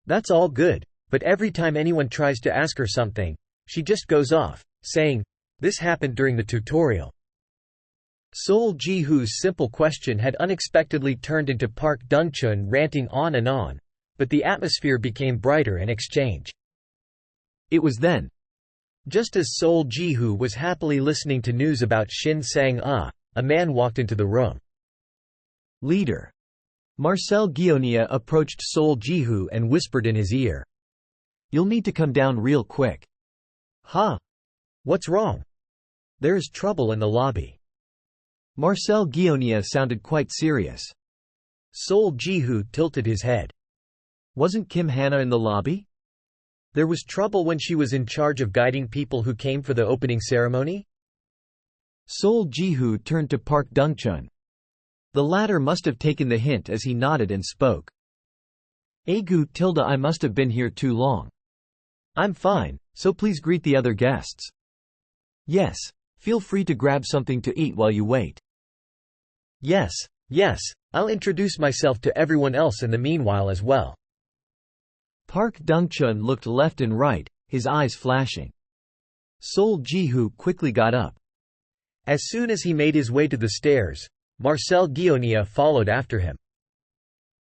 That's all good, but every time anyone tries to ask her something, she just goes off, saying, "This happened during the tutorial." Sol Ji-hoo's simple question had unexpectedly turned into Park Dung-chun ranting on, but the atmosphere became brighter in exchange. It was then. Just as Sol Ji-hoo was happily listening to news about Shin Sang-ah, a man walked into the room. Leader. Marcel Guionia approached Sol Ji-hoo and whispered in his ear. You'll need to come down real quick. Huh? What's wrong? There is trouble in the lobby. Marcel Guionia sounded quite serious. Sol Ji-hoo tilted his head. Wasn't Kim Hana in the lobby? There was trouble when she was in charge of guiding people who came for the opening ceremony? Sol Ji-hoo turned to Park Dung-chun. The latter must have taken the hint as he nodded and spoke. I must have been here too long. I'm fine, so please greet the other guests. Yes, feel free to grab something to eat while you wait. Yes, I'll introduce myself to everyone else in the meanwhile as well. Park Dung-chun looked left and right, his eyes flashing. Sol Ji-hoo quickly got up. As soon as he made his way to the stairs, Marcel Guionia followed after him.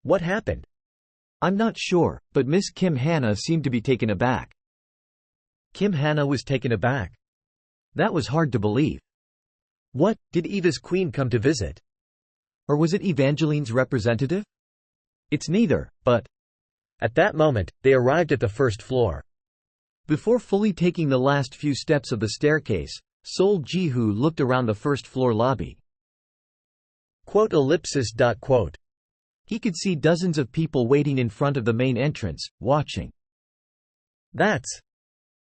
What happened? I'm not sure, but Miss Kim Hana seemed to be taken aback. Kim Hana was taken aback? That was hard to believe. What, did Eva's queen come to visit? Or was it Evangeline's representative? It's neither, but… At that moment, they arrived at the first floor. Before fully taking the last few steps of the staircase, Sol Ji-hoo looked around the first floor lobby. He could see dozens of people waiting in front of the main entrance, watching. That's…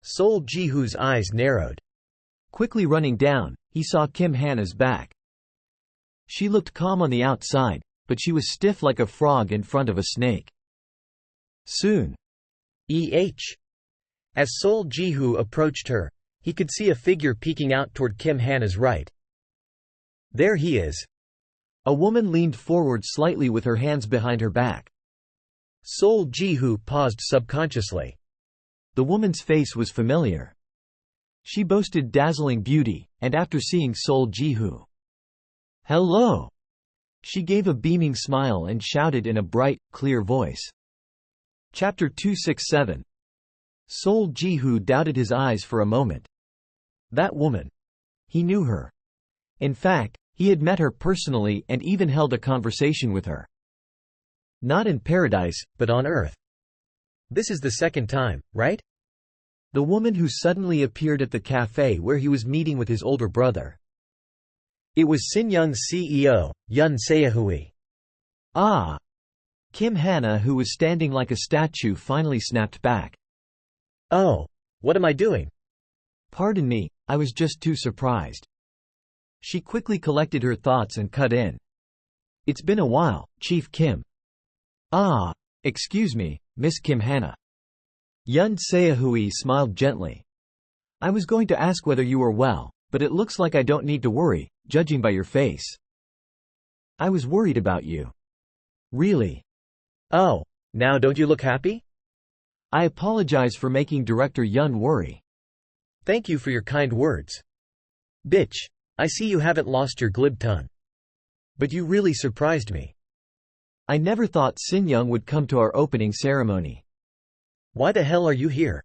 Sol Ji-hoo's eyes narrowed. Quickly running down, he saw Kim Hana's back. She looked calm on the outside, but she was stiff like a frog in front of a snake. Soon. As Sol Ji-hoo approached her, he could see a figure peeking out toward Kim Hana's right. There he is. A woman leaned forward slightly with her hands behind her back. Sol Ji-hoo paused subconsciously. The woman's face was familiar. She boasted dazzling beauty, and after seeing Sol Ji-hoo, "Hello!" she gave a beaming smile and shouted in a bright, clear voice. Chapter 267. Sol Ji-hoo doubted his eyes for a moment. That woman. He knew her. In fact, he had met her personally and even held a conversation with her. Not in paradise, but on earth. This is the second time, right? The woman who suddenly appeared at the cafe where he was meeting with his older brother. It was Sin-young's CEO, Yun Seahui. Ah! Kim Hana, who was standing like a statue, finally snapped back. Oh, what am I doing? Pardon me, I was just too surprised. She quickly collected her thoughts and cut in. It's been a while, Chief Kim. Ah, excuse me, Miss Kim Hana. Yun Seahui smiled gently. I was going to ask whether you were well, but it looks like I don't need to worry, judging by your face. I was worried about you. Really? Oh, now don't you look happy? I apologize for making Director Yun worry. Thank you for your kind words. Bitch, I see you haven't lost your glib tongue. But you really surprised me. I never thought Sinyoung would come to our opening ceremony. Why the hell are you here?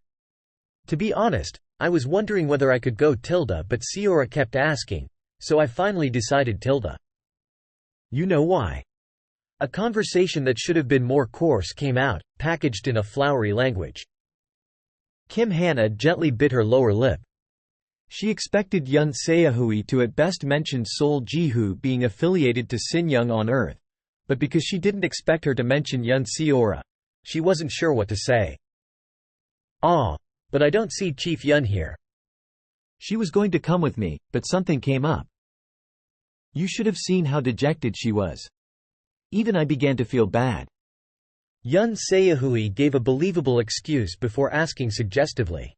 To be honest, I was wondering whether I could go tilde, but Seora kept asking, so I finally decided tilde. You know why? A conversation that should have been more coarse came out, packaged in a flowery language. Kim Hana gently bit her lower lip. She expected Yun Seahui to at best mention Sol Jihu being affiliated to Sinyoung on Earth, but because she didn't expect her to mention Yun Seora, she wasn't sure what to say. But I don't see Chief Yun here. She was going to come with me, but something came up. You should have seen how dejected she was. Even I began to feel bad. Yun Seahui gave a believable excuse before asking suggestively,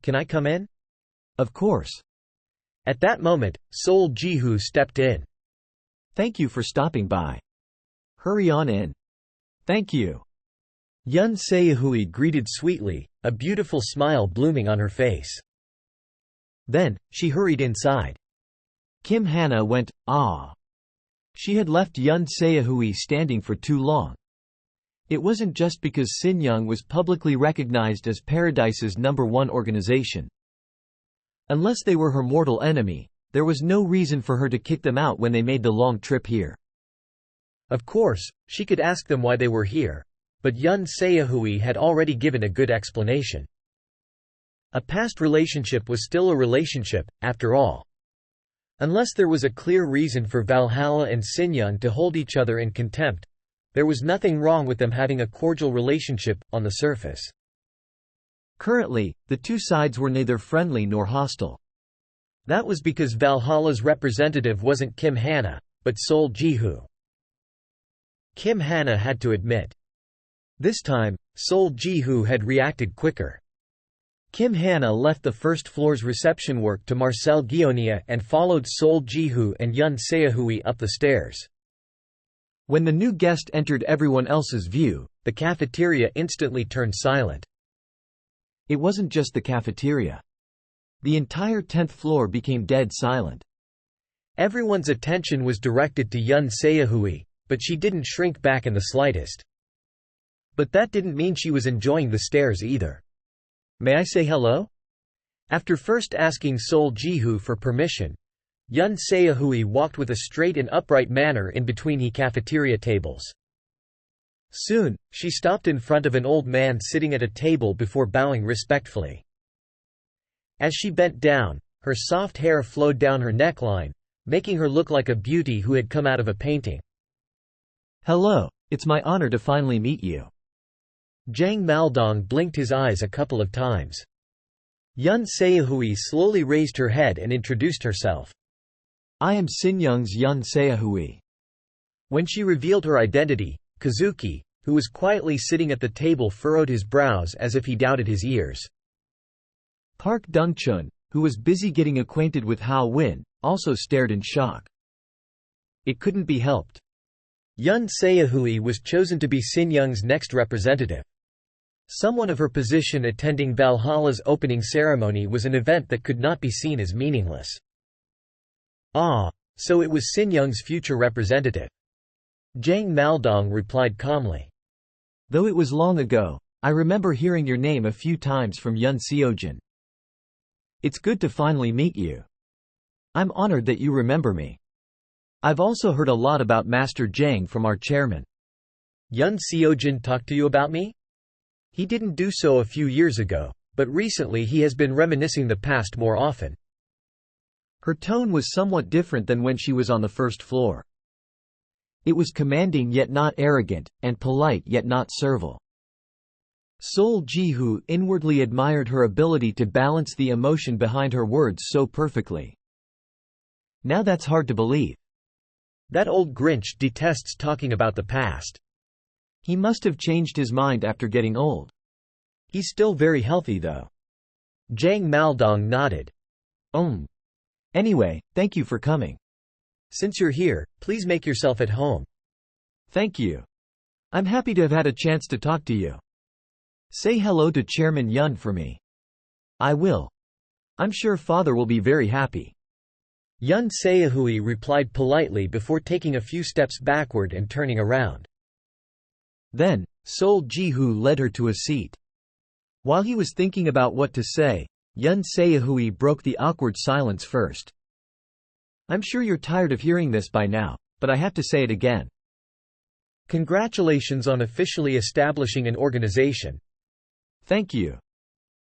"Can I come in?" Of course. At that moment, Sol Jihu stepped in. Thank you for stopping by. Hurry on in. Thank you. Yun Seahui greeted sweetly, a beautiful smile blooming on her face. Then, she hurried inside. Kim Hana went, ah. She had left Yun Seahui standing for too long. It wasn't just because Sinyoung was publicly recognized as Paradise's #1 organization. Unless they were her mortal enemy, there was no reason for her to kick them out when they made the long trip here. Of course, she could ask them why they were here, but Yun Seahui had already given a good explanation. A past relationship was still a relationship, after all. Unless there was a clear reason for Valhalla and Sinyoung to hold each other in contempt, there was nothing wrong with them having a cordial relationship, on the surface. Currently, the two sides were neither friendly nor hostile. That was because Valhalla's representative wasn't Kim Hana, but Sol Jihu. Kim Hana had to admit. This time, Sol Jihu had reacted quicker. Kim Hana left the first floor's reception work to Marcel Guionia and followed Sol Jihu and Yun Seahui up the stairs. When the new guest entered everyone else's view, the cafeteria instantly turned silent. It wasn't just the cafeteria. The entire 10th floor became dead silent. Everyone's attention was directed to Yun Seahui, but she didn't shrink back in the slightest. But that didn't mean she was enjoying the stares either. May I say hello? After first asking Sol Jihu for permission, Yun Seahui walked with a straight and upright manner in between the cafeteria tables. Soon, she stopped in front of an old man sitting at a table before bowing respectfully. As she bent down, her soft hair flowed down her neckline, making her look like a beauty who had come out of a painting. Hello, it's my honor to finally meet you. Zhang Maldong blinked his eyes a couple of times. Yun Seahui slowly raised her head and introduced herself. I am Sinyoung's Yun Seahui. When she revealed her identity, Kazuki, who was quietly sitting at the table, furrowed his brows as if he doubted his ears. Park Dungchun, who was busy getting acquainted with Hao Win, also stared in shock. It couldn't be helped. Yun Seahui was chosen to be Sinyoung's next representative. Someone of her position attending Valhalla's opening ceremony was an event that could not be seen as meaningless. So it was Sinyoung's future representative. Zhang Maldong replied calmly. Though it was long ago, I remember hearing your name a few times from Yun Yu-jin. It's good to finally meet you. I'm honored that you remember me. I've also heard a lot about Master Zhang from our chairman. Yun Yu-jin talked to you about me? He didn't do so a few years ago, but recently he has been reminiscing the past more often. Her tone was somewhat different than when she was on the first floor. It was commanding yet not arrogant, and polite yet not servile. Sol Jihu inwardly admired her ability to balance the emotion behind her words so perfectly. Now that's hard to believe. That old Grinch detests talking about the past. He must have changed his mind after getting old. He's still very healthy though. Zhang Maldong nodded. Anyway, thank you for coming. Since you're here, please make yourself at home. Thank you. I'm happy to have had a chance to talk to you. Say hello to Chairman Yun for me. I will. I'm sure Father will be very happy. Yun Seahui replied politely before taking a few steps backward and turning around. Then, Sol Ji-hoo led her to a seat. While he was thinking about what to say, Yun Se-hui broke the awkward silence first. "I'm sure you're tired of hearing this by now, but I have to say it again. Congratulations on officially establishing an organization." "Thank you.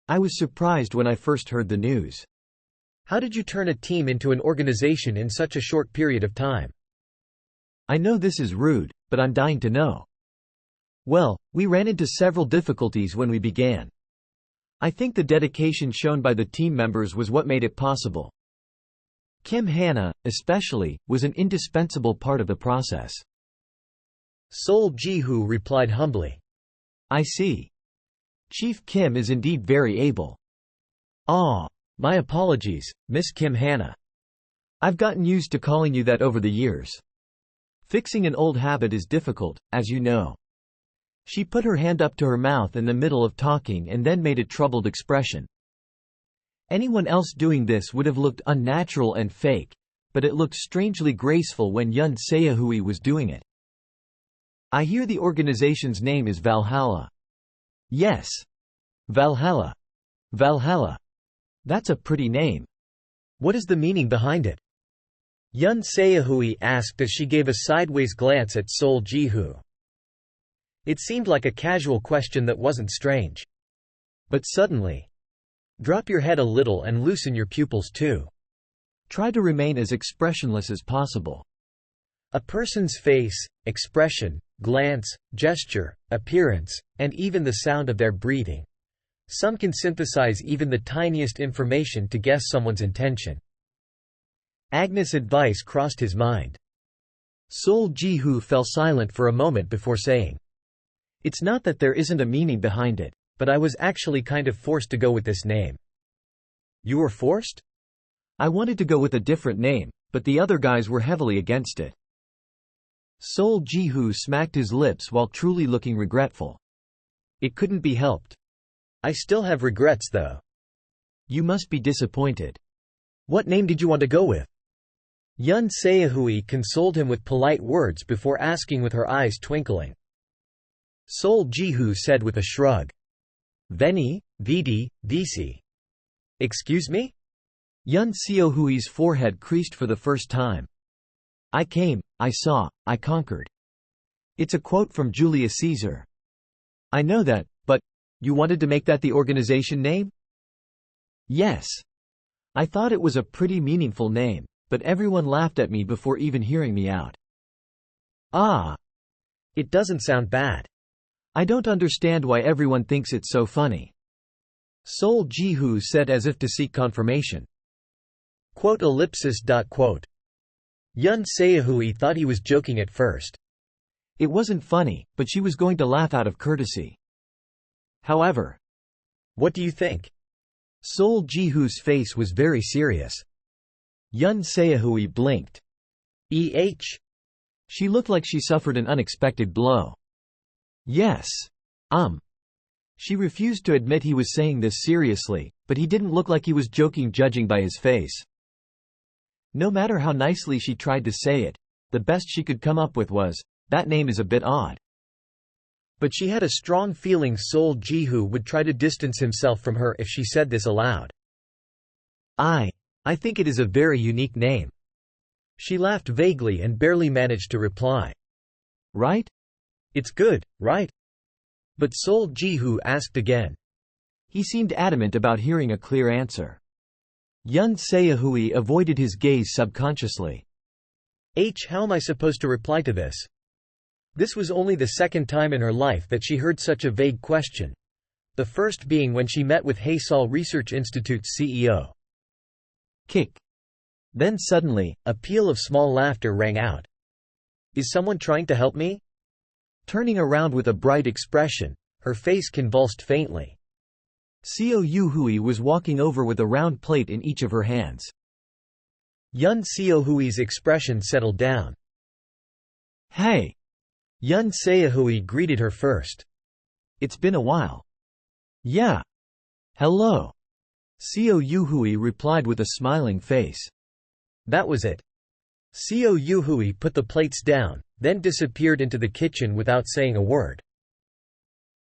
I was surprised when I first heard the news." "How did you turn a team into an organization in such a short period of time?" "I know this is rude, but I'm dying to know." "Well, we ran into several difficulties when we began. I think the dedication shown by the team members was what made it possible. Kim Hana, especially, was an indispensable part of the process." Sol Ji-hoo replied humbly. "I see. Chief Kim is indeed very able." "Ah, my apologies, Miss Kim Hana. I've gotten used to calling you that over the years. Fixing an old habit is difficult, as you know." She put her hand up to her mouth in the middle of talking and then made a troubled expression. Anyone else doing this would have looked unnatural and fake, but it looked strangely graceful when Yun Se-hui was doing it. "I hear the organization's name is Valhalla." "Yes. Valhalla. Valhalla. That's a pretty name." "What is the meaning behind it?" Yun Se-hui asked as she gave a sideways glance at Sol Ji-hoo. It seemed like a casual question that wasn't strange. But suddenly, "Drop your head a little and loosen your pupils too. Try to remain as expressionless as possible." A person's face, expression, glance, gesture, appearance, and even the sound of their breathing. Some can synthesize even the tiniest information to guess someone's intention. Agnes' advice crossed his mind. Sol Ji-hoo fell silent for a moment before saying, "It's not that there isn't a meaning behind it, but I was actually kind of forced to go with this name." "You were forced?" "I wanted to go with a different name, but the other guys were heavily against it." Sol Ji-hoo smacked his lips while truly looking regretful. "It couldn't be helped. I still have regrets though." "You must be disappointed." "What name did you want to go with?" Yun Se-hui consoled him with polite words before asking with her eyes twinkling. Sol Ji-hoo said with a shrug, "Veni, Vidi, Vici." "Excuse me?" Yun Se-hui's forehead creased for the first time. "I came, I saw, I conquered." It's a quote from Julius Caesar. "I know that, but you wanted to make that the organization name?" "Yes. I thought it was a pretty meaningful name, but everyone laughed at me before even hearing me out." "Ah. It doesn't sound bad." "I don't understand why everyone thinks it's so funny," Sol Ji-hoo said as if to seek confirmation. Yun Se-hui thought he was joking at first. It wasn't funny, but she was going to laugh out of courtesy. However, "What do you think?" Sol Ji-hoo's face was very serious. Yun Se-hui blinked. She looked like she suffered an unexpected blow. "Yes. She refused to admit he was saying this seriously, but he didn't look like he was joking judging by his face. No matter how nicely she tried to say it, the best she could come up with was, "That name is a bit odd." But she had a strong feeling Sol Ji-hoo would try to distance himself from her if she said this aloud. I think it is a very unique name." She laughed vaguely and barely managed to reply. "Right? It's good, right?" But Sol Ji-hoo asked again. He seemed adamant about hearing a clear answer. Yun Se-hui avoided his gaze subconsciously. How am I supposed to reply to this? This was only the second time in her life that she heard such a vague question. The first being when she met with Haesol Research Institute's CEO. Kick. Then suddenly, a peal of small laughter rang out. "Is someone trying to help me?" Turning around with a bright expression, her face convulsed faintly. Seo Yu-hui was walking over with a round plate in each of her hands. Yun Se-hui's expression settled down. "Hey!" Yun Se-hui greeted her first. "It's been a while." "Yeah. Hello." Seo Yu-hui replied with a smiling face. That was it. Seo Yu-hui put the plates down, then disappeared into the kitchen without saying a word.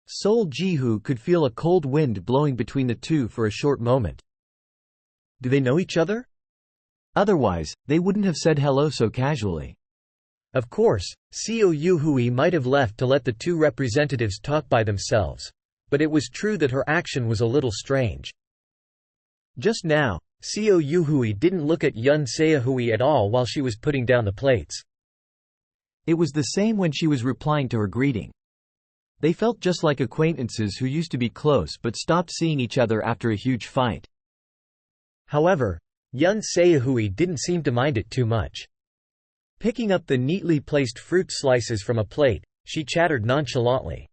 Sol Ji-hoo could feel a cold wind blowing between the two for a short moment. Do they know each other? Otherwise, they wouldn't have said hello so casually. Of course, Seo Yu-hui might have left to let the two representatives talk by themselves. But it was true that her action was a little strange. Just now, Seo Yu-hui didn't look at Yun Se-hui at all while she was putting down the plates. It was the same when she was replying to her greeting. They felt just like acquaintances who used to be close but stopped seeing each other after a huge fight. However, Yun Se-hui didn't seem to mind it too much. Picking up the neatly placed fruit slices from a plate, she chattered nonchalantly.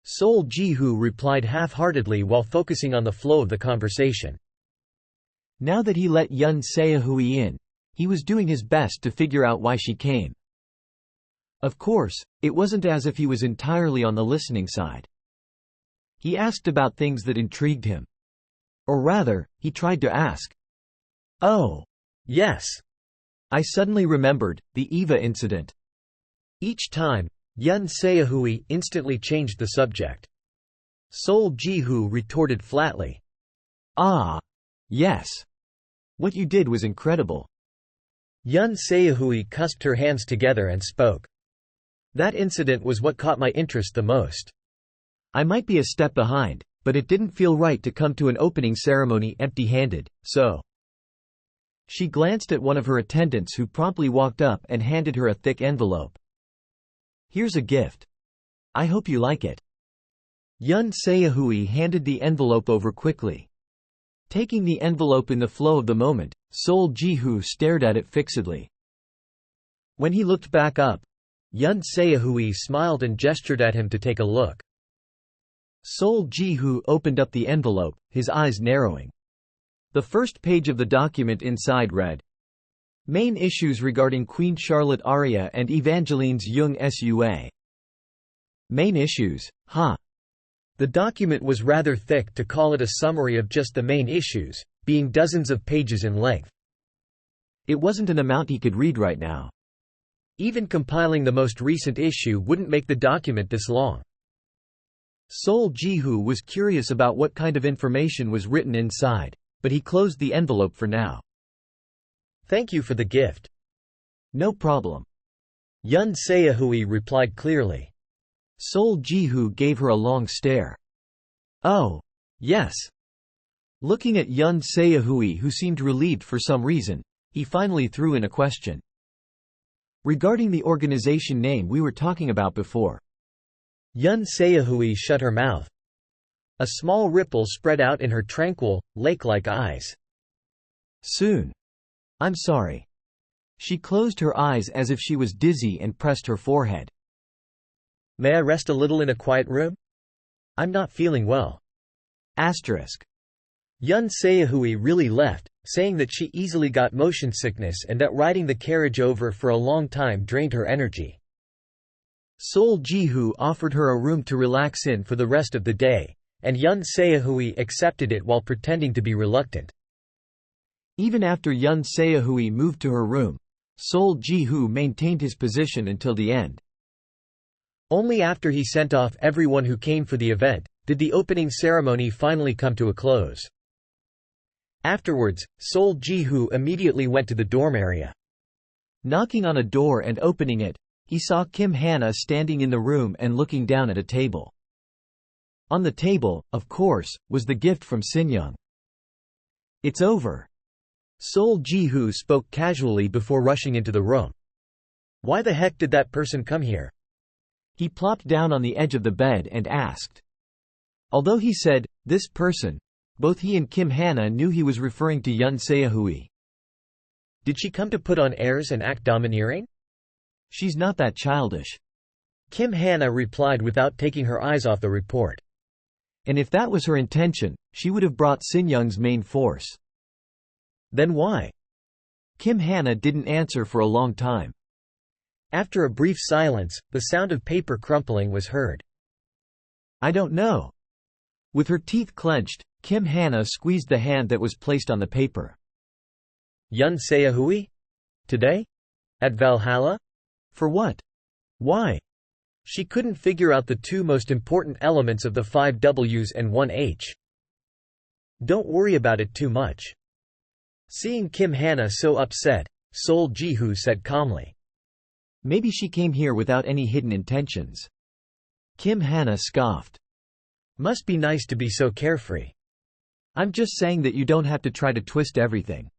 Sol Ji-hoo replied half-heartedly while focusing on the flow of the conversation. Now that he let Yun Se-hui in, he was doing his best to figure out why she came. Of course, it wasn't as if he was entirely on the listening side. He asked about things that intrigued him. Or rather, he tried to ask. Oh, yes. I suddenly remembered, the Eva incident. Each time, Yun Se-hui instantly changed the subject. Sol Ji-hoo retorted flatly. Ah. Yes. What you did was incredible. Yun Se-hui cusped her hands together and spoke. That incident was what caught my interest the most. I might be a step behind, but it didn't feel right to come to an opening ceremony empty-handed, so. She glanced at one of her attendants who promptly walked up and handed her a thick envelope. Here's a gift. I hope you like it. Yun Se-hui handed the envelope over quickly. Taking the envelope in the flow of the moment, Sol Ji-hoo stared at it fixedly. When he looked back up, Yun Se-hui smiled and gestured at him to take a look. Sol Ji-hoo opened up the envelope, his eyes narrowing. The first page of the document inside read, Main issues regarding Queen Charlotte Arya and Evangeline's Jung Sua. Main issues, huh? The document was rather thick to call it a summary of just the main issues, being dozens of pages in length. It wasn't an amount he could read right now. Even compiling the most recent issue wouldn't make the document this long. Sol Ji-hoo was curious about what kind of information was written inside, but he closed the envelope for now. Thank you for the gift. No problem. Yun Se-hui replied clearly. Sol Ji-hoo gave her a long stare. Oh, yes. Looking at Yun Se-hui, who seemed relieved for some reason, he finally threw in a question. Regarding the organization name we were talking about before. Yun Se-hui shut her mouth. A small ripple spread out in her tranquil, lake-like eyes. Soon. I'm sorry. She closed her eyes as if she was dizzy and pressed her forehead. May I rest a little in a quiet room? I'm not feeling well. Asterisk. Yun Se-hui really left, saying that she easily got motion sickness and that riding the carriage over for a long time drained her energy. Sol Ji-hoo offered her a room to relax in for the rest of the day, and Yun Se-hui accepted it while pretending to be reluctant. Even after Yun Se-hui moved to her room, Sol Ji-hoo maintained his position until the end. Only after he sent off everyone who came for the event, did the opening ceremony finally come to a close. Afterwards, Sol Ji-hoo immediately went to the dorm area. Knocking on a door and opening it, he saw Kim Hana standing in the room and looking down at a table. On the table, of course, was the gift from Sinyoung. It's over. Sol Ji-hoo spoke casually before rushing into the room. Why the heck did that person come here? He plopped down on the edge of the bed and asked. Although he said, this person, both he and Kim Hana knew he was referring to Yun Se-hui. Did she come to put on airs and act domineering? She's not that childish. Kim Hana replied without taking her eyes off the report. And if that was her intention, she would have brought Sinyoung's main force. Then why? Kim Hana didn't answer for a long time. After a brief silence, the sound of paper crumpling was heard. I don't know. With her teeth clenched, Kim Hana squeezed the hand that was placed on the paper. Yun Se-hui? Today? At Valhalla? For what? Why? She couldn't figure out the two most important elements of the 5 Ws and 1 H. Don't worry about it too much. Seeing Kim Hana so upset, Sol Ji-hoo said calmly. Maybe she came here without any hidden intentions. Kim Hana scoffed. Must be nice to be so carefree. I'm just saying that you don't have to try to twist everything.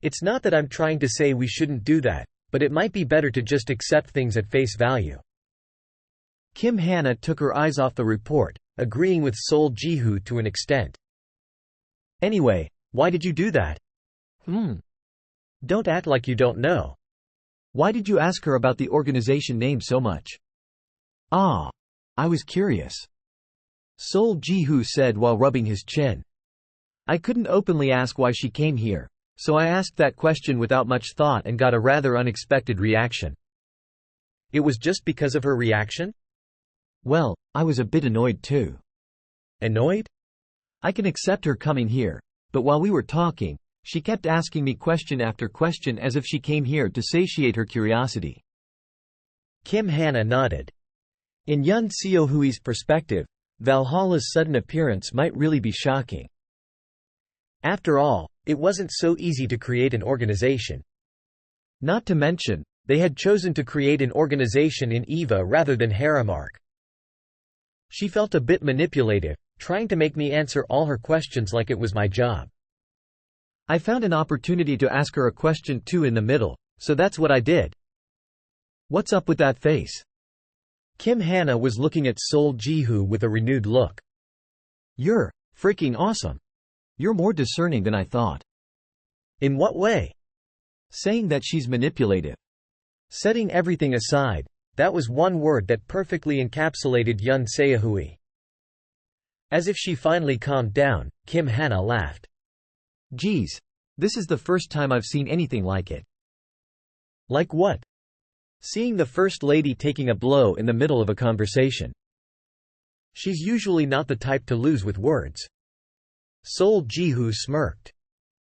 It's not that I'm trying to say we shouldn't do that, but it might be better to just accept things at face value. Kim Hana took her eyes off the report, agreeing with Sol Ji-hoo to an extent. Anyway, why did you do that? Don't act like you don't know. Why did you ask her about the organization name so much? I was curious. Sol Ji-hoo said while rubbing his chin. I couldn't openly ask why she came here, so I asked that question without much thought and got a rather unexpected reaction. It was just because of her reaction? Well, I was a bit annoyed too. Annoyed? I can accept her coming here, but while we were talking, she kept asking me question after question as if she came here to satiate her curiosity. Kim Hana nodded. In Yun Seo-hui's perspective, Valhalla's sudden appearance might really be shocking. After all, it wasn't so easy to create an organization. Not to mention, they had chosen to create an organization in Eva rather than Harem. She felt a bit manipulative, trying to make me answer all her questions like it was my job. I found an opportunity to ask her a question too in the middle, so that's what I did. What's up with that face? Kim Hana was looking at Sol Ji-hoo with a renewed look. You're freaking awesome. You're more discerning than I thought. In what way? Saying that she's manipulative. Setting everything aside, that was one word that perfectly encapsulated Yun Seo-hui. As if she finally calmed down, Kim Hana laughed. Geez, this is the first time I've seen anything like it. Like what? Seeing the First Lady taking a blow in the middle of a conversation. She's usually not the type to lose with words. Sol Ji-hoo smirked.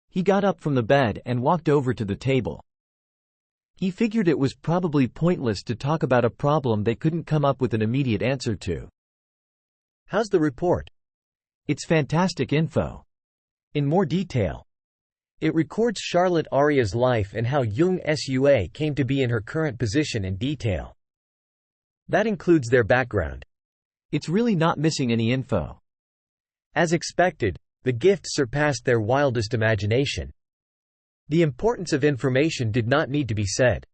He got up from the bed and walked over to the table. He figured it was probably pointless to talk about a problem they couldn't come up with an immediate answer to. How's the report? It's fantastic info. In more detail. It records Charlotte Aria's life and how Jung Sua came to be in her current position in detail. That includes their background. It's really not missing any info. As expected, the gift surpassed their wildest imagination. The importance of information did not need to be said.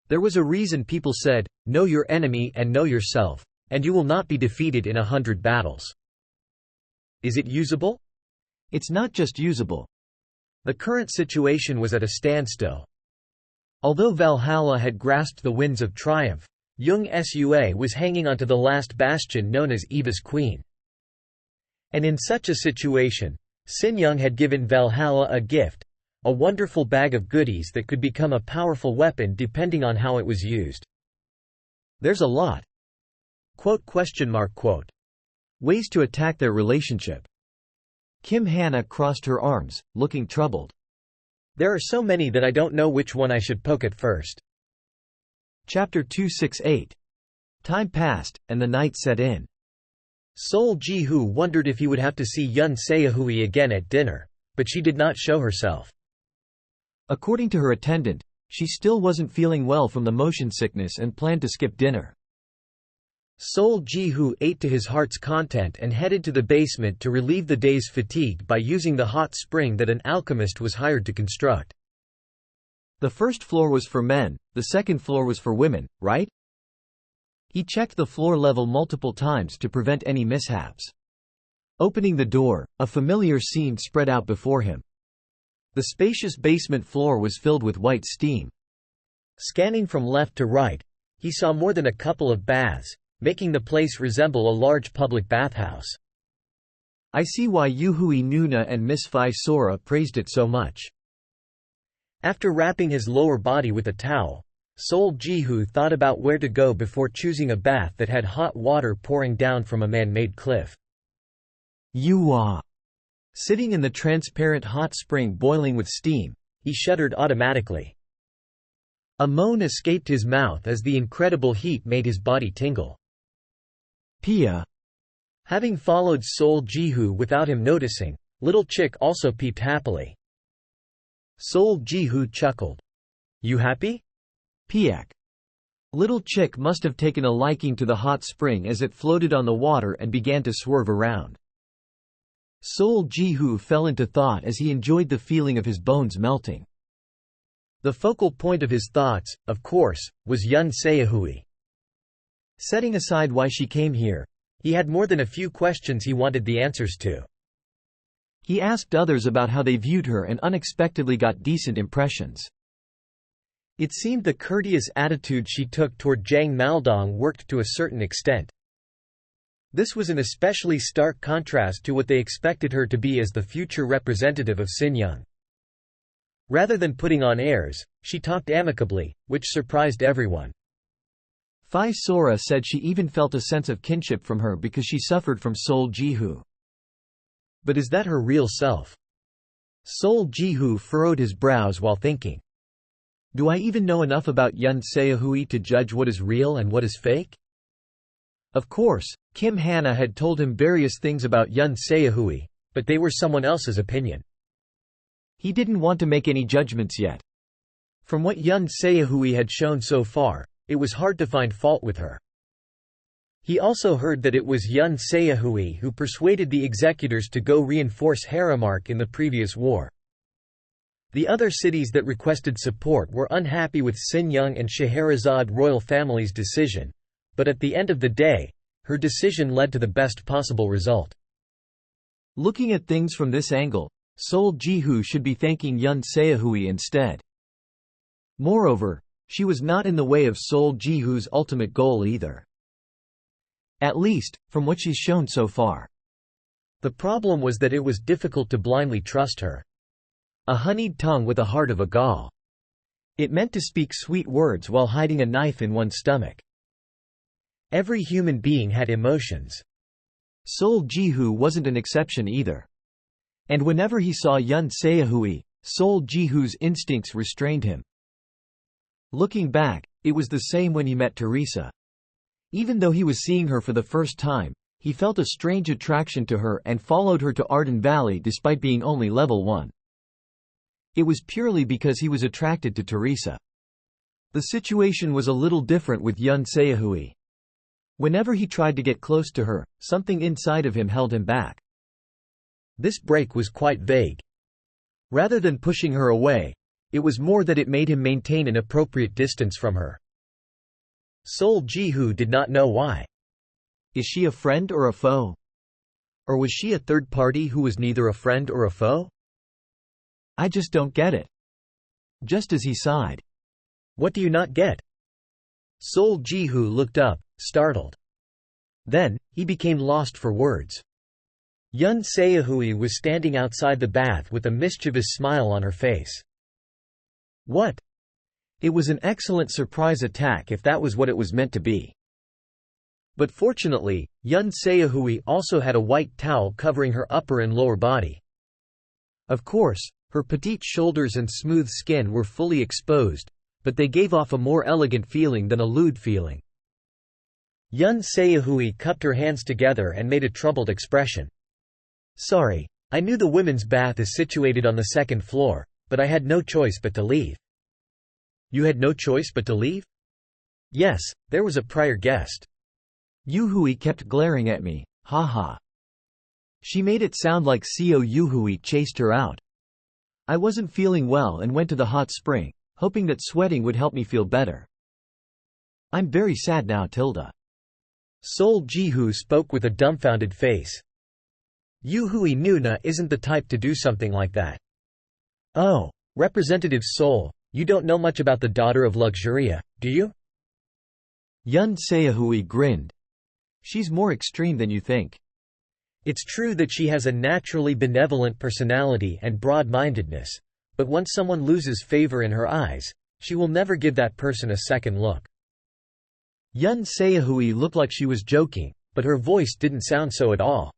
There was a reason people said, know your enemy and know yourself, and you will not be defeated in 100 battles. Is it usable? It's not just usable. The current situation was at a standstill. Although Valhalla had grasped the winds of triumph, Jung Sua was hanging onto the last bastion known as Eva's Queen. And in such a situation, Sin Young had given Valhalla a gift, a wonderful bag of goodies that could become a powerful weapon depending on how it was used. There's a lot. Ways to attack their relationship. Kim Hana crossed her arms, looking troubled. There are so many that I don't know which one I should poke at first. Chapter 268. Time passed, and the night set in. Sol Ji-hoo wondered if he would have to see Yun Seo-hui again at dinner, but she did not show herself. According to her attendant, she still wasn't feeling well from the motion sickness and planned to skip dinner. Sol Ji-hoo ate to his heart's content and headed to the basement to relieve the day's fatigue by using the hot spring that an alchemist was hired to construct. The first floor was for men, the second floor was for women, right? He checked the floor level multiple times to prevent any mishaps. Opening the door, a familiar scene spread out before him. The spacious basement floor was filled with white steam. Scanning from left to right, he saw more than a couple of baths, making the place resemble a large public bathhouse. I see why Yuhui Nuna and Miss Phi Sora praised it so much. After wrapping his lower body with a towel, Sol Ji-hoo thought about where to go before choosing a bath that had hot water pouring down from a man-made cliff. Sitting in the transparent hot spring boiling with steam, he shuddered automatically. A moan escaped his mouth as the incredible heat made his body tingle. Pia. Having followed Sol Jihu without him noticing, Little Chick also peeped happily. Sol Jihu chuckled. You happy? Piak. Little Chick must have taken a liking to the hot spring as it floated on the water and began to swerve around. Sol Jihu fell into thought as he enjoyed the feeling of his bones melting. The focal point of his thoughts, of course, was Yun Seahui. Setting aside why she came here, he had more than a few questions he wanted the answers to. He asked others about how they viewed her and unexpectedly got decent impressions. It seemed the courteous attitude she took toward Zhang Maldong worked to a certain extent. This was an especially stark contrast to what they expected her to be as the future representative of Xinjiang. Rather than putting on airs, she talked amicably, which surprised everyone. Phi Sora said she even felt a sense of kinship from her because she suffered from Sol Jihu. But is that her real self? Sol Jihu furrowed his brows while thinking. Do I even know enough about Yun Seahui to judge what is real and what is fake? Of course, Kim Hana had told him various things about Yun Seahui, but they were someone else's opinion. He didn't want to make any judgments yet. From what Yun Seahui had shown so far, it was hard to find fault with her. He also heard that it was Yun Seahui who persuaded the executors to go reinforce Harem in the previous war. The other cities that requested support were unhappy with Xinjiang and Scheherazade royal family's decision, but at the end of the day, her decision led to the best possible result. Looking at things from this angle, Sol Jihu should be thanking Yun Seahui instead. Moreover, she was not in the way of Sol Jihu's ultimate goal either. At least, from what she's shown so far. The problem was that it was difficult to blindly trust her. A honeyed tongue with a heart of a gall. It meant to speak sweet words while hiding a knife in one's stomach. Every human being had emotions. Sol Jihu wasn't an exception either. And whenever he saw Yun Seahui, Sol Jihu's instincts restrained him. Looking back, it was the same when he met Teresa. Even though he was seeing her for the first time, he felt a strange attraction to her and followed her to Arden Valley despite being only level 1. It was purely because he was attracted to Teresa. The situation was a little different with Yun Seahui. Whenever he tried to get close to her, something inside of him held him back. This break was quite vague. Rather than pushing her away, it was more that it made him maintain an appropriate distance from her. Sol Jihu did not know why. Is she a friend or a foe? Or was she a third party who was neither a friend or a foe? I just don't get it. Just as he sighed. What do you not get? Sol Jihu looked up, startled. Then, he became lost for words. Yun Seahui was standing outside the bath with a mischievous smile on her face. What? It was an excellent surprise attack if that was what it was meant to be. But fortunately, Yun Seahui also had a white towel covering her upper and lower body. Of course, her petite shoulders and smooth skin were fully exposed, but they gave off a more elegant feeling than a lewd feeling. Yun Seahui cupped her hands together and made a troubled expression. Sorry, I knew the women's bath is situated on the second floor, but I had no choice but to leave. You had no choice but to leave? Yes, there was a prior guest. Yuhui kept glaring at me, haha. She made it sound like Seo Yuhui chased her out. I wasn't feeling well and went to the hot spring, hoping that sweating would help me feel better. I'm very sad now, Tilda. Sol Jihu spoke with a dumbfounded face. Yuhui Nuna isn't the type to do something like that. Oh, Representative Sol, you don't know much about the daughter of Luxuria, do you? Yun Seahui grinned. She's more extreme than you think. It's true that she has a naturally benevolent personality and broad-mindedness, but once someone loses favor in her eyes, she will never give that person a second look. Yun Seahui looked like she was joking, but her voice didn't sound so at all.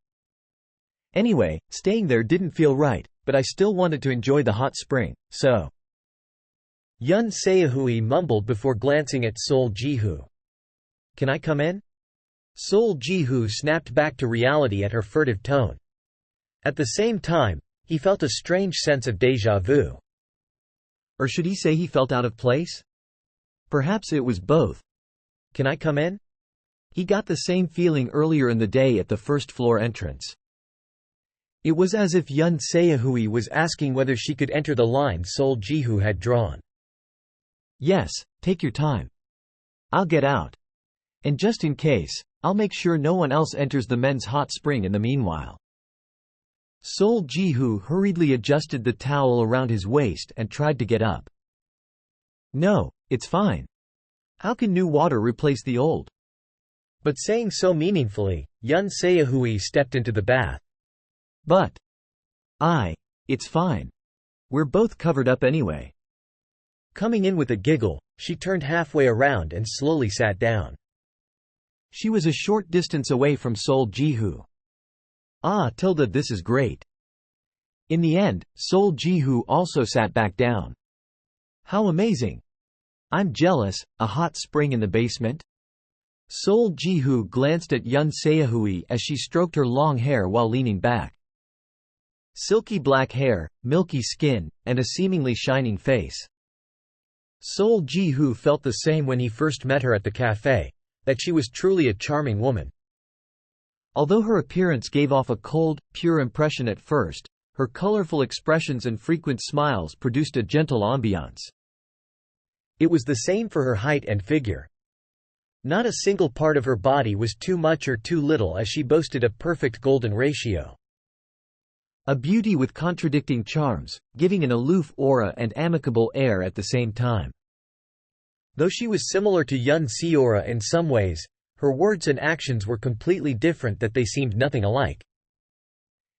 Anyway, staying there didn't feel right, but I still wanted to enjoy the hot spring, so. Yun Seohui mumbled before glancing at Sol Jihu. "Can I come in?" Sol Jihu snapped back to reality at her furtive tone. At the same time, he felt a strange sense of déjà vu. Or should he say he felt out of place? Perhaps it was both. "Can I come in?" He got the same feeling earlier in the day at the first-floor entrance. It was as if Yun Seohui was asking whether she could enter the line Sol Jihu had drawn. "Yes, take your time. I'll get out. And just in case, I'll make sure no one else enters the men's hot spring in the meanwhile." Sol Jihu hurriedly adjusted the towel around his waist and tried to get up. "No, it's fine. How can new water replace the old?" But saying so meaningfully, Yun Seohui stepped into the bath. "But it's fine. We're both covered up anyway." Coming in with a giggle, she turned halfway around and slowly sat down. She was a short distance away from Sol Jihu. This is great." In the end, Sol Jihu also sat back down. "How amazing. I'm jealous, a hot spring in the basement?" Sol Jihu glanced at Yun Seohui as she stroked her long hair while leaning back. Silky black hair, milky skin, and a seemingly shining face. Sol Jihu felt the same when he first met her at the cafe, that she was truly a charming woman. Although her appearance gave off a cold, pure impression at first, her colorful expressions and frequent smiles produced a gentle ambiance. It was the same for her height and figure. Not a single part of her body was too much or too little, as she boasted a perfect golden ratio. A beauty with contradicting charms, giving an aloof aura and amicable air at the same time. Though she was similar to Yun Seora in some ways, her words and actions were completely different, that they seemed nothing alike.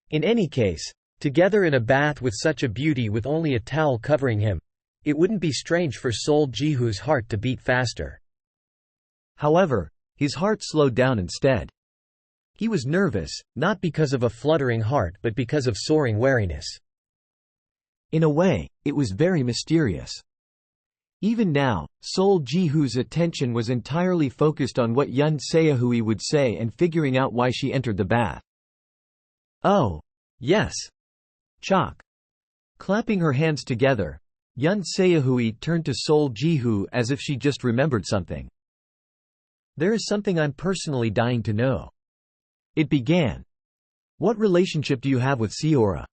In any case, together in a bath with such a beauty with only a towel covering him, it wouldn't be strange for Sol Jihu's heart to beat faster. However, his heart slowed down instead. He was nervous, not because of a fluttering heart but because of soaring wariness. In a way, it was very mysterious. Even now, Sol Jihu's attention was entirely focused on what Yun Seohui would say and figuring out why she entered the bath. "Oh, yes. Chalk." Clapping her hands together, Yun Seohui turned to Sol Jihu as if she just remembered something. "There is something I'm personally dying to know." It began. "What relationship do you have with Seora?"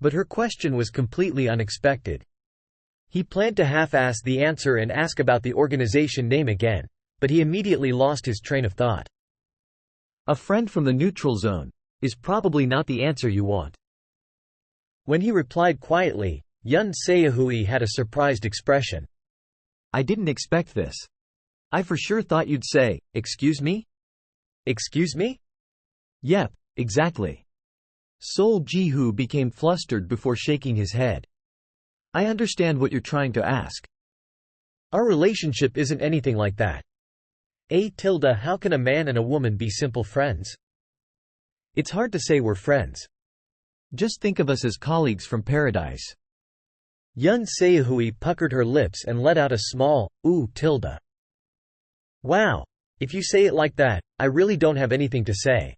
But her question was completely unexpected. He planned to half-ass the answer and ask about the organization name again, but he immediately lost his train of thought. "A friend from the neutral zone is probably not the answer you want." When he replied quietly, Yun Seohui had a surprised expression. "I didn't expect this. I for sure thought you'd say, 'Excuse me?'" "Excuse me?" "Yep, exactly." Sol Jihu became flustered before shaking his head. "I understand what you're trying to ask. Our relationship isn't anything like that. How can a man and a woman be simple friends? It's hard to say we're friends. Just think of us as colleagues from paradise." Yun Seohui puckered her lips and let out a small, "ooh." "Wow. If you say it like that, I really don't have anything to say."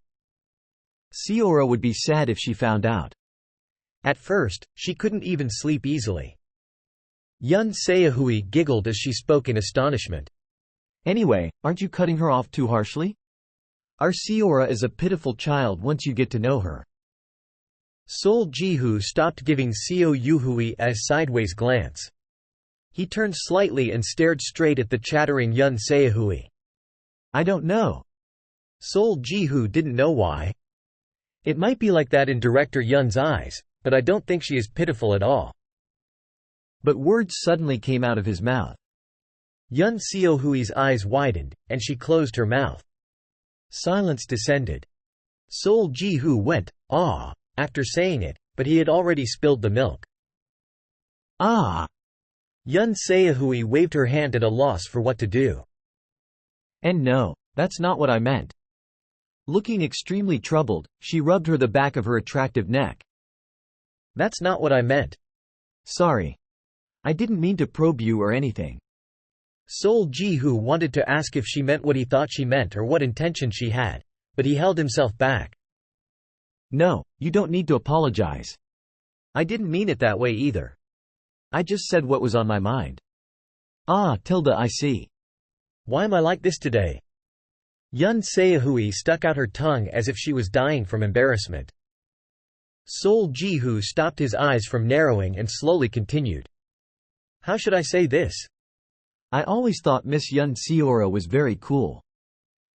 Seora would be sad if she found out. At first, she couldn't even sleep easily. Yun Seohui giggled as she spoke in astonishment. "Anyway, aren't you cutting her off too harshly? Our Seora is a pitiful child once you get to know her." Sol Jihu stopped giving Seo Yuhui a sideways glance. He turned slightly and stared straight at the chattering Yun Seohui. "I don't know." Sol Jihu didn't know why. It might be like that in director Yun's eyes, but I don't think she is pitiful at all. But words suddenly came out of his mouth. Yun Seohui's eyes widened, and she closed her mouth. Silence descended. Sol Jihu went, "Ah," after saying it, but he had already spilled the milk. "Ah." Yun Seohui waved her hand at a loss for what to do. "And no, that's not what I meant." Looking extremely troubled, she rubbed the back of her attractive neck. "That's not what I meant. Sorry. I didn't mean to probe you or anything. Sol Ji-hoo wanted to ask if she meant what he thought she meant or what intention she had, but he held himself back. No, you don't need to apologize. I didn't mean it that way either. I just said what was on my mind. Ah, I see. Why am I like this today? Yun Se-hui stuck out her tongue as if she was dying from embarrassment. Sol Ji-hoo stopped his eyes from narrowing and slowly continued. How should I say this? I always thought Miss Yun Seora was very cool.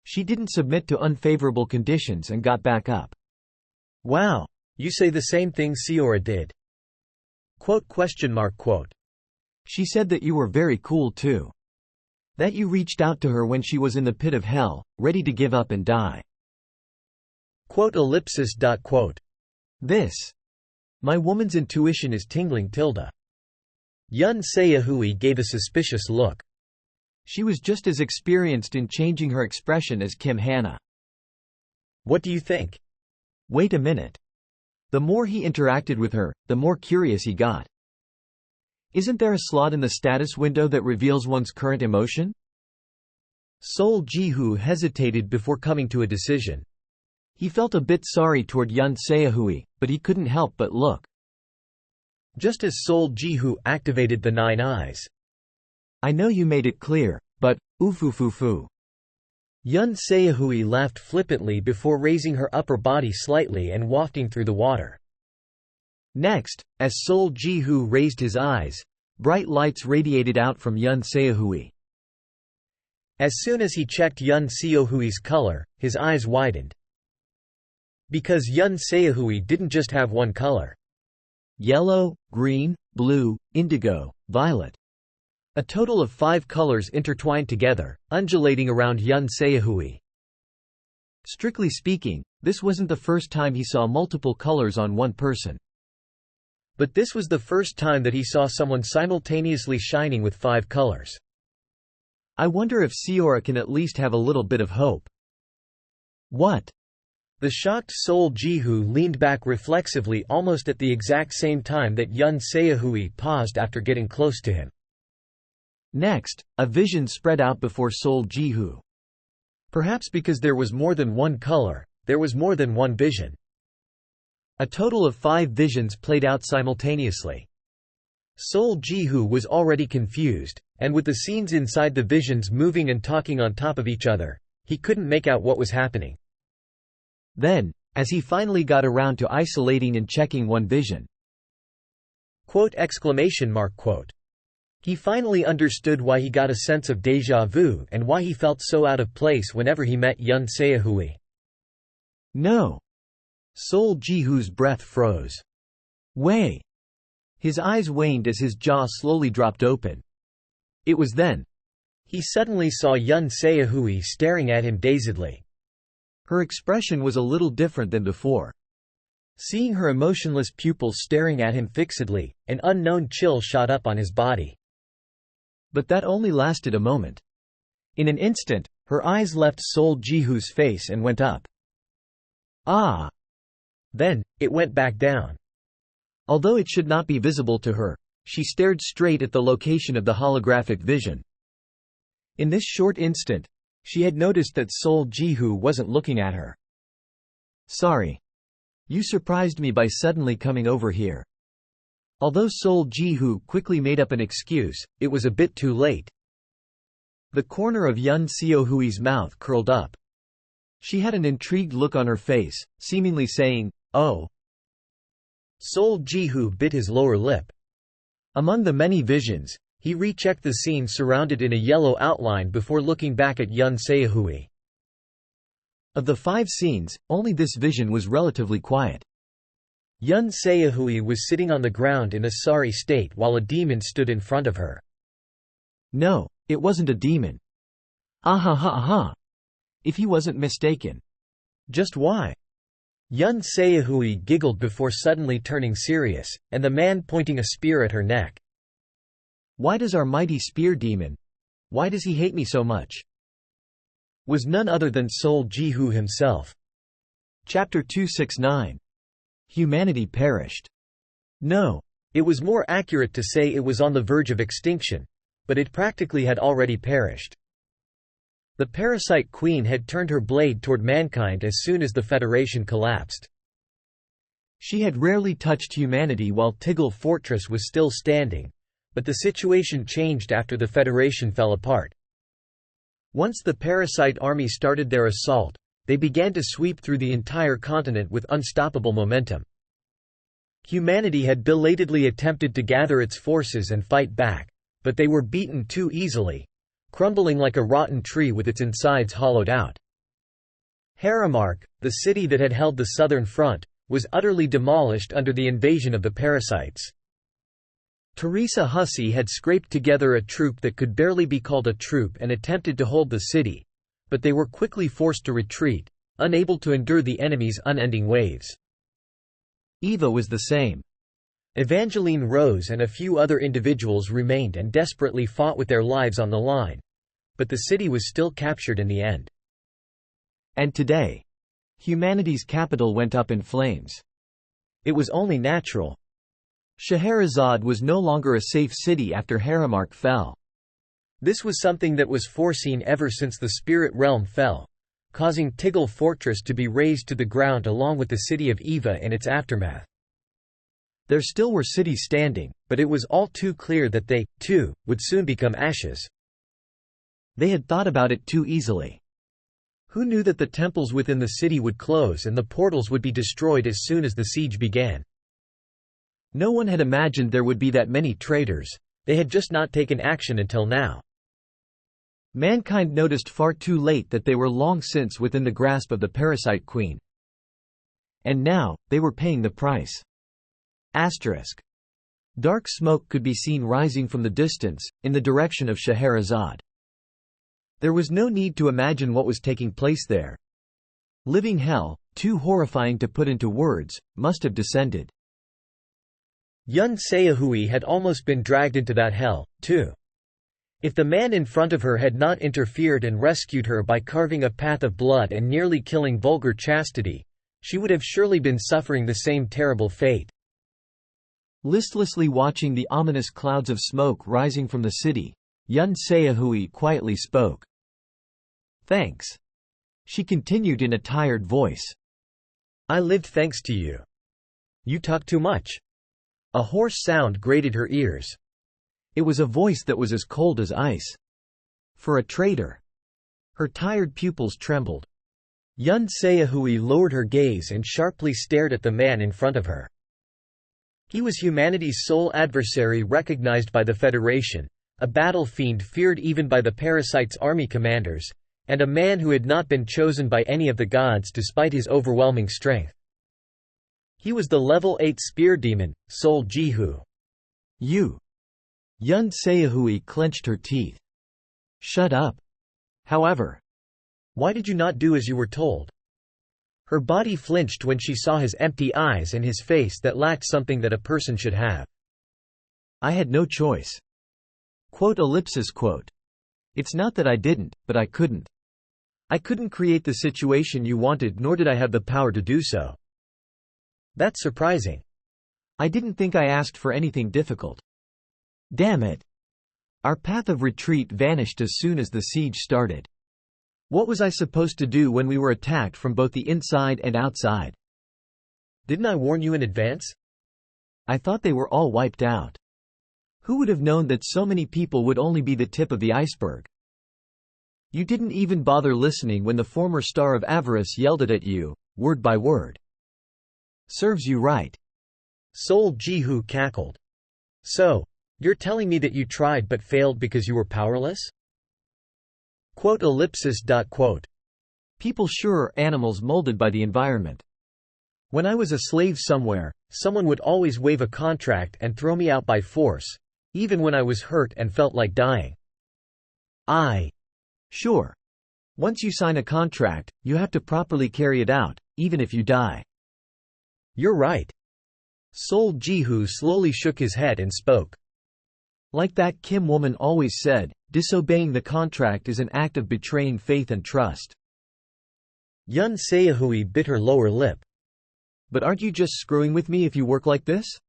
She didn't submit to unfavorable conditions and got back up. Wow, you say the same thing Seora did. Quote. She said that you were very cool too. That you reached out to her when she was in the pit of hell, ready to give up and die. Quote. This. My woman's intuition is tingling. Yun Se-hui gave a suspicious look. She was just as experienced in changing her expression as Kim Hannah. What do you think? Wait a minute. The more he interacted with her, the more curious he got. Isn't there a slot in the status window that reveals one's current emotion? Sol Ji-hoo hesitated before coming to a decision. He felt a bit sorry toward Yun Se-hui, but he couldn't help but look. Just as Sol Ji-hoo activated the 9 eyes. I know you made it clear, but, oofufufu. Yun Se-hui laughed flippantly before raising her upper body slightly and wafting through the water. Next, as Sol Ji-hoo raised his eyes, bright lights radiated out from Yun Se-hui. As soon as he checked Yun Se-hui's color, his eyes widened. Because Yun Se-hui didn't just have one color. Yellow, green, blue, indigo, violet. A total of 5 colors intertwined together, undulating around Yun Se-hui. Strictly speaking, this wasn't the first time he saw multiple colors on one person. But this was the first time that he saw someone simultaneously shining with 5 colors. I wonder if Seora can at least have a little bit of hope. What? The shocked Sol Ji-hoo leaned back reflexively almost at the exact same time that Yun Se-hui paused after getting close to him. Next, a vision spread out before Sol Ji-hoo. Perhaps because there was more than one color, there was more than one vision. A total of 5 visions played out simultaneously. Sol Ji-hoo was already confused, and with the scenes inside the visions moving and talking on top of each other, he couldn't make out what was happening. Then, as he finally got around to isolating and checking one vision, he finally understood why he got a sense of déjà vu and why he felt so out of place whenever he met Yun Se-hui. No. Sol Ji-hoo's breath froze. Wei. His eyes waned as his jaw slowly dropped open. It was then. He suddenly saw Yun Se-hui staring at him dazedly. Her expression was a little different than before. Seeing her emotionless pupils staring at him fixedly, an unknown chill shot up on his body. But that only lasted a moment. In an instant, her eyes left Sol Ji-hoo's face and went up. Ah! Then, it went back down. Although it should not be visible to her, she stared straight at the location of the holographic vision. In this short instant, she had noticed that Sol Ji-hoo wasn't looking at her. Sorry. You surprised me by suddenly coming over here. Although Sol Ji-hoo quickly made up an excuse, it was a bit too late. The corner of Yun Se-hui's mouth curled up. She had an intrigued look on her face, seemingly saying, "Oh." Sol Ji-hoo bit his lower lip. Among the many visions, he rechecked the scene surrounded in a yellow outline before looking back at Yun Se-hui. Of the 5 scenes, only this vision was relatively quiet. Yun Se-hui was sitting on the ground in a sorry state while a demon stood in front of her. No, it wasn't a demon. Aha. If he wasn't mistaken. Just why? Yun Se-hui giggled before suddenly turning serious, and the man pointing a spear at her neck. Why does our mighty spear demon? Why does he hate me so much? Was none other than Sol Ji-hoo himself. Chapter 269. Humanity perished. No. It was more accurate to say it was on the verge of extinction, but it practically had already perished. The parasite queen had turned her blade toward mankind as soon as the Federation collapsed. She had rarely touched humanity while Tiggle Fortress was still standing, but the situation changed after the Federation fell apart. Once the parasite army started their assault, they began to sweep through the entire continent with unstoppable momentum. Humanity had belatedly attempted to gather its forces and fight back, but they were beaten too easily, crumbling like a rotten tree with its insides hollowed out. Harem, the city that had held the southern front, was utterly demolished under the invasion of the parasites. Teresa Hussey had scraped together a troop that could barely be called a troop and attempted to hold the city, but they were quickly forced to retreat, unable to endure the enemy's unending waves. Eva was the same. Evangeline Rose and a few other individuals remained and desperately fought with their lives on the line, but the city was still captured in the end. And today, humanity's capital went up in flames. It was only natural. Scheherazade was no longer a safe city after Haremark fell. This was something that was foreseen ever since the spirit realm fell, causing Tiggle Fortress to be razed to the ground along with the city of Eva in its aftermath. There still were cities standing, but it was all too clear that they, too, would soon become ashes. They had thought about it too easily. Who knew that the temples within the city would close and the portals would be destroyed as soon as the siege began? No one had imagined there would be that many traitors. They had just not taken action until now. Mankind noticed far too late that they were long since within the grasp of the parasite queen. And now, they were paying the price. Asterisk. Dark smoke could be seen rising from the distance, in the direction of Scheherazade. There was no need to imagine what was taking place there. Living hell, too horrifying to put into words, must have descended. Yun Seahui had almost been dragged into that hell, too. If the man in front of her had not interfered and rescued her by carving a path of blood and nearly killing vulgar chastity, she would have surely been suffering the same terrible fate. Listlessly watching the ominous clouds of smoke rising from the city, Yun Seahui quietly spoke. "Thanks," she continued in a tired voice. "I lived thanks to you. You talk too much." A hoarse sound grated her ears. It was a voice that was as cold as ice. For a traitor. Her tired pupils trembled. Yun Seahui lowered her gaze and sharply stared at the man in front of her. He was humanity's sole adversary recognized by the Federation, a battle fiend feared even by the parasite's army commanders, and a man who had not been chosen by any of the gods despite his overwhelming strength. He was the level 8 spear demon, Sol Jihu. "You." Yun Seahui clenched her teeth. "Shut up." "However, why did you not do as you were told?" Her body flinched when she saw his empty eyes and his face that lacked something that a person should have. "I had no choice." It's not that I didn't, but I couldn't. I couldn't create the situation you wanted, nor did I have the power to do so. That's surprising. I didn't think I asked for anything difficult. Damn it. Our path of retreat vanished as soon as the siege started. What was I supposed to do when we were attacked from both the inside and outside? Didn't I warn you in advance? I thought they were all wiped out. Who would have known that so many people would only be the tip of the iceberg? You didn't even bother listening when the former star of avarice yelled it at you, word by word. Serves you right. Sol Jihu cackled. So, you're telling me that you tried but failed because you were powerless? People sure are animals molded by the environment. When I was a slave somewhere, someone would always waive a contract and throw me out by force, even when I was hurt and felt like dying. Sure. Once you sign a contract, you have to properly carry it out, even if you die. You're right. Sol Jihu slowly shook his head and spoke. Like that Kim woman always said, disobeying the contract is an act of betraying faith and trust. Yun Seahui bit her lower lip. But aren't you just screwing with me if you work like this?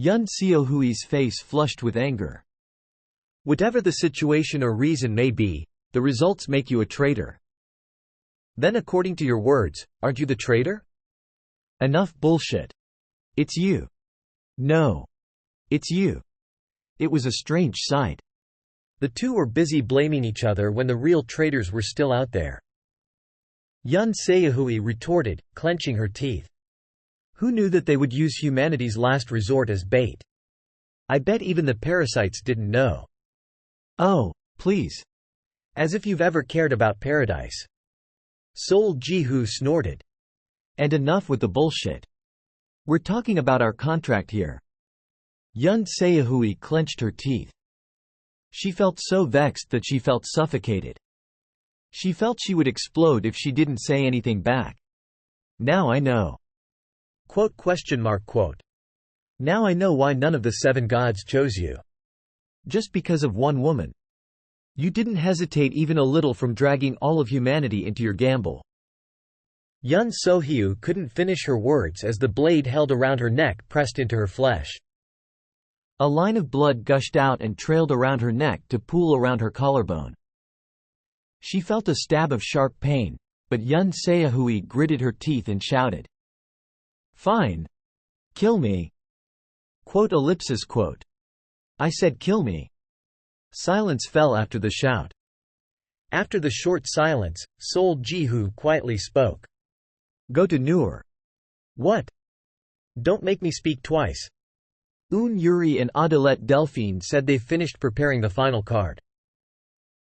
Yun Siohui's face flushed with anger. Whatever the situation or reason may be, the results make you a traitor. Then according to your words, aren't you the traitor? Enough bullshit. It's you. No. It's you. It was a strange sight. The two were busy blaming each other when the real traitors were still out there. Yun Seohui retorted, clenching her teeth. Who knew that they would use humanity's last resort as bait? I bet even the parasites didn't know. Oh, please. As if you've ever cared about paradise. Sol Jihu snorted. And enough with the bullshit. We're talking about our contract here. Yun Seohui clenched her teeth. She felt so vexed that she felt suffocated. She felt she would explode if she didn't say anything back. Now I know. Quote. Now I know why none of the 7 gods chose you. Just because of one woman. You didn't hesitate even a little from dragging all of humanity into your gamble. Yun Sohyu couldn't finish her words as the blade held around her neck pressed into her flesh. A line of blood gushed out and trailed around her neck to pool around her collarbone. She felt a stab of sharp pain, but Yun Seohui gritted her teeth and shouted. Fine. Kill me. Quote. I said kill me. Silence fell after the shout. After the short silence, Sol Jihu quietly spoke. Go to Nur. What? Don't make me speak twice. Un Yuri and Adelet Delphine said they've finished preparing the final card.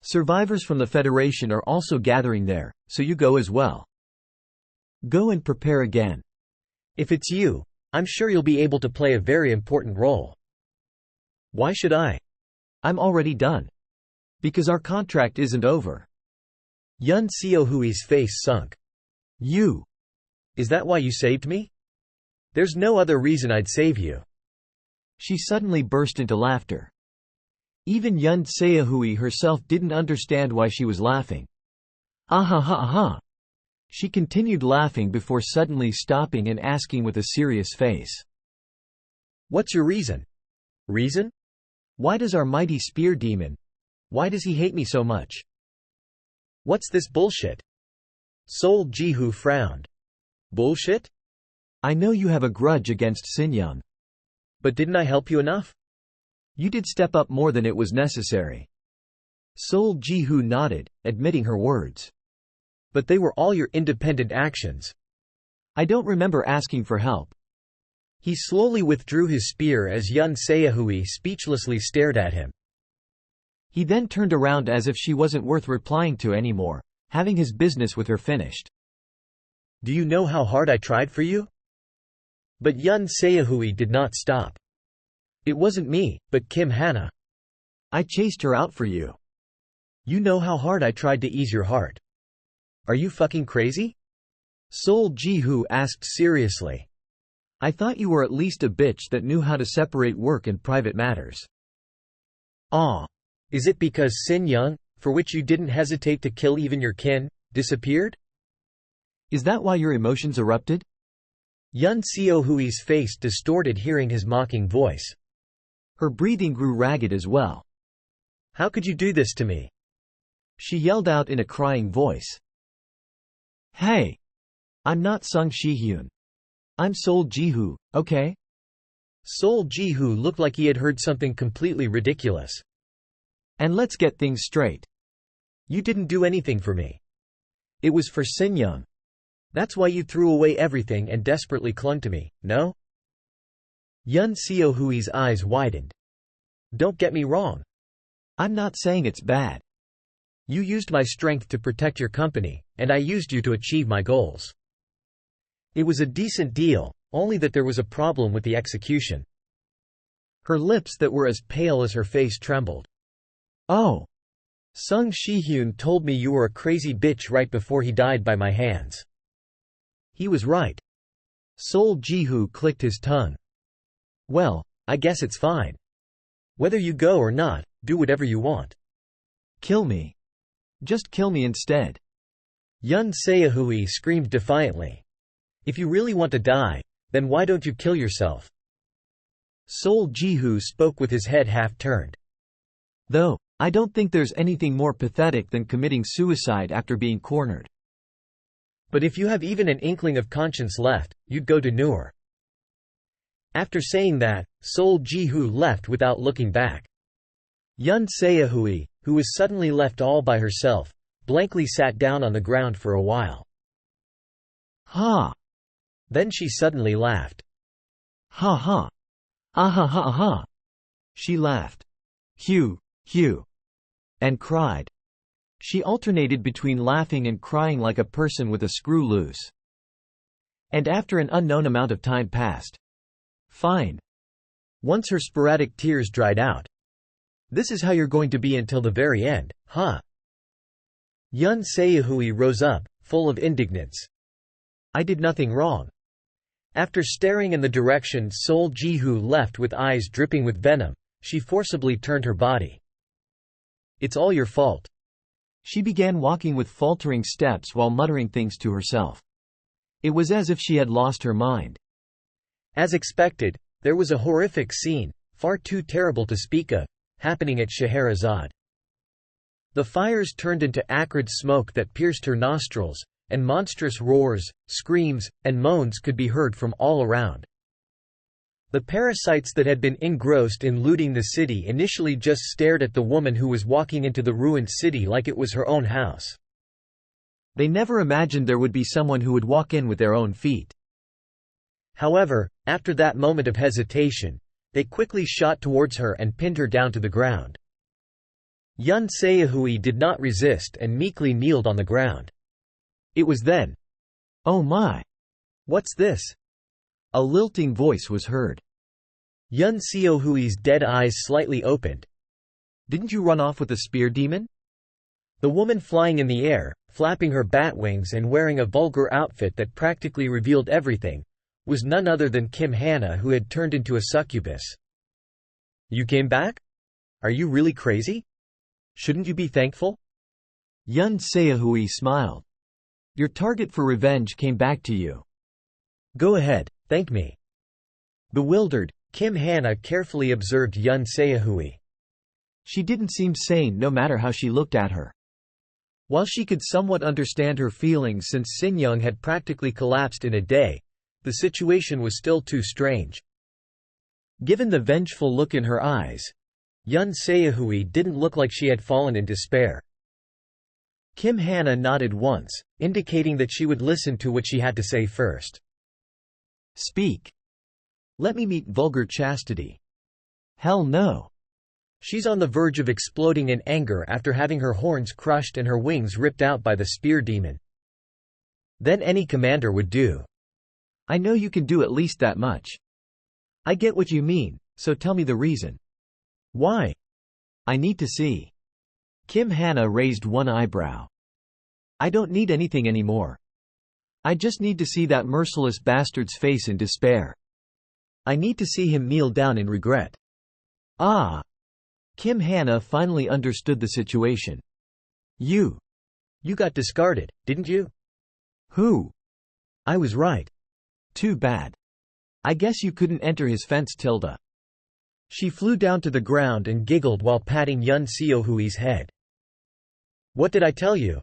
Survivors from the Federation are also gathering there, so you go as well. Go and prepare again. If it's you, I'm sure you'll be able to play a very important role. Why should I? I'm already done. Because our contract isn't over. Yun Seohui's face sunk. You. Is that why you saved me? There's no other reason I'd save you. She suddenly burst into laughter. Even Yun Seohui herself didn't understand why she was laughing. Ah. She continued laughing before suddenly stopping and asking with a serious face. What's your reason? Reason? Why does our mighty spear demon? Why does he hate me so much? What's this bullshit? Sol Jihu frowned. Bullshit? I know you have a grudge against Seinen. But didn't I help you enough? You did step up more than it was necessary. Sol Jihu nodded, admitting her words. But they were all your independent actions. I don't remember asking for help. He slowly withdrew his spear as Yun Seohui speechlessly stared at him. He then turned around as if she wasn't worth replying to anymore, having his business with her finished. Do you know how hard I tried for you? But Yun Seohui did not stop. It wasn't me, but Kim Hana. I chased her out for you. You know how hard I tried to ease your heart. Are you fucking crazy? Sol Jihu asked seriously. I thought you were at least a bitch that knew how to separate work and private matters. Ah. Is it because Seinen, for which you didn't hesitate to kill even your kin, disappeared? Is that why your emotions erupted? Yun Seohui's face distorted hearing his mocking voice. Her breathing grew ragged as well. How could you do this to me? She yelled out in a crying voice. Hey! I'm not Sung Shihyun. I'm Sol Jihu, okay? Sol Jihu looked like he had heard something completely ridiculous. And let's get things straight. You didn't do anything for me. It was for Seinen. That's why you threw away everything and desperately clung to me, no? Yun Seohui's eyes widened. Don't get me wrong. I'm not saying it's bad. You used my strength to protect your company, and I used you to achieve my goals. It was a decent deal, only that there was a problem with the execution. Her lips that were as pale as her face trembled. Oh. Sung Shihyun told me you were a crazy bitch right before he died by my hands. He was right. Sol Jihu clicked his tongue. Well, I guess it's fine. Whether you go or not, do whatever you want. Kill me. Just kill me instead. Yun Seohui screamed defiantly. If you really want to die, then why don't you kill yourself? Sol Jihu spoke with his head half-turned. Though, I don't think there's anything more pathetic than committing suicide after being cornered. But if you have even an inkling of conscience left, you'd go to Noor. After saying that, Sol Jihu left without looking back. Yun Seahui, who was suddenly left all by herself, blankly sat down on the ground for a while. Ha! Then she suddenly laughed. Ha ha! Ah ha ha ha! She laughed. Hugh, Hugh! And cried. She alternated between laughing and crying like a person with a screw loose. And after an unknown amount of time passed. Fine. Once her sporadic tears dried out. This is how you're going to be until the very end, huh? Yun Seahui rose up, full of indignance. I did nothing wrong. After staring in the direction Sol Jihu left with eyes dripping with venom, she forcibly turned her body. It's all your fault. She began walking with faltering steps while muttering things to herself. It was as if she had lost her mind. As expected, there was a horrific scene, far too terrible to speak of, happening at Scheherazade. The fires turned into acrid smoke that pierced her nostrils, and monstrous roars, screams, and moans could be heard from all around. The parasites that had been engrossed in looting the city initially just stared at the woman who was walking into the ruined city like it was her own house. They never imagined there would be someone who would walk in with their own feet. However, after that moment of hesitation, they quickly shot towards her and pinned her down to the ground. Yun Seahui did not resist and meekly kneeled on the ground. It was then. Oh my! What's this? A lilting voice was heard. Yun Seahui's dead eyes slightly opened. Didn't you run off with the spear demon? The woman flying in the air, flapping her bat wings and wearing a vulgar outfit that practically revealed everything, was none other than Kim Hannah, who had turned into a succubus. You came back? Are you really crazy? Shouldn't you be thankful? Yun Seahui smiled. Your target for revenge came back to you. Go ahead, thank me. Bewildered, Kim Hannah carefully observed Yun Seahui. She didn't seem sane no matter how she looked at her. While she could somewhat understand her feelings since Sinyoung had practically collapsed in a day, the situation was still too strange. Given the vengeful look in her eyes, Yun Seahui didn't look like she had fallen in despair. Kim Hannah nodded once, indicating that she would listen to what she had to say first. Speak. Let me meet vulgar chastity. Hell no. She's on the verge of exploding in anger after having her horns crushed and her wings ripped out by the spear demon. Then any commander would do. I know you can do at least that much. I get what you mean, so tell me the reason. Why? I need to see. Kim Hannah raised one eyebrow. I don't need anything anymore. I just need to see that merciless bastard's face in despair. I need to see him kneel down in regret. Ah! Kim Hannah finally understood the situation. You got discarded, didn't you? Who? I was right. Too bad. I guess you couldn't enter his fence, Tilda. She flew down to the ground and giggled while patting Yun Seahui's head. What did I tell you?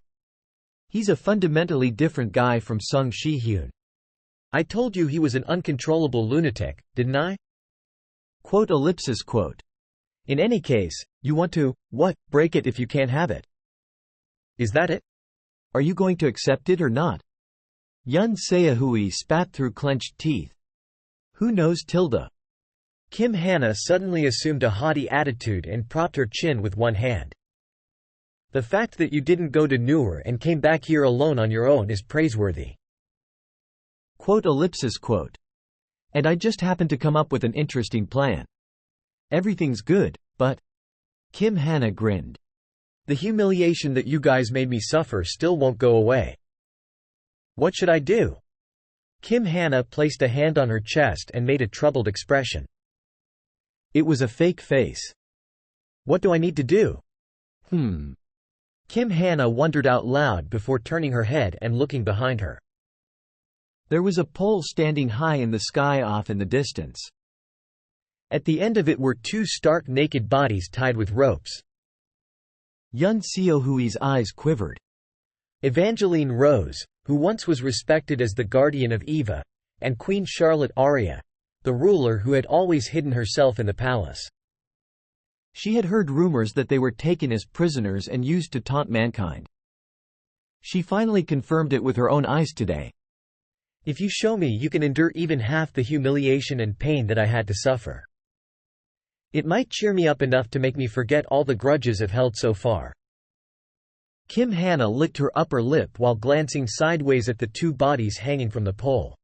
He's a fundamentally different guy from Sung Shi-hyun. I told you he was an uncontrollable lunatic, didn't I? Quote ellipsis quote. In any case, you want to, break it if you can't have it. Is that it? Are you going to accept it or not? Yun Seahui spat through clenched teeth. Who knows, Tilda? Kim Hannah suddenly assumed a haughty attitude and propped her chin with one hand. The fact that you didn't go to Noor and came back here alone on your own is praiseworthy. Quote ellipsis quote. And I just happened to come up with an interesting plan. Everything's good, but… Kim Hannah grinned. The humiliation that you guys made me suffer still won't go away. What should I do? Kim Hannah placed a hand on her chest and made a troubled expression. It was a fake face. What do I need to do? Kim Hannah wondered out loud before turning her head and looking behind her. There was a pole standing high in the sky off in the distance. At the end of it were two stark naked bodies tied with ropes. Yun Siohui's eyes quivered. Evangeline Rose, who once was respected as the guardian of Eva, and Queen Charlotte Arya, the ruler who had always hidden herself in the palace. She had heard rumors that they were taken as prisoners and used to taunt mankind. She finally confirmed it with her own eyes today. If you show me you can endure even half the humiliation and pain that I had to suffer, it might cheer me up enough to make me forget all the grudges I've held so far. Kim Hannah licked her upper lip while glancing sideways at the two bodies hanging from the pole.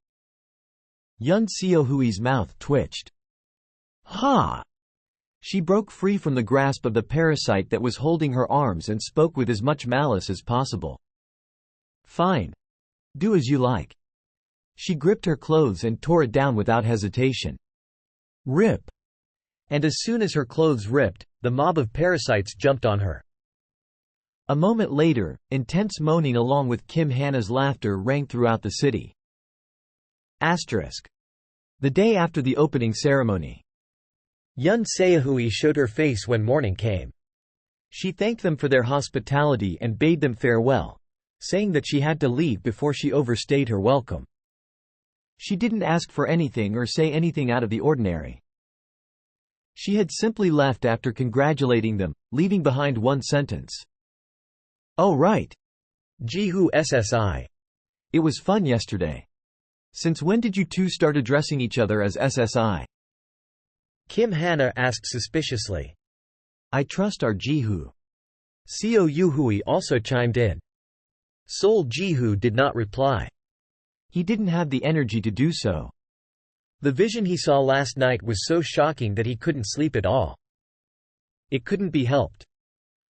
Yun Siohui's mouth twitched. Ha! She broke free from the grasp of the parasite that was holding her arms and spoke with as much malice as possible. Fine. Do as you like. She gripped her clothes and tore it down without hesitation. Rip! And as soon as her clothes ripped, the mob of parasites jumped on her. A moment later, intense moaning along with Kim Hannah's laughter rang throughout the city. The day after the opening ceremony. Yun Siohui showed her face when morning came. She thanked them for their hospitality and bade them farewell, saying that she had to leave before she overstayed her welcome. She didn't ask for anything or say anything out of the ordinary. She had simply left after congratulating them, leaving behind one sentence. Oh right. Jihu SSI. It was fun yesterday. Since when did you two start addressing each other as SSI? Kim Hannah asked suspiciously. I trust our Jihu. Seo Yuhui also chimed in. Sol Jihu did not reply. He didn't have the energy to do so. The vision he saw last night was so shocking that he couldn't sleep at all. It couldn't be helped.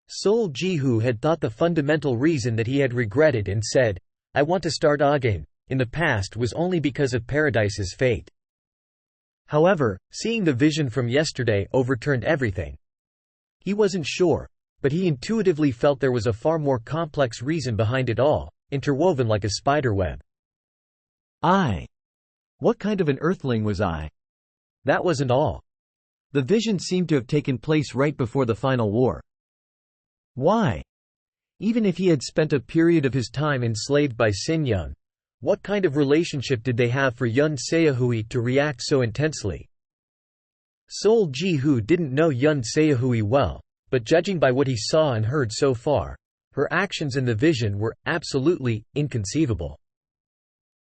Sol Jihu had thought the fundamental reason that he had regretted and said, I want to start again, in the past was only because of Paradise's fate. However, seeing the vision from yesterday overturned everything. He wasn't sure, but he intuitively felt there was a far more complex reason behind it all, interwoven like a spiderweb. What kind of an earthling was I? That wasn't all. The vision seemed to have taken place right before the final war. Why? Even if he had spent a period of his time enslaved by Sinyang, what kind of relationship did they have for Yun Seohui to react so intensely? Sol Jihu didn't know Yun Seohui well, but judging by what he saw and heard so far, her actions in the vision were absolutely inconceivable.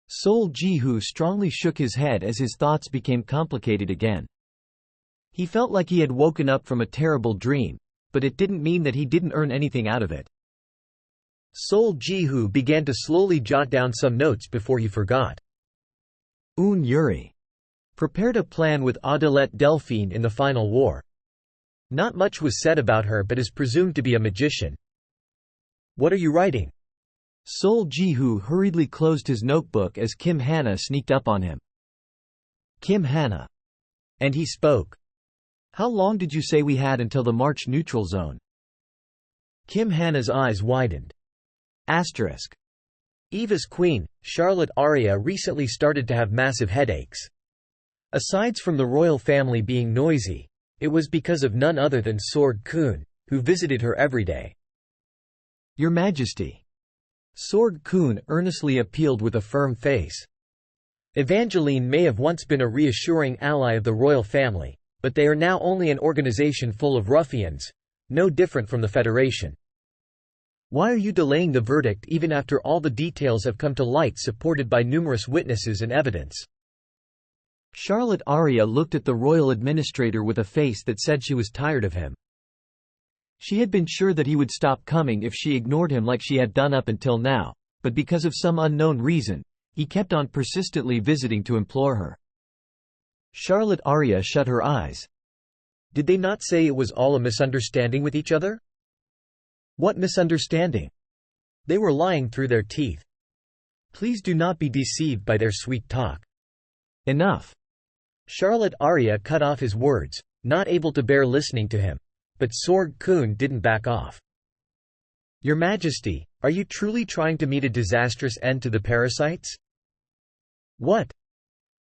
Sol Jihu strongly shook his head as his thoughts became complicated again. He felt like he had woken up from a terrible dream, but it didn't mean that he didn't earn anything out of it. Sol Jihu began to slowly jot down some notes before he forgot. Un Yuri prepared a plan with Adelette Delphine in the final war. Not much was said about her but is presumed to be a magician. What are you writing? Sol Jihu hurriedly closed his notebook as Kim Hannah sneaked up on him. Kim Hannah. And he spoke. How long did you say we had until the March neutral zone? Kim Hannah's eyes widened. Eva's queen, Charlotte Arya, recently started to have massive headaches. Aside from the royal family being noisy, it was because of none other than Sword Kun, who visited her every day. Your Majesty. Sword Kun earnestly appealed with a firm face. Evangeline may have once been a reassuring ally of the royal family, but they are now only an organization full of ruffians, no different from the Federation. Why are you delaying the verdict even after all the details have come to light supported by numerous witnesses and evidence? Charlotte Arya looked at the royal administrator with a face that said she was tired of him. She had been sure that he would stop coming if she ignored him like she had done up until now, but because of some unknown reason, he kept on persistently visiting to implore her. Charlotte Arya shut her eyes. Did they not say it was all a misunderstanding with each other? What misunderstanding? They were lying through their teeth. Please do not be deceived by their sweet talk. Enough. Charlotte Arya cut off his words, not able to bear listening to him, but Sword Kun didn't back off. Your Majesty, are you truly trying to meet a disastrous end to the parasites? What?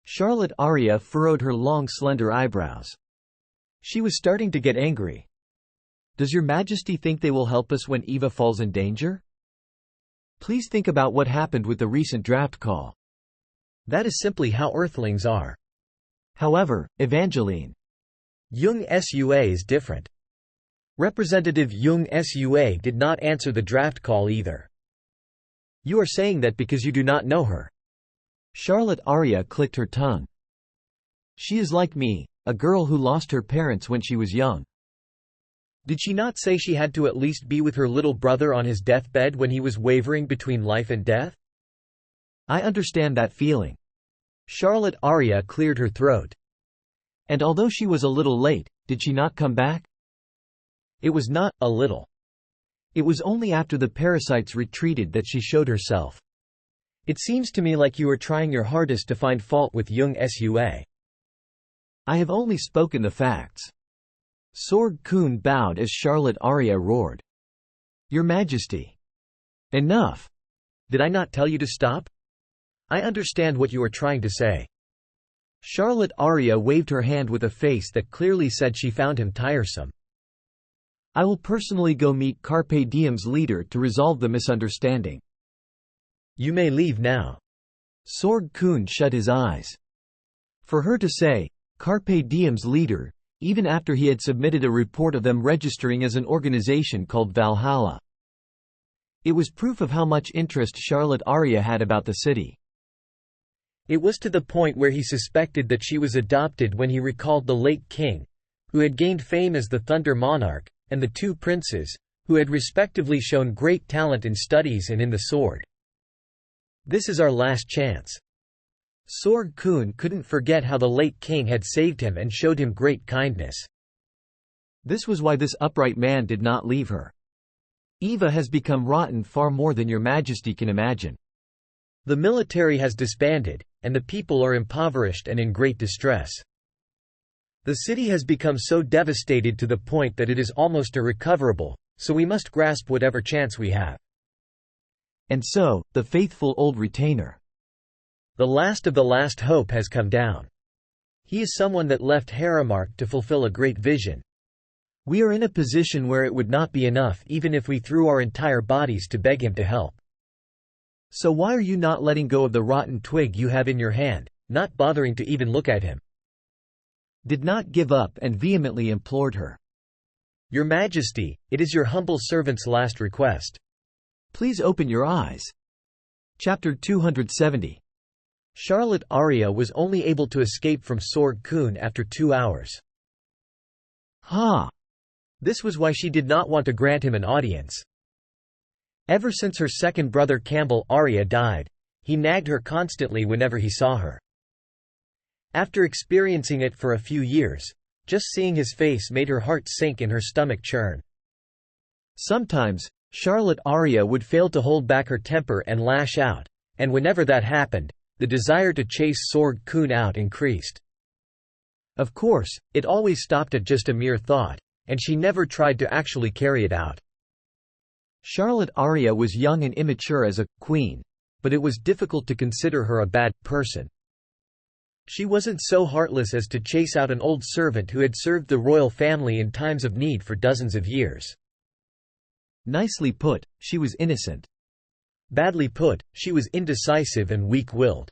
Charlotte Arya furrowed her long slender eyebrows. She was starting to get angry. Does your Majesty think they will help us when Eva falls in danger? Please think about what happened with the recent draft call. That is simply how Earthlings are. However, Evangeline. Jung Sua is different. Representative Jung Sua did not answer the draft call either. You are saying that because you do not know her. Charlotte Arya clicked her tongue. She is like me, a girl who lost her parents when she was young. Did she not say she had to at least be with her little brother on his deathbed when he was wavering between life and death? I understand that feeling. Charlotte Arya cleared her throat. And although she was a little late, did she not come back? It was not a little. It was only after the parasites retreated that she showed herself. It seems to me like you are trying your hardest to find fault with Jung Sua. I have only spoken the facts. Sorg Kun bowed as Charlotte Arya roared. Your Majesty. Enough. Did I not tell you to stop? I understand what you are trying to say. Charlotte Arya waved her hand with a face that clearly said she found him tiresome. I will personally go meet Carpe Diem's leader to resolve the misunderstanding. You may leave now. Sorg Kun shut his eyes. For her to say, Carpe Diem's leader, even after he had submitted a report of them registering as an organization called Valhalla. It was proof of how much interest Charlotte Arya had about the city. It was to the point where he suspected that she was adopted when he recalled the late king, who had gained fame as the Thunder Monarch, and the two princes, who had respectively shown great talent in studies and in the sword. This is our last chance. Sorg Kun couldn't forget how the late king had saved him and showed him great kindness. This was why this upright man did not leave her. Eva has become rotten far more than your Majesty can imagine. The military has disbanded, and the people are impoverished and in great distress. The city has become so devastated to the point that it is almost irrecoverable, so we must grasp whatever chance we have. And so, the faithful old retainer. The last of the last hope has come down. He is someone that left Harem to fulfill a great vision. We are in a position where it would not be enough even if we threw our entire bodies to beg him to help. So why are you not letting go of the rotten twig you have in your hand, not bothering to even look at him? Did not give up and vehemently implored her. Your Majesty, it is your humble servant's last request. Please open your eyes. Chapter 270. Charlotte Arya was only able to escape from Sorg Kun after 2 hours. This was why she did not want to grant him an audience. Ever since her second brother Campbell Arya died, he nagged her constantly whenever he saw her. After experiencing it for a few years, just seeing his face made her heart sink and her stomach churn. Sometimes, Charlotte Arya would fail to hold back her temper and lash out, and whenever that happened, the desire to chase Sorg Kun out increased. Of course, it always stopped at just a mere thought, and she never tried to actually carry it out. Charlotte Arya was young and immature as a queen, but it was difficult to consider her a bad person. She wasn't so heartless as to chase out an old servant who had served the royal family in times of need for dozens of years. Nicely put, she was innocent. Badly put, she was indecisive and weak-willed.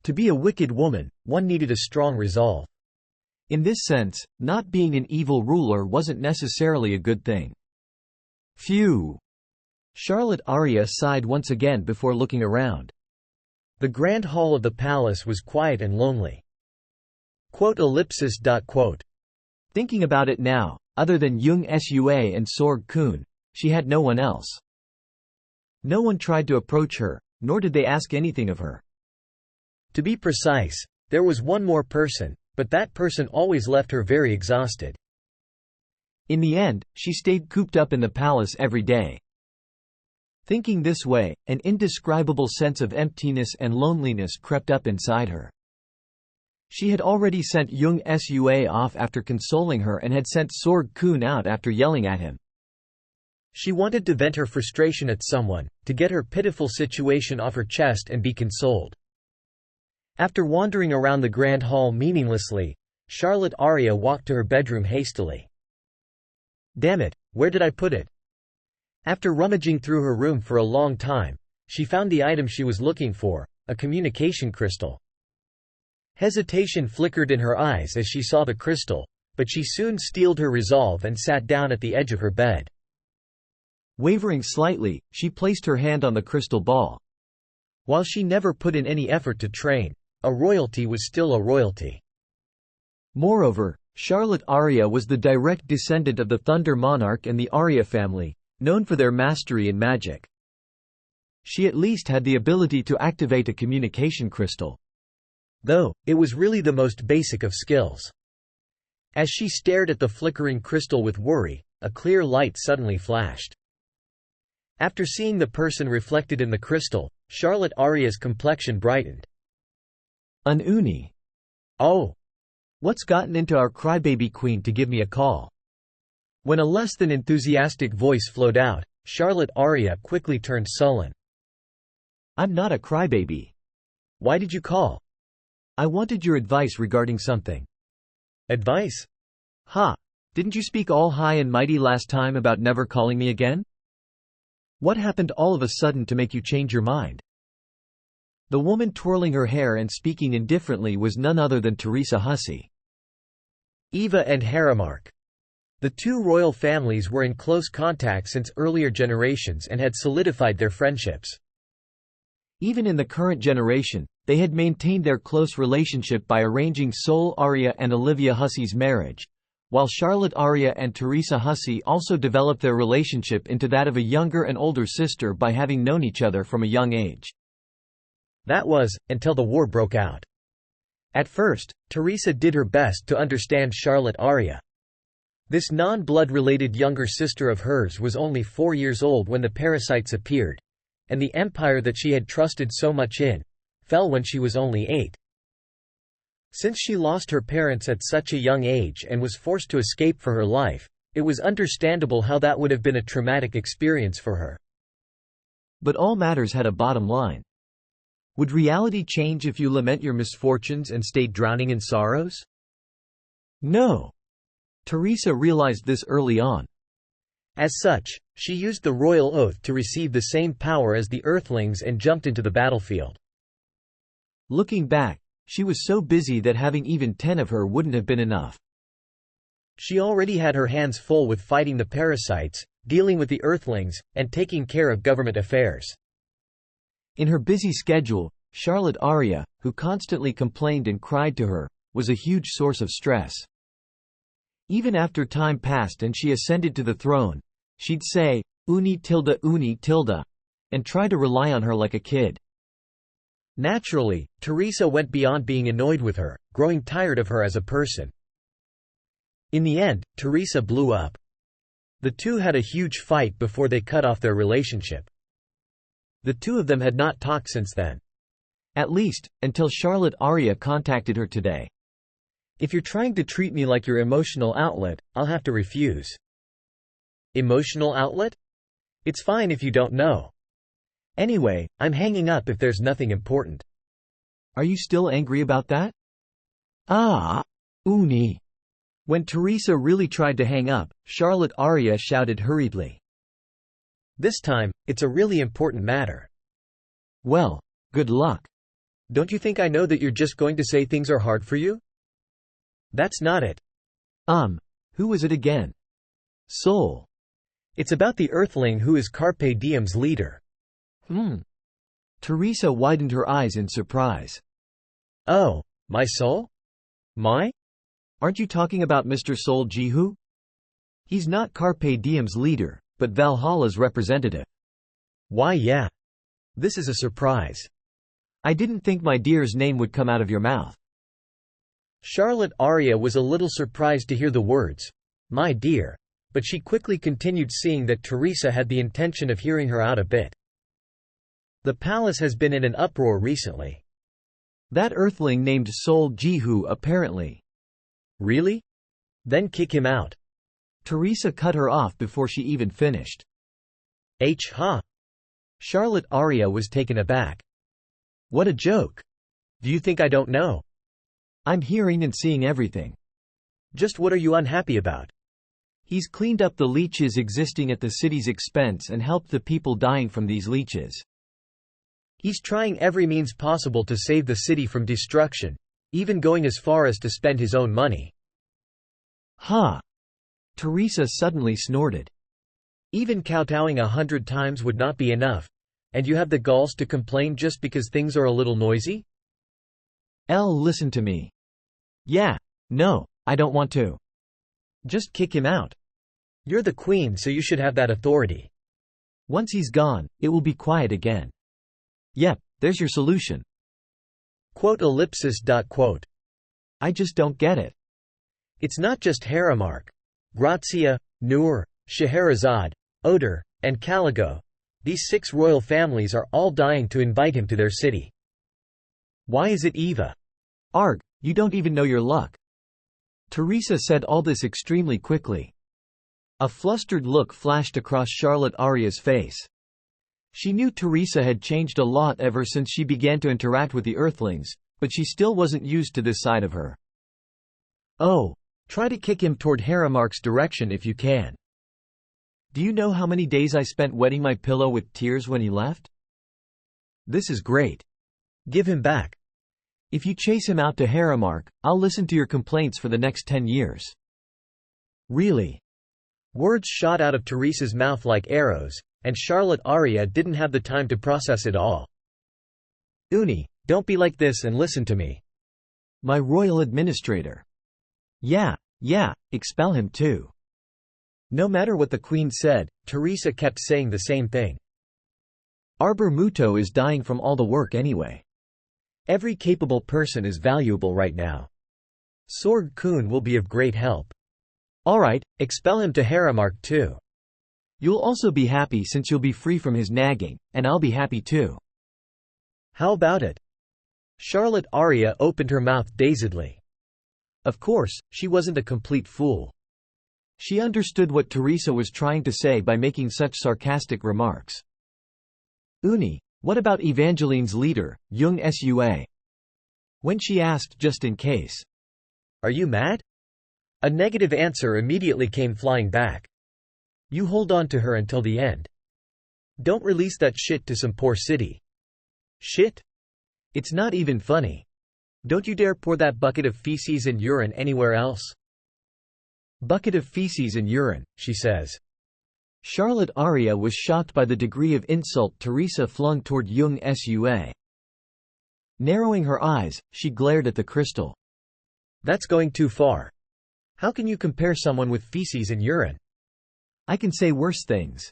To be a wicked woman, one needed a strong resolve. In this sense, not being an evil ruler wasn't necessarily a good thing. Phew! Charlotte Arya sighed once again before looking around. The grand hall of the palace was quiet and lonely. Thinking about it now, other than Jung Sua and Sorg Kun, she had no one else. No one tried to approach her, nor did they ask anything of her. To be precise, there was one more person, but that person always left her very exhausted. In the end, she stayed cooped up in the palace every day. Thinking this way, an indescribable sense of emptiness and loneliness crept up inside her. She had already sent Jung Sua off after consoling her and had sent Sorg Kun out after yelling at him. She wanted to vent her frustration at someone, to get her pitiful situation off her chest and be consoled. After wandering around the grand hall meaninglessly, Charlotte Aria walked to her bedroom hastily. Damn it, where did I put it? After rummaging through her room for a long time, she found the item she was looking for, a communication crystal. Hesitation flickered in her eyes as she saw the crystal, but she soon steeled her resolve and sat down at the edge of her bed. Wavering slightly, she placed her hand on the crystal ball. While she never put in any effort to train, a royalty was still a royalty. Moreover, Charlotte Aria was the direct descendant of the Thunder Monarch and the Aria family, known for their mastery in magic. She at least had the ability to activate a communication crystal. Though, it was really the most basic of skills. As she stared at the flickering crystal with worry, a clear light suddenly flashed. After seeing the person reflected in the crystal, Charlotte Aria's complexion brightened. An uni. Oh. What's gotten into our crybaby queen to give me a call? When a less than enthusiastic voice flowed out, Charlotte Aria quickly turned sullen. I'm not a crybaby. Why did you call? I wanted your advice regarding something. Advice? Ha! Didn't you speak all high and mighty last time about never calling me again? What happened all of a sudden to make you change your mind? The woman twirling her hair and speaking indifferently was none other than Teresa Hussey. Eva and Haramark. The two royal families were in close contact since earlier generations and had solidified their friendships. Even in the current generation, they had maintained their close relationship by arranging Sol Aria and Olivia Hussey's marriage, while Charlotte Aria and Teresa Hussey also developed their relationship into that of a younger and older sister by having known each other from a young age. That was, until the war broke out. At first, Teresa did her best to understand Charlotte Aria. This non-blood-related younger sister of hers was only 4 years old when the parasites appeared, and the empire that she had trusted so much in fell when she was only 8. Since she lost her parents at such a young age and was forced to escape for her life, it was understandable how that would have been a traumatic experience for her. But all matters had a bottom line. Would reality change if you lament your misfortunes and stayed drowning in sorrows? No. Teresa realized this early on. As such, she used the royal oath to receive the same power as the Earthlings and jumped into the battlefield. Looking back, she was so busy that having even 10 of her wouldn't have been enough. She already had her hands full with fighting the parasites, dealing with the Earthlings, and taking care of government affairs. In her busy schedule, Charlotte Aria, who constantly complained and cried to her, was a huge source of stress. Even after time passed and she ascended to the throne, she'd say, uni tilde, and try to rely on her like a kid. Naturally, Teresa went beyond being annoyed with her, growing tired of her as a person. In the end, Teresa blew up. The two had a huge fight before they cut off their relationship. The two of them had not talked since then. At least, until Charlotte Aria contacted her today. If you're trying to treat me like your emotional outlet, I'll have to refuse. Emotional outlet? It's fine if you don't know. Anyway, I'm hanging up if there's nothing important. Are you still angry about that? Uni. When Teresa really tried to hang up, Charlotte Aria shouted hurriedly. This time, it's a really important matter. Well, good luck. Don't you think I know that you're just going to say things are hard for you? That's not it. Who was it again? Sol. It's about the Earthling who is Carpe Diem's leader. Teresa widened her eyes in surprise. Oh, my soul? My? Aren't you talking about Mr. Sol Jihu? He's not Carpe Diem's leader, but Valhalla's representative. Why yeah. This is a surprise. I didn't think my dear's name would come out of your mouth. Charlotte Aria was a little surprised to hear the words, my dear, but she quickly continued, seeing that Teresa had the intention of hearing her out a bit. The palace has been in an uproar recently. That Earthling named Sol Jihu apparently. Really? Then kick him out. Teresa cut her off before she even finished. Ha! Charlotte Aria was taken aback. What a joke. Do you think I don't know? I'm hearing and seeing everything. Just what are you unhappy about? He's cleaned up the leeches existing at the city's expense and helped the people dying from these leeches. He's trying every means possible to save the city from destruction, even going as far as to spend his own money. Huh. Teresa suddenly snorted. Even kowtowing 100 times would not be enough, and you have the galls to complain just because things are a little noisy? Listen to me. Yeah, no, I don't want to. Just kick him out. You're the queen, so you should have that authority. Once he's gone, it will be quiet again. Yep, there's your solution. Quote ellipsis dot quote. I just don't get it. It's not just Harem. Grazia, Noor, Scheherazade, Oder, and Caligo, these 6 royal families are all dying to invite him to their city. Why is it Eva? Arg, you don't even know your luck. Teresa said all this extremely quickly. A flustered look flashed across Charlotte Aria's face. She knew Teresa had changed a lot ever since she began to interact with the Earthlings, but she still wasn't used to this side of her. Oh, try to kick him toward Haramark's direction if you can. Do you know how many days I spent wetting my pillow with tears when he left? This is great. Give him back. If you chase him out to Haramark, I'll listen to your complaints for the next 10 years. Really? Words shot out of Teresa's mouth like arrows, and Charlotte Aria didn't have the time to process it all. Uni, don't be like this and listen to me. My royal administrator. Yeah, expel him too. No matter what the queen said, Teresa kept saying the same thing. Arbor Muto is dying from all the work anyway. Every capable person is valuable right now. Sorg Kun will be of great help. Alright, expel him to Haramark too. You'll also be happy since you'll be free from his nagging, and I'll be happy too. How about it? Charlotte Aria opened her mouth dazedly. Of course, she wasn't a complete fool. She understood what Teresa was trying to say by making such sarcastic remarks. Uni, what about Evangeline's leader, Jung Sua? When she asked just in case. Are you mad? A negative answer immediately came flying back. You hold on to her until the end. Don't release that shit to some poor city. Shit? It's not even funny. Don't you dare pour that bucket of feces and urine anywhere else. Bucket of feces and urine, she says. Charlotte Aria was shocked by the degree of insult Teresa flung toward Jung Sua. Narrowing her eyes, she glared at the crystal. That's going too far. How can you compare someone with feces and urine? I can say worse things.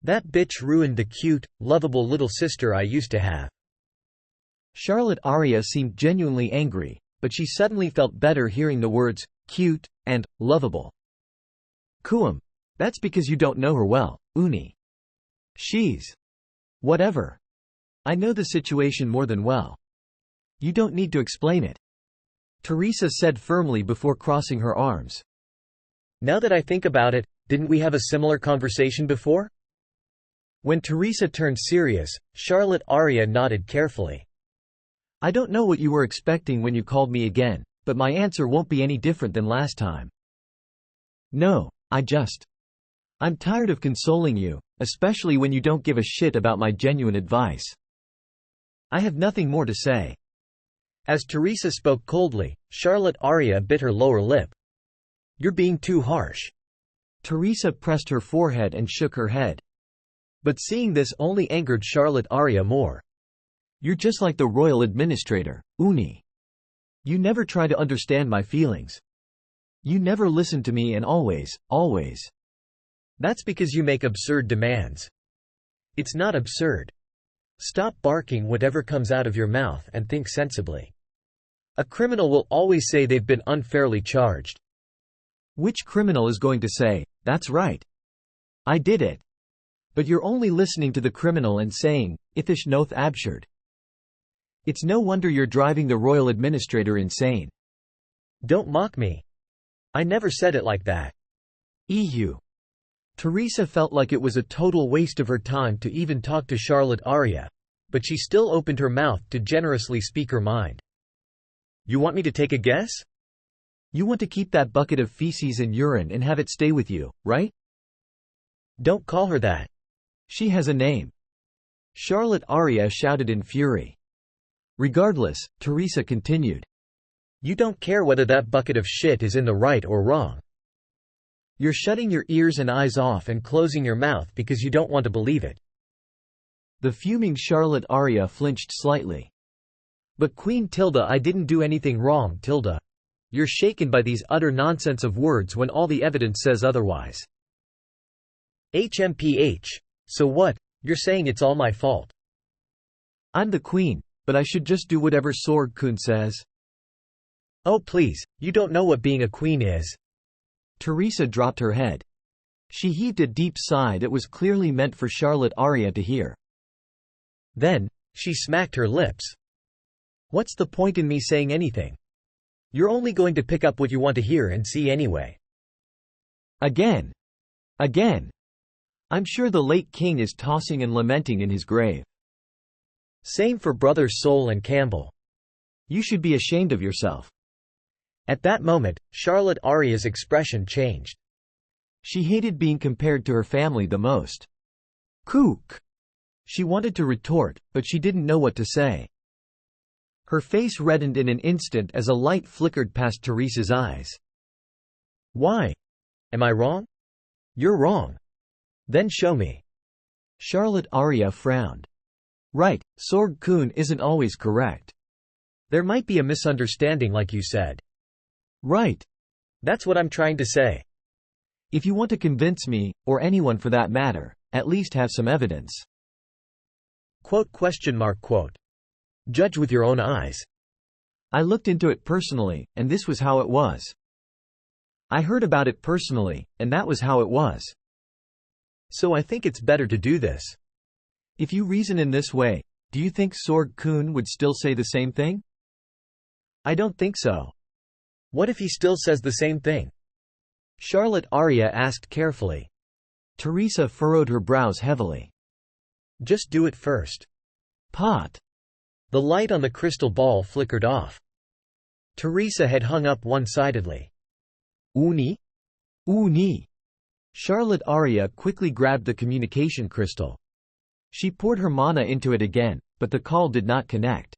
That bitch ruined the cute, lovable little sister I used to have. Charlotte Aria seemed genuinely angry, but she suddenly felt better hearing the words, cute, and lovable. Kuum. That's because you don't know her well, Uni. She's. Whatever. I know the situation more than well. You don't need to explain it. Teresa said firmly before crossing her arms. Now that I think about it, didn't we have a similar conversation before? When Teresa turned serious, Charlotte Aria nodded carefully. I don't know what you were expecting when you called me again, but my answer won't be any different than last time. No, I'm tired of consoling you, especially when you don't give a shit about my genuine advice. I have nothing more to say. As Teresa spoke coldly, Charlotte Aria bit her lower lip. You're being too harsh. Teresa pressed her forehead and shook her head. But seeing this only angered Charlotte Aria more. You're just like the royal administrator, Uni. You never try to understand my feelings. You never listen to me and always. That's because you make absurd demands. It's not absurd. Stop barking whatever comes out of your mouth and think sensibly. A criminal will always say they've been unfairly charged. Which criminal is going to say, that's right. I did it. But you're only listening to the criminal and saying, Ithish noth absurd. It's no wonder you're driving the royal administrator insane. Don't mock me. I never said it like that. Ehu. Teresa felt like it was a total waste of her time to even talk to Charlotte Aria, but she still opened her mouth to generously speak her mind. You want me to take a guess? You want to keep that bucket of feces and urine and have it stay with you, right? Don't call her that. She has a name. Charlotte Aria shouted in fury. Regardless, Teresa continued. You don't care whether that bucket of shit is in the right or wrong. You're shutting your ears and eyes off and closing your mouth because you don't want to believe it. The fuming Charlotte Aria flinched slightly. But Queen Tilda, I didn't do anything wrong, Tilda. You're shaken by these utter nonsense of words when all the evidence says otherwise. HMPH. So what? You're saying it's all my fault. I'm the queen, but I should just do whatever Sorg-kun says. Oh please, you don't know what being a queen is. Teresa dropped her head. She heaved a deep sigh that was clearly meant for Charlotte Aria to hear. Then, she smacked her lips. What's the point in me saying anything? You're only going to pick up what you want to hear and see anyway. Again. I'm sure the late king is tossing and lamenting in his grave. Same for brothers Soule and Campbell. You should be ashamed of yourself. At that moment, Charlotte Aria's expression changed. She hated being compared to her family the most. Kook! She wanted to retort, but she didn't know what to say. Her face reddened in an instant as a light flickered past Teresa's eyes. Why? Am I wrong? You're wrong. Then show me. Charlotte Aria frowned. Right, Sorg-kun isn't always correct. There might be a misunderstanding like you said. Right. That's what I'm trying to say. If you want to convince me, or anyone for that matter, at least have some evidence. Quote. Judge with your own eyes. I looked into it personally, and this was how it was. I heard about it personally, and that was how it was. So I think it's better to do this. If you reason in this way, do you think Sorg-kun would still say the same thing? I don't think so. What if he still says the same thing? Charlotte Aria asked carefully. Teresa furrowed her brows heavily. Just do it first. Pot. The light on the crystal ball flickered off. Teresa had hung up one-sidedly. Uni? Uni. Charlotte Aria quickly grabbed the communication crystal. She poured her mana into it again, but the call did not connect.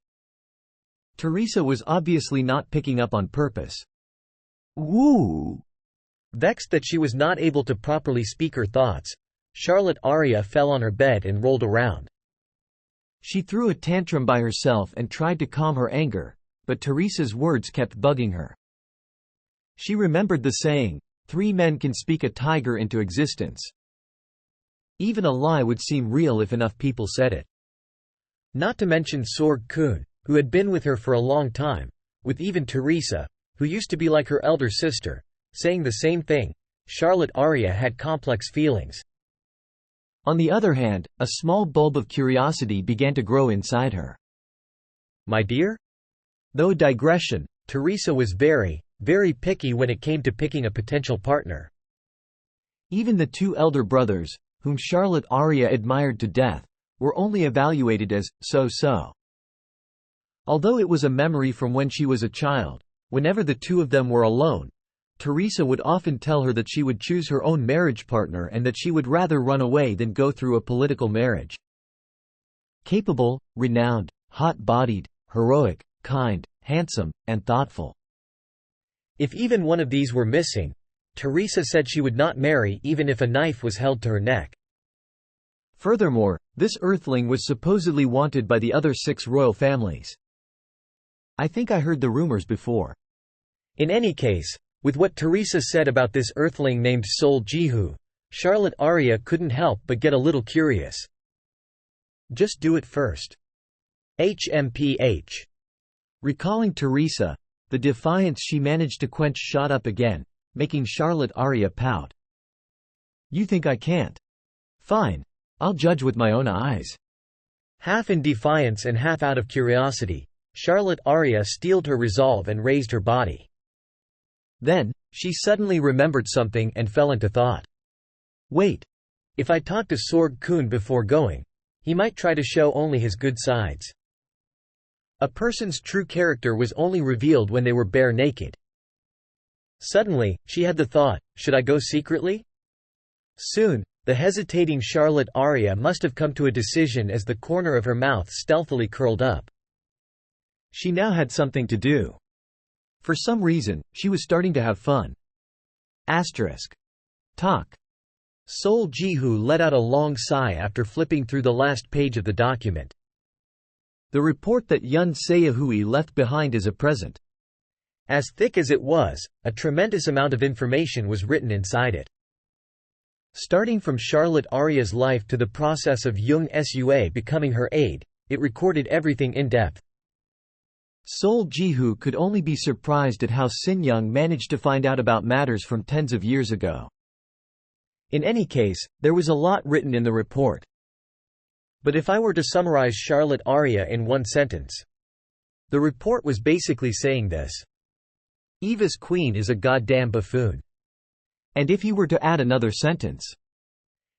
Teresa was obviously not picking up on purpose. Woo! Vexed that she was not able to properly speak her thoughts, Charlotte Aria fell on her bed and rolled around. She threw a tantrum by herself and tried to calm her anger, but Teresa's words kept bugging her. She remembered the saying, 3 men can speak a tiger into existence. Even a lie would seem real if enough people said it. Not to mention Sorg-kun, who had been with her for a long time, with even Teresa, who used to be like her elder sister, saying the same thing. Charlotte Aria had complex feelings. On the other hand, a small bulb of curiosity began to grow inside her. My dear? Though a digression, Teresa was very, very picky when it came to picking a potential partner. Even the 2 elder brothers, whom Charlotte Aria admired to death, were only evaluated as so-so. Although it was a memory from when she was a child, whenever the 2 of them were alone, Teresa would often tell her that she would choose her own marriage partner and that she would rather run away than go through a political marriage. Capable, renowned, hot-bodied, heroic, kind, handsome, and thoughtful. If even one of these were missing, Teresa said she would not marry even if a knife was held to her neck. Furthermore, this earthling was supposedly wanted by the other 6 royal families. I think I heard the rumors before. In any case, with what Teresa said about this earthling named Sol Jihu, Charlotte Aria couldn't help but get a little curious. Just do it first. HMPH. Recalling Teresa, the defiance she managed to quench shot up again, making Charlotte Aria pout. You think I can't? Fine. I'll judge with my own eyes. Half in defiance and half out of curiosity, Charlotte Aria steeled her resolve and raised her body. Then, she suddenly remembered something and fell into thought. Wait. If I talk to Sorg-kun before going, he might try to show only his good sides. A person's true character was only revealed when they were bare naked. Suddenly, she had the thought, should I go secretly? Soon, the hesitating Charlotte Aria must have come to a decision as the corner of her mouth stealthily curled up. She now had something to do. For some reason, she was starting to have fun. Talk. Sol Jihu let out a long sigh after flipping through the last page of the document. The report that Yun Seyahui left behind is a present. As thick as it was, a tremendous amount of information was written inside it. Starting from Charlotte Aria's life to the process of Jung Sua becoming her aide, it recorded everything in depth. Sol Jihu could only be surprised at how Sin Young managed to find out about matters from tens of years ago. In any case, there was a lot written in the report. But if I were to summarize Charlotte Aria in one sentence, the report was basically saying this: Eva's queen is a goddamn buffoon. And if you were to add another sentence,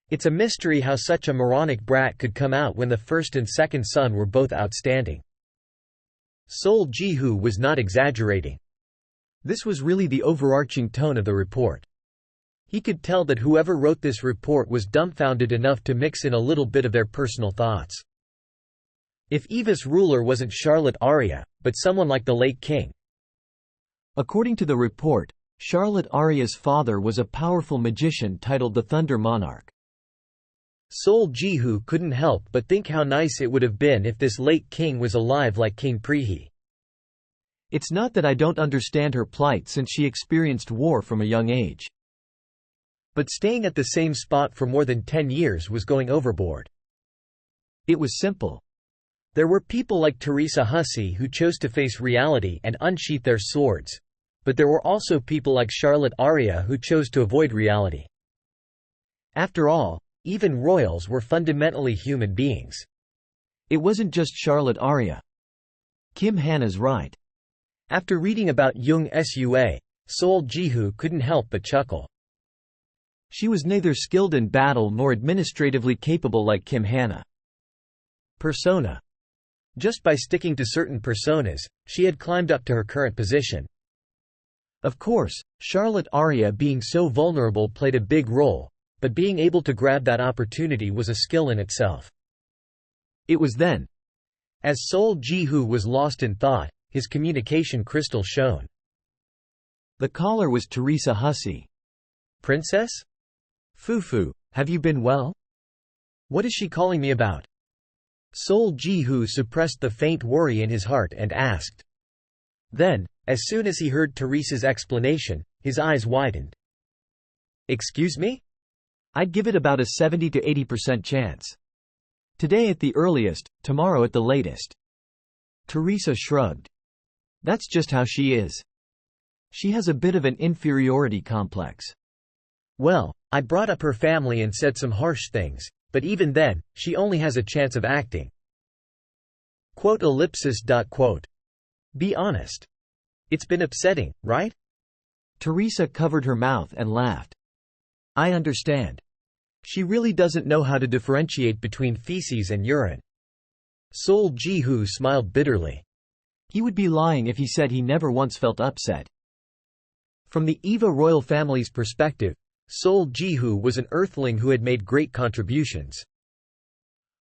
it's a mystery how such a moronic brat could come out when the first and second son were both outstanding. Sol Jihu was not exaggerating. This was really the overarching tone of the report. He could tell that whoever wrote this report was dumbfounded enough to mix in a little bit of their personal thoughts. If Eva's ruler wasn't Charlotte Aria, but someone like the late king. According to the report, Charlotte Aria's father was a powerful magician titled the Thunder Monarch. Sol Jihu couldn't help but think how nice it would have been if this late king was alive like King Prihi. It's not that I don't understand her plight since she experienced war from a young age. But staying at the same spot for more than 10 years was going overboard. It was simple. There were people like Teresa Hussey who chose to face reality and unsheath their swords, but there were also people like Charlotte Aria who chose to avoid reality. After all, even royals were fundamentally human beings. It wasn't just Charlotte Aria. Kim Hana's right. After reading about Jung Sua, Sol Jihu couldn't help but chuckle. She was neither skilled in battle nor administratively capable like Kim Hana. Persona. Just by sticking to certain personas, she had climbed up to her current position. Of course, Charlotte Aria being so vulnerable played a big role, but being able to grab that opportunity was a skill in itself. It was then. As Sol Jihu was lost in thought, his communication crystal shone. The caller was Teresa Hussey. Princess? Fufu, have you been well? What is she calling me about? Sol Jihu suppressed the faint worry in his heart and asked. Then, as soon as he heard Teresa's explanation, his eyes widened. Excuse me? I'd give it about a 70 to 80% chance. Today at the earliest, tomorrow at the latest. Teresa shrugged. That's just how she is. She has a bit of an inferiority complex. Well, I brought up her family and said some harsh things, but even then, she only has a chance of acting. Be honest. It's been upsetting, right? Teresa covered her mouth and laughed. I understand. She really doesn't know how to differentiate between feces and urine. Sol Jihu smiled bitterly. He would be lying if he said he never once felt upset. From the Eva royal family's perspective, Sol Jihu was an earthling who had made great contributions.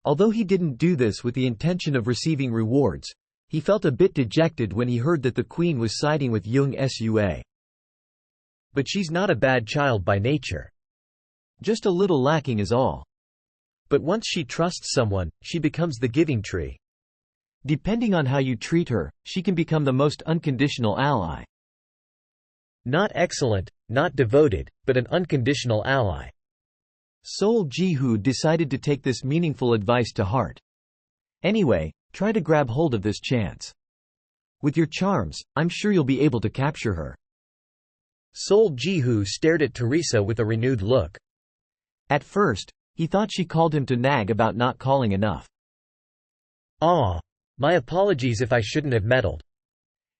Although he didn't do this with the intention of receiving rewards, he felt a bit dejected when he heard that the queen was siding with Jung Sua. But she's not a bad child by nature. Just a little lacking is all. But once she trusts someone, she becomes the giving tree. Depending on how you treat her, she can become the most unconditional ally. Not excellent, not devoted, but an unconditional ally. Sol Jihu decided to take this meaningful advice to heart. Anyway, try to grab hold of this chance. With your charms, I'm sure you'll be able to capture her. Sol Jihu stared at Teresa with a renewed look. At first, he thought she called him to nag about not calling enough. My apologies if I shouldn't have meddled.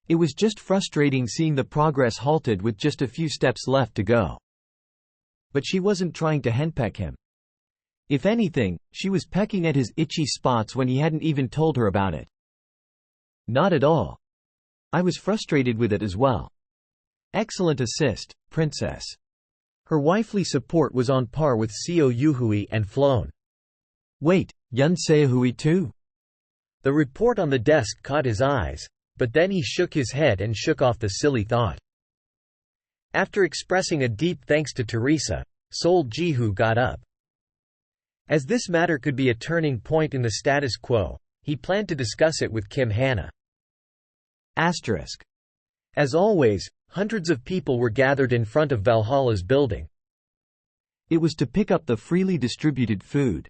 It was just frustrating seeing the progress halted with just a few steps left to go. But she wasn't trying to henpeck him. If anything, she was pecking at his itchy spots when he hadn't even told her about it. Not at all. I was frustrated with it as well. Excellent assist, princess. Her wifely support was on par with Seo Yuhui and Flown. Wait, Yun Seohui too? The report on the desk caught his eyes, but then he shook his head and shook off the silly thought. After expressing a deep thanks to Teresa, Sol Jihu got up. As this matter could be a turning point in the status quo, he planned to discuss it with Kim Hana. Asterisk. As always, hundreds of people were gathered in front of Valhalla's building. It was to pick up the freely distributed food.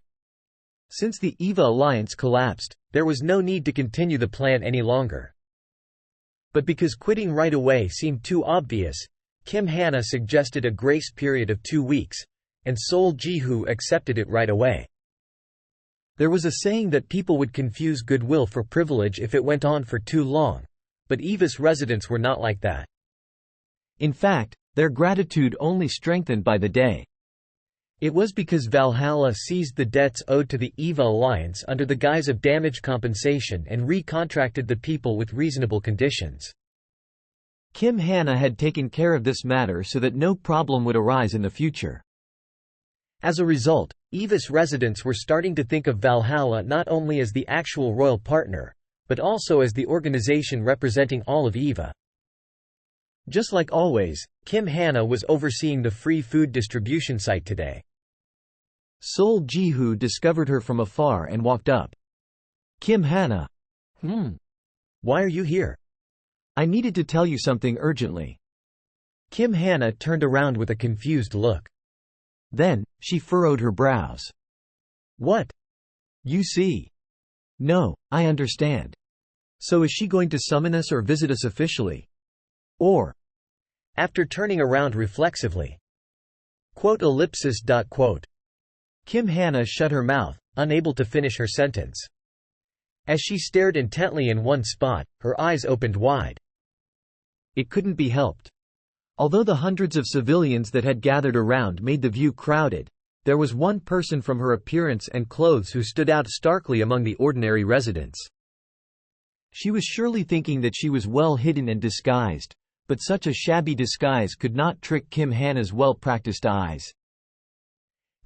Since the EVA alliance collapsed, there was no need to continue the plan any longer. But because quitting right away seemed too obvious, Kim Hana suggested a grace period of 2 weeks, and Sol Jihu accepted it right away. There was a saying that people would confuse goodwill for privilege if it went on for too long, but EVA's residents were not like that. In fact, their gratitude only strengthened by the day. It was because Valhalla seized the debts owed to the EVA alliance under the guise of damage compensation and recontracted the people with reasonable conditions. Kim Hana had taken care of this matter so that no problem would arise in the future. As a result, EVA's residents were starting to think of Valhalla not only as the actual royal partner, but also as the organization representing all of EVA. Just like always, Kim Hana was overseeing the free food distribution site today. Sol Jihu discovered her from afar and walked up. Kim Hana. Why are you here? I needed to tell you something urgently. Kim Hana turned around with a confused look. Then, she furrowed her brows. What? You see. No, I understand. So is she going to summon us or visit us officially? Or? After turning around reflexively. Kim Hana shut her mouth, unable to finish her sentence. As she stared intently in one spot, her eyes opened wide. It couldn't be helped. Although the hundreds of civilians that had gathered around made the view crowded, there was one person from her appearance and clothes who stood out starkly among the ordinary residents. She was surely thinking that she was well hidden and disguised, but such a shabby disguise could not trick Kim Hana's well-practiced eyes.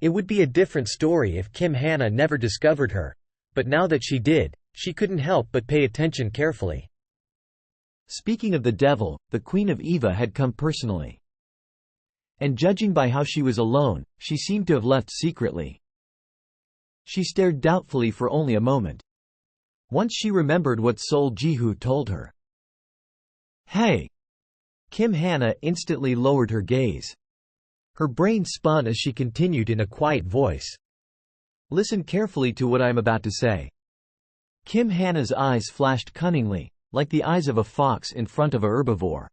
It would be a different story if Kim Hana never discovered her, but now that she did, she couldn't help but pay attention carefully. Speaking of the devil, the Queen of Eva had come personally. And judging by how she was alone, she seemed to have left secretly. She stared doubtfully for only a moment. Once she remembered what Sol Jihu told her. Hey! Kim Hana instantly lowered her gaze. Her brain spun as she continued in a quiet voice. Listen carefully to what I am about to say. Kim Hana's eyes flashed cunningly, like the eyes of a fox in front of a herbivore.